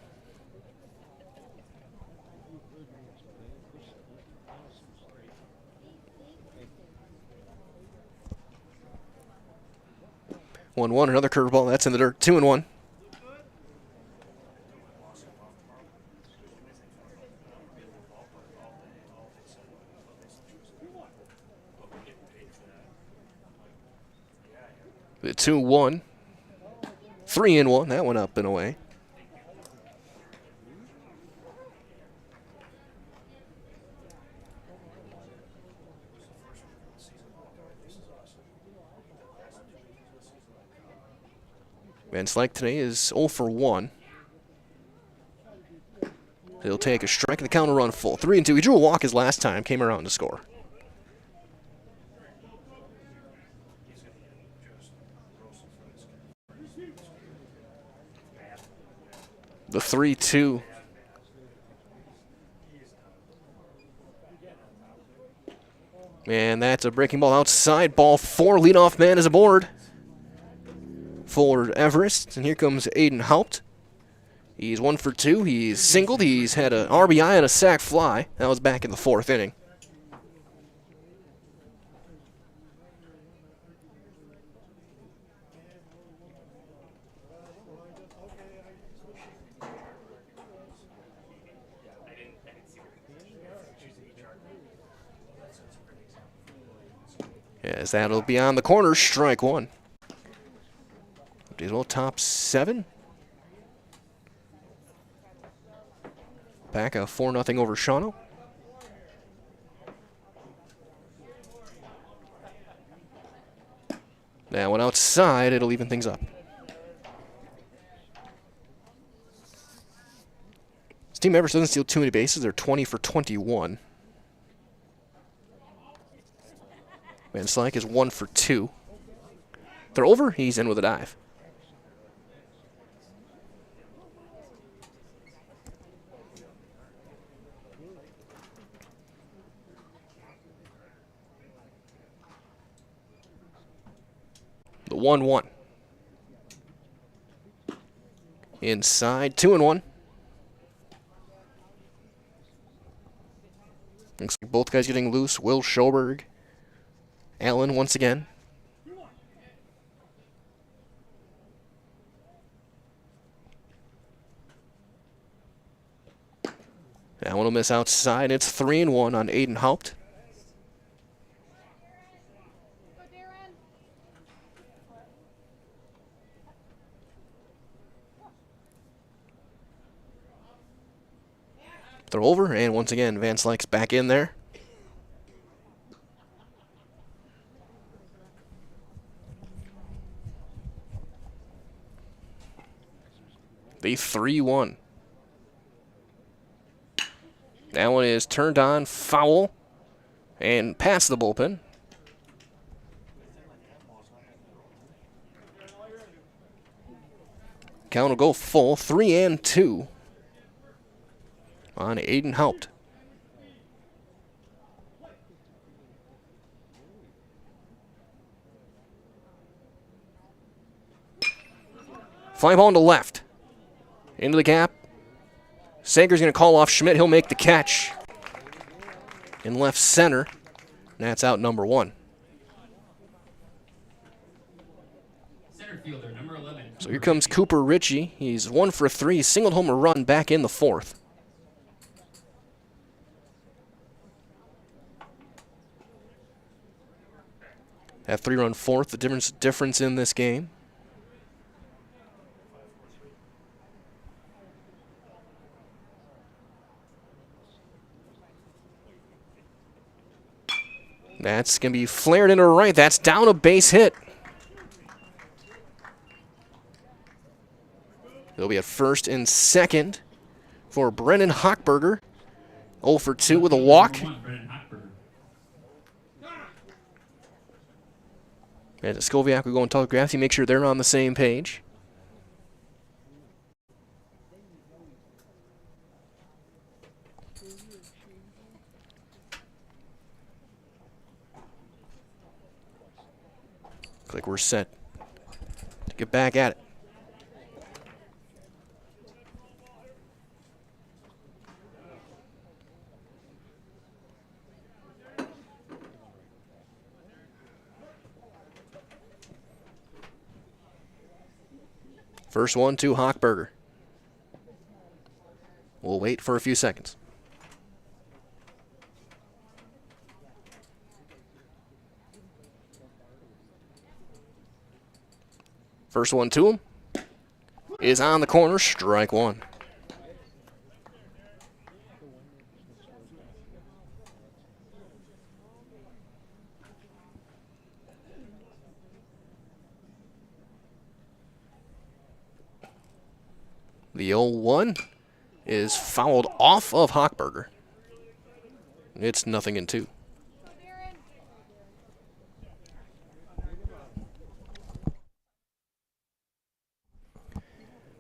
Another curveball. That's in the dirt. 2-1. The 2-1. 3-1. That went up and away. Van Slyke today is 0 for 1. He'll take a strike and the count will run full. 3-2. He drew a walk his last time, came around to score. The 3-2. And that's a breaking ball outside. Ball 4. Leadoff man is aboard for Everest. And here comes Aiden Haupt. He's 1 for 2. He's singled. He's had an RBI and a sac fly. That was back in the 4th inning. As that'll be on the corner, strike 1. Well, top 7. Back a 4-0 over Shawano. That one outside, it'll even things up. This team Everest doesn't steal too many bases. They're 20 for 21. Van Slyke is 1 for 2. They're over. He's in with a dive. The 1-1. Inside, 2-1. Looks like both guys getting loose. Will Schoberg. Allen once again. That one will miss outside. It's 3-1 on Aiden Haupt. Throw over, and once again, Van Slyke's back in there. The 3-1. That one is turned on, foul, and past the bullpen. Count will go full, 3-2 on Aiden Haupt. Fly ball to left. Into the gap. Sager's going to call off Schmidt. He'll make the catch in left center. And that's out number 1. Center fielder, number 11. So here comes Cooper Ritchie. He's 1 for 3. Singled home a run back in the 4th. That 3-run 4th, the difference in this game. That's going to be flared into right. That's down a base hit. They'll be at first and second for Brennan Hochberger. 0 for 2 with a walk. And Skoviak will go and talk to Grassi, make sure they're on the same page. Looks like we're set to get back at it. First one to Hochberger. We'll wait for a few seconds. First one to him is on the corner, strike 1. The 0-1 is fouled off of Hochberger. It's 0-2.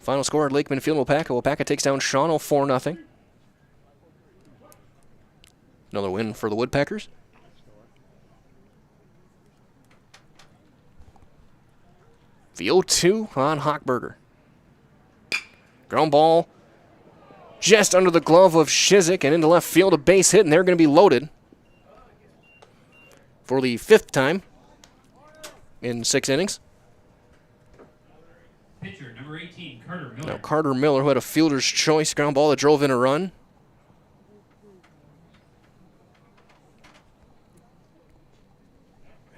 Final score at Lakeman Field, Wapaka. Wapaka takes down Shawano 4-0. Another win for the Woodpeckers. The 0-2 on Hochberger. Ground ball just under the glove of Shizik and into left field, a base hit, and they're going to be loaded for the 5th time in 6 innings. Pitcher, number 18, Carter Miller. Now Carter Miller, who had a fielder's choice ground ball that drove in a run.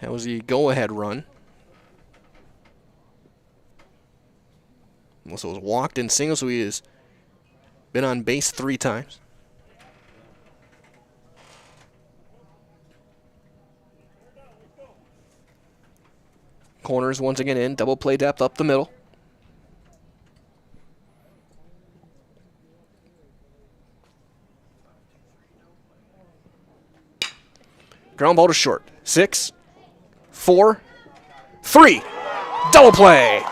That was the go-ahead run. Also was walked in single, so he has been on base 3 times. Corners once again in, double play depth up the middle. Ground ball to short. 6, 4, 3. Double play.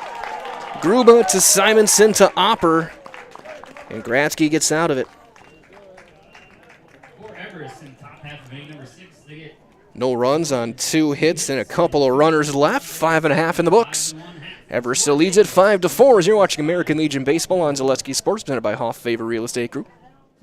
Gruba to Simonson to Opper. And Gratzky gets out of it. For Everest in top half of inning number 6, they get No runs on 2 hits and a couple of runners left. 5.5 in the books. Everest still leads it 5-4 as you're watching American Legion Baseball on Zaleski Sports, presented by Hoff Favor Real Estate Group.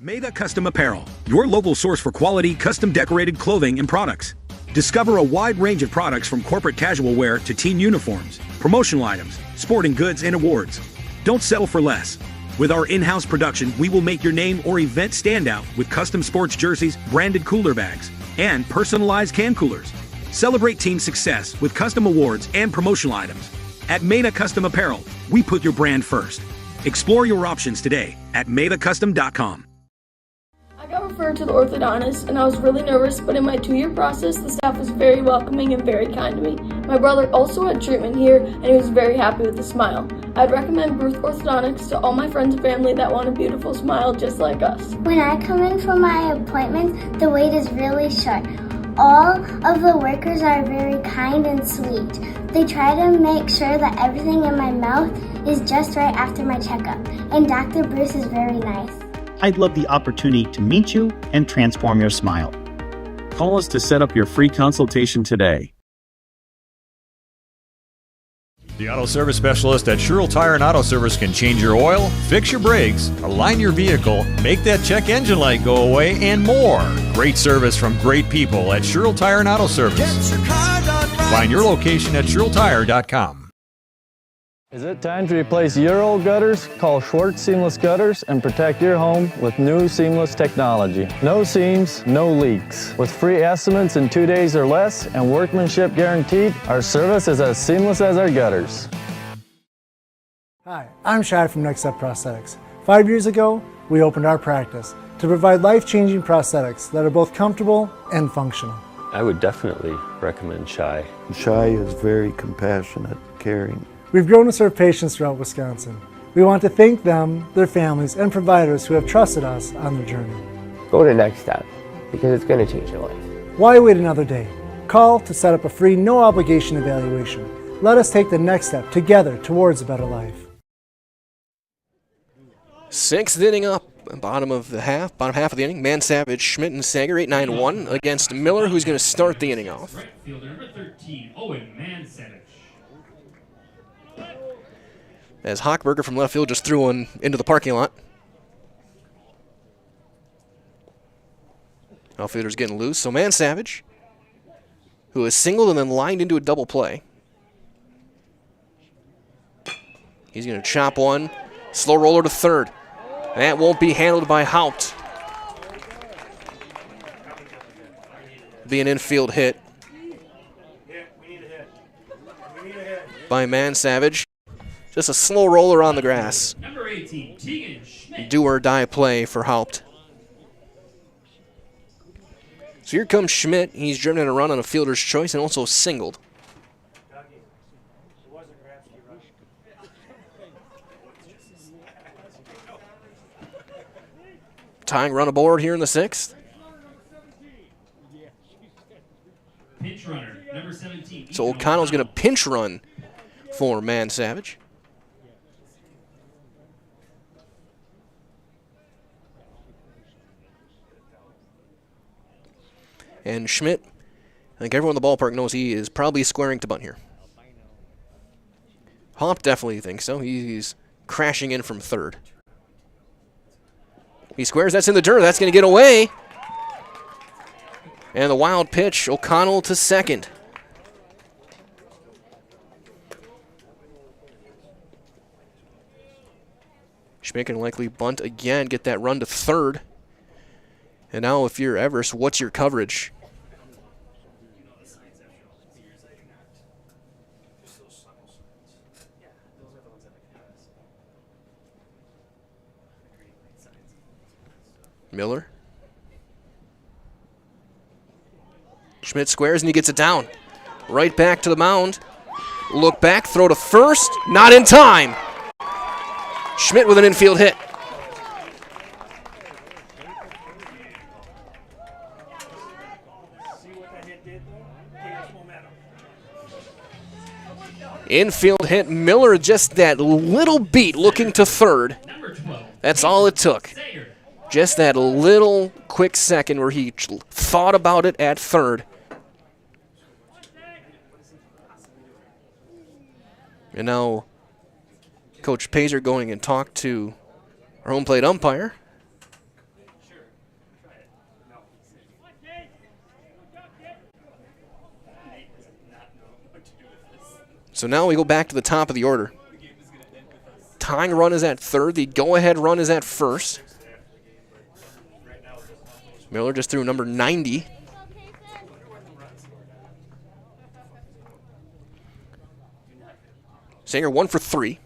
Meda Custom Apparel, your local source for quality, custom decorated clothing and products. Discover a wide range of products from corporate casual wear to team uniforms, promotional items, sporting goods, and awards. Don't settle for less. With our in-house production, we will make your name or event stand out with custom sports jerseys, branded cooler bags, and personalized can coolers. Celebrate team success with custom awards and promotional items. At Meda Custom Apparel, we put your brand first. Explore your options today at medacustom.com. I got referred to the orthodontist and I was really nervous, but in my 2-year process, the staff was very welcoming and very kind to me. My brother also had treatment here and he was very happy with the smile. I'd recommend Ruth Orthodontics to all my friends and family that want a beautiful smile just like us. When I come in for my appointment, the wait is really short. All of the workers are very kind and sweet. They try to make sure that everything in my mouth is just right after my checkup, and Dr. Bruce is very nice. I'd love the opportunity to meet you and transform your smile. Call us to set up your free consultation today. The auto service specialist at Sherrill Tire and Auto Service can change your oil, fix your brakes, align your vehicle, make that check engine light go away, and more. Great service from great people at Sherrill Tire and Auto Service. Find your location at SherrillTire.com. Is it time to replace your old gutters? Call Schwartz Seamless Gutters and protect your home with new seamless technology. No seams, no leaks. With free estimates in 2 days or less and workmanship guaranteed, our service is as seamless as our gutters. Hi, I'm Shad from Next Step Prosthetics. 5 years ago, we opened our practice to provide life-changing prosthetics that are both comfortable and functional. I would definitely recommend Shai. Shai is very compassionate, caring. We've grown to serve patients throughout Wisconsin. We want to thank them, their families, and providers who have trusted us on their journey. Go to Next Step because it's going to change your life. Why wait another day? Call to set up a free, no-obligation evaluation. Let us take the next step together towards a better life. 6th inning up, bottom half of the inning. Man Savage, Schmidt, and Sager, 8-9-1 against Miller, who's going to start the inning off. Right fielder number 13, Owen Man Savage. As Hochberger from left field just threw one into the parking lot. Outfielder's getting loose, so Man Savage, who is singled and then lined into a double play. He's going to chop one, slow roller to third. That won't be handled by Haupt. Be an infield hit by Man Savage. Just a slow roller on the grass. Number 18, Tegan Schmidt. Do or die play for Haupt. So here comes Schmidt. He's driven in a run on a fielder's choice and also singled. Tying run aboard here in the 6th. Pinch runner, number 17. So O'Connell's going to pinch run for Man Savage. And Schmidt, I think everyone in the ballpark knows he is probably squaring to bunt here. Haupt definitely thinks so. He's crashing in from third. He squares, that's in the dirt, that's going to get away. And the wild pitch, O'Connell to second. Schmidt can likely bunt again, get that run to third. And now if you're Everest, what's your coverage? Miller. Schmidt squares and he gets it down. Right back to the mound. Look back, throw to first. Not in time. Schmidt with an infield hit. Infield hit. Miller just that little beat looking to third. That's all it took. Just that little quick second where he thought about it at third. And now Coach Pazer going and talked to our home plate umpire. So now we go back to the top of the order. Tying run is at third. The go-ahead run is at first. Miller just threw number 90. Sanger 1 for 3.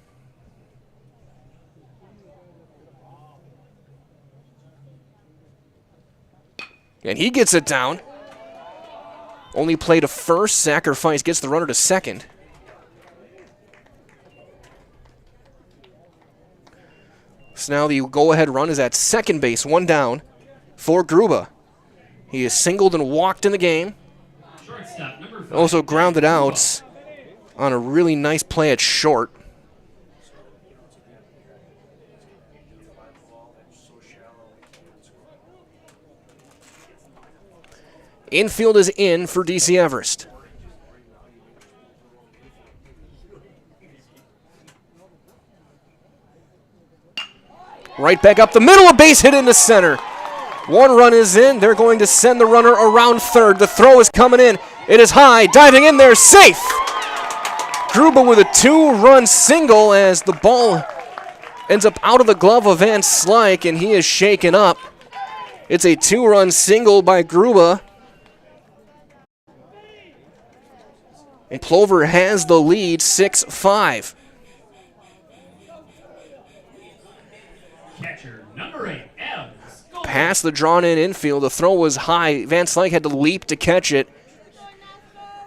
And he gets it down. Only play to first. Sacrifice gets the runner to second. So now the go-ahead run is at second base, one down for Gruba. He is singled and walked in the game. Also grounded out on a really nice play at short. Infield is in for DC Everest. Right back up the middle, a base hit into center. One run is in. They're going to send the runner around third. The throw is coming in. It is high, diving in there, safe. Gruba with a 2-run single as the ball ends up out of the glove of Van Slyke, and he is shaken up. It's a 2-run single by Gruba. And Plover has the lead, 6-5. Catcher number 8, Adam. Past the drawn-in infield. The throw was high. Van Slyke had to leap to catch it.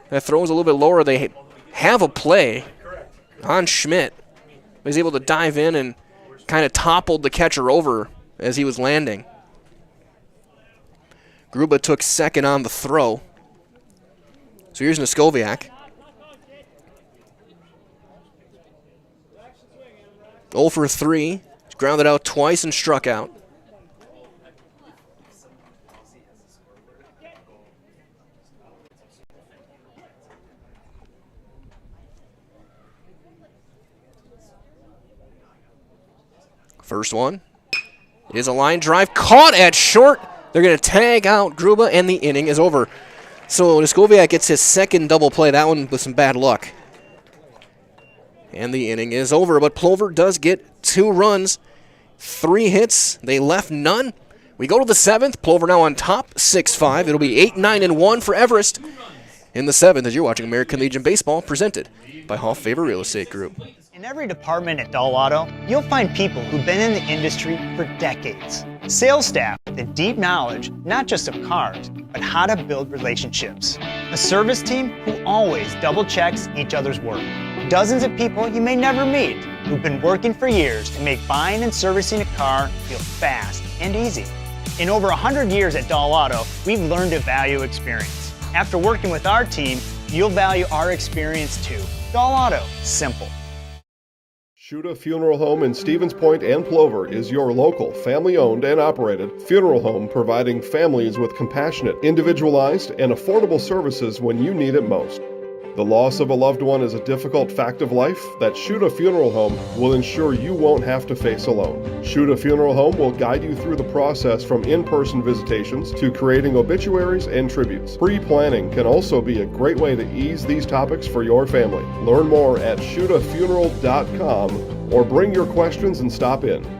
That throw was a little bit lower. They have a play on Schmidt. He was able to dive in and kind of toppled the catcher over as he was landing. Gruba took second on the throw. So here's Neskoviak. 0 for 3. Grounded out twice and struck out. First one is a line drive caught at short. They're going to tag out Gruba, and the inning is over. So Neskoviak gets his second double play. That one with some bad luck. And the inning is over, but Plover does get 2 runs, 3 hits. They left none. We go to the 7th. Plover now on top, 6-5. It'll be 8-9-1 for Everest in the 7th as you're watching American Legion Baseball presented by Hall Favor Real Estate Group. In every department at Dahl Auto, you'll find people who've been in the industry for decades. Sales staff with a deep knowledge, not just of cars, but how to build relationships. A service team who always double checks each other's work. Dozens of people you may never meet who've been working for years to make buying and servicing a car feel fast and easy. In over 100 years at Dahl Auto, we've learned to value experience. After working with our team, you'll value our experience too. Dahl Auto, simple. Shuda Funeral Home in Stevens Point and Plover is your local, family-owned and operated funeral home providing families with compassionate, individualized, and affordable services when you need it most. The loss of a loved one is a difficult fact of life that Shuda Funeral Home will ensure you won't have to face alone. Shuda Funeral Home will guide you through the process from in-person visitations to creating obituaries and tributes. Pre-planning can also be a great way to ease these topics for your family. Learn more at shudafuneral.com or bring your questions and stop in.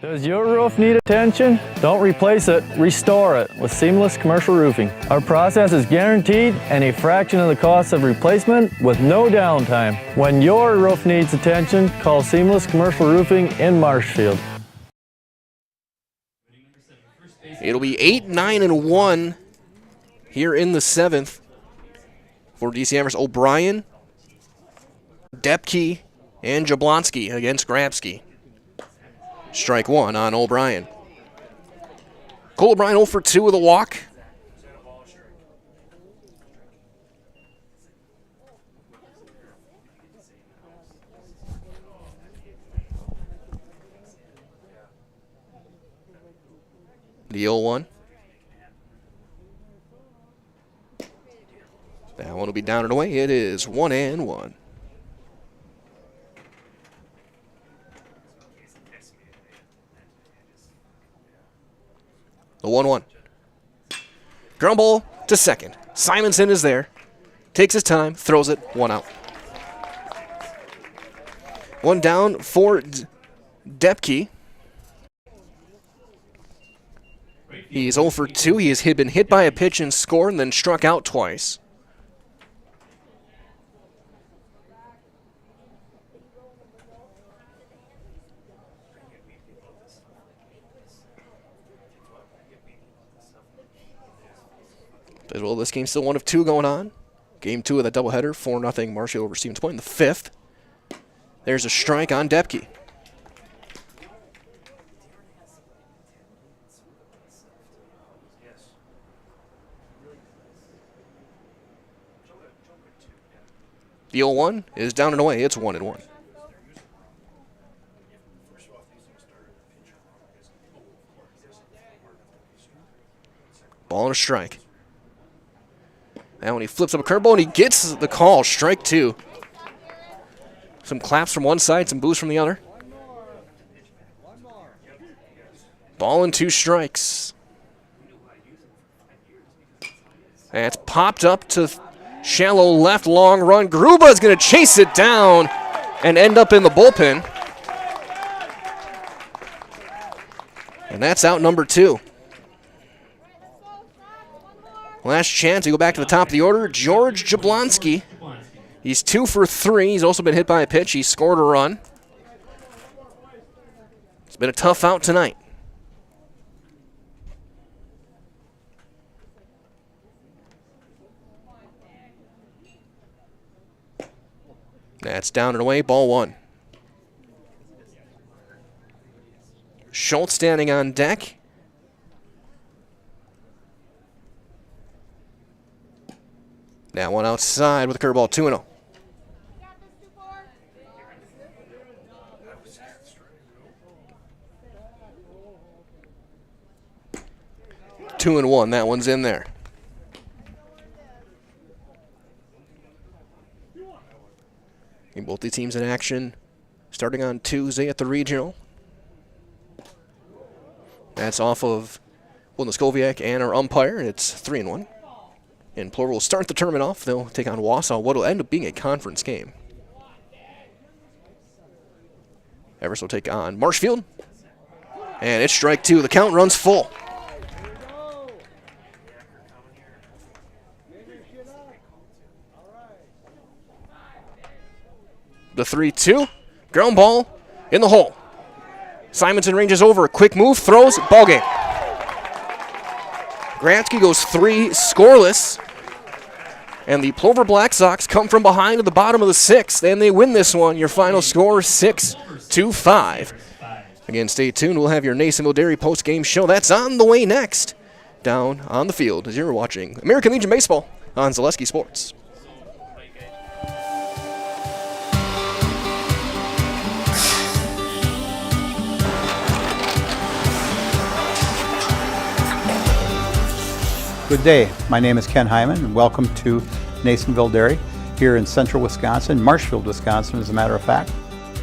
Does your roof need attention? Don't replace it, restore it with Seamless Commercial Roofing. Our process is guaranteed and a fraction of the cost of replacement with no downtime. When your roof needs attention, call Seamless Commercial Roofing in Marshfield. It'll be 8-9-1 here in the 7th for DC Everest. O'Brien, Depke, and Jablonski against Grabski. Strike one on O'Brien. Cole O'Brien 0 for 2 with a walk. The 0-1. That one will be down and away. It is 1-1. The 1-1. Ground ball to second. Simonson is there. Takes his time, throws it, 1 out. 1 down for Depke. He's 0 for 2. He has been hit by a pitch and scored and then struck out twice. As well, this game's still 1 of 2 going on. Game 2 of that doubleheader, 4-0 Marshall over Stevens Point in the 5th. There's a strike on Depke. The 0-1 is down and away. It's 1-1. Ball and a strike. Now when he flips up a curveball and he gets the call, strike 2. Some claps from one side, some boos from the other. Ball and 2 strikes. And it's popped up to shallow left, long run. Gruba is going to chase it down and end up in the bullpen. And that's out number 2. Last chance to go back to the top of the order. George Jablonski. He's 2 for 3. He's also been hit by a pitch. He scored a run. It's been a tough out tonight. That's down and away, ball 1. Schultz standing on deck. Now one outside with a curveball, 2-0. Two and 1, that one's in there. And both the teams in action starting on Tuesday at the regional. That's off of Will Noskoviak and our umpire. It's 3-1. And Plover will start the tournament off. They'll take on Wausau, what will end up being a conference game. Everest will take on Marshfield. And it's strike 2. The count runs full. The 3-2. Ground ball in the hole. Simonson ranges over. A quick move. Throws. Ball game. Gransky goes 3 scoreless. And the Plover Black Sox come from behind at the bottom of the 6th. And they win this one. Your final score 6-5. Again, stay tuned. We'll have your Nasonville Dairy post-game show. That's on the way next. Down on the field as you're watching American Legion Baseball on Zaleski Sports. Good day. My name is Ken Hyman, and welcome to Nasonville Dairy here in central Wisconsin, Marshfield, Wisconsin, as a matter of fact.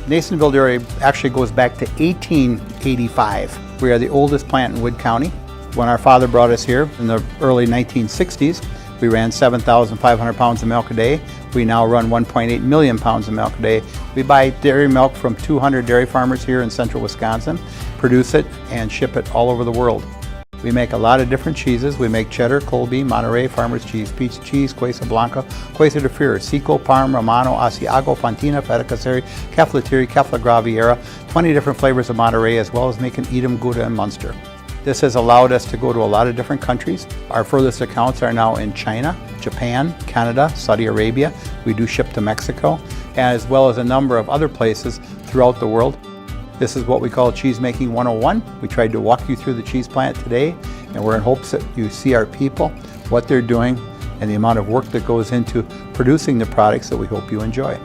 Nasonville Dairy actually goes back to 1885. We are the oldest plant in Wood County. When our father brought us here in the early 1960s, we ran 7,500 pounds of milk a day. We now run 1.8 million pounds of milk a day. We buy dairy milk from 200 dairy farmers here in central Wisconsin, produce it, and ship it all over the world. We make a lot of different cheeses. We make cheddar, Colby, Monterey, Farmer's Cheese, Peach Cheese, Quesa Blanca, Quesa de Fury, Seco, Parm, Romano, Asiago, Fontina, Feta Caseri, Caflatiri, Cafla Graviera, 20 different flavors of Monterey, as well as making Edam, Gouda, and Munster. This has allowed us to go to a lot of different countries. Our furthest accounts are now in China, Japan, Canada, Saudi Arabia. We do ship to Mexico, as well as a number of other places throughout the world. This is what we call Cheese Making 101. We tried to walk you through the cheese plant today, and we're in hopes that you see our people, what they're doing, and the amount of work that goes into producing the products that we hope you enjoy.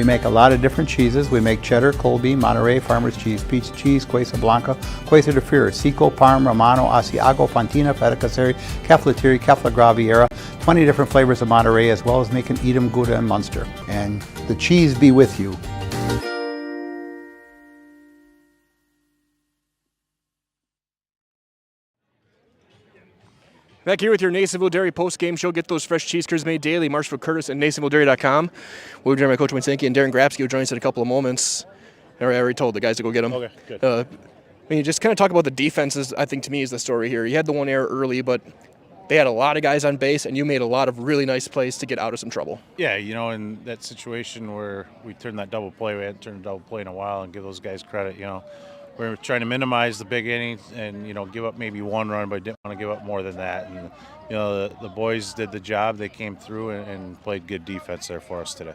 We make a lot of different cheeses. We make cheddar, Colby, Monterey, Farmer's Cheese, Pizza Cheese, Quesa Blanca, Quesa de Freer, Seco, Parm, Romano, Asiago, Fontina, Feta Caseri, Caflateri, Cafla Graviera, 20 different flavors of Monterey, as well as making Edam, Gouda, and Munster. And the cheese be with you. Back here with your Nasonville Dairy post-game show. Get those fresh cheese curds made daily. Marshall Curtis and NasonvilleDairy.com. We'll join my Coach Winsanky and Darren Grabsky will join us in a couple of moments. I already told the guys to go get them. Okay, good. You just kind of talk about the defenses, I think to me is the story here. You had the one error early, but they had a lot of guys on base, and you made a lot of really nice plays to get out of some trouble. Yeah, in that situation where we turned that double play, we hadn't turned a double play in a while, and give those guys credit, We're trying to minimize the big innings and, give up maybe one run, but didn't want to give up more than that. And, the boys did the job. They came through and played good defense there for us today.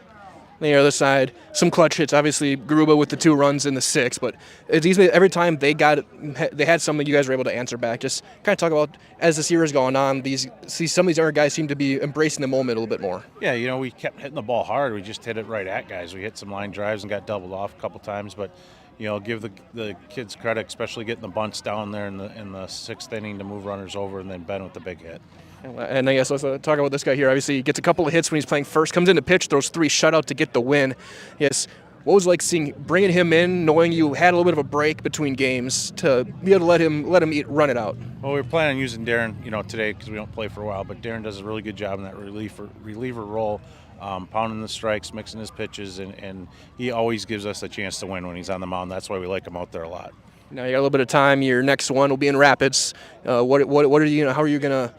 On the other side, some clutch hits. Obviously, Garuba with the 2 runs in the 6th, but it's easy, every time they had something you guys were able to answer back. Just kind of talk about, as this year has gone on, some of these younger guys seem to be embracing the moment a little bit more. Yeah, we kept hitting the ball hard. We just hit it right at guys. We hit some line drives and got doubled off a couple times, but give the kids credit, especially getting the bunts down there in the 6th inning to move runners over, and then Ben with the big hit. And I guess let's talk about this guy here. Obviously, he gets a couple of hits when he's playing first, comes in to pitch, throws 3 shutout to get the win. Yes, what was it like bringing him in, knowing you had a little bit of a break between games to be able to let him run it out? Well, we were planning on using Darren, today because we don't play for a while, but Darren does a really good job in that reliever role. Pounding the strikes, mixing his pitches, and he always gives us a chance to win when he's on the mound. That's why we like him out there a lot. Now you got a little bit of time. Your next one will be in Rapids. What are you? How are you gonna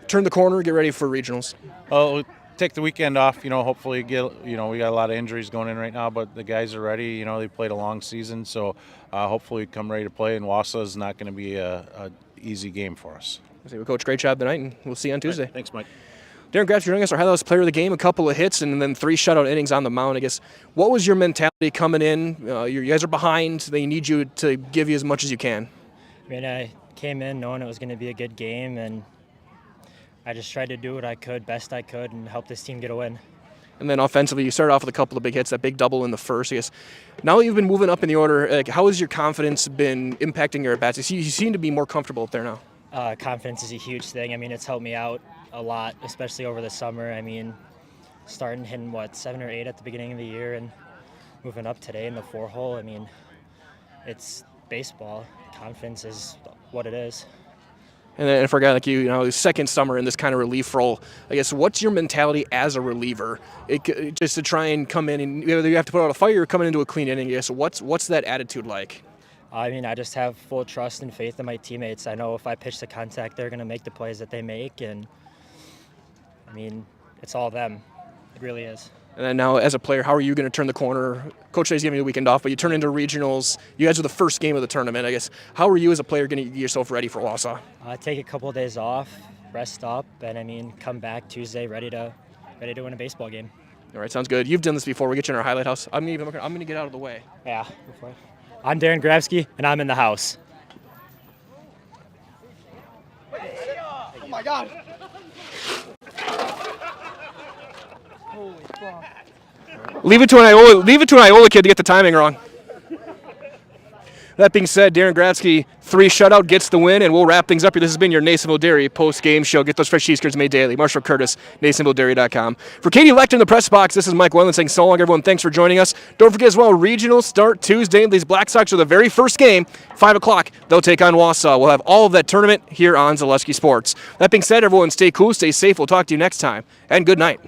turn the corner, get ready for regionals? We'll take the weekend off. Hopefully we got a lot of injuries going in right now, but the guys are ready. They played a long season, so hopefully we come ready to play. And Wausau is not going to be a easy game for us. Coach, great job tonight, and we'll see you on Tuesday. Right, thanks, Mike. Darren Grabs joining us, our highlights player of the game, a couple of hits, and then 3 shutout innings on the mound. I guess, what was your mentality coming in? You guys are behind. They need you to give you as much as you can. I came in knowing it was going to be a good game, and I just tried to do what I could, best I could, and help this team get a win. And then offensively, you started off with a couple of big hits, that big double in the first. I guess, now that you've been moving up in the order, how has your confidence been impacting your at-bats? You seem to be more comfortable up there now. Confidence is a huge thing. It's helped me out a lot, especially over the summer. Starting hitting 7 or 8 at the beginning of the year and moving up today in the 4-hole. It's baseball. Confidence is what it is. And then for a guy like you, second summer in this kind of relief role, I guess, what's your mentality as a reliever? Just to try and come in and you have to put out a fire or coming into a clean inning. I guess, what's that attitude like? I just have full trust and faith in my teammates. I know if I pitch the contact, they're going to make the plays that they make, and it's all them. It really is. And then now, as a player, how are you going to turn the corner? Coach says giving you the weekend off, but you turn into regionals. You guys are the first game of the tournament. I guess, how are you as a player going to get yourself ready for Wausau? Take a couple of days off, rest up, and come back Tuesday ready to win a baseball game. All right, sounds good. You've done this before. We'll get you in our highlight house. I'm going to get out of the way. Yeah, go for it. I'm Darren Grabsky, and I'm in the house. Oh my God! Holy fuck! Leave it to an Iola kid to get the timing wrong. That being said, Darren Grabsky, 3 shutout, gets the win, and we'll wrap things up here. This has been your Nasonville Dairy post-game show. Get those fresh cheese curds made daily. Marshall Curtis, NasonvilleDairy.com. For Katie Lechter in the press box, this is Mike Wendland saying so long, everyone. Thanks for joining us. Don't forget as well, regionals start Tuesday. These Black Sox are the very first game, 5 o'clock. They'll take on Wausau. We'll have all of that tournament here on Zaleski Sports. That being said, everyone, stay cool, stay safe. We'll talk to you next time, and good night.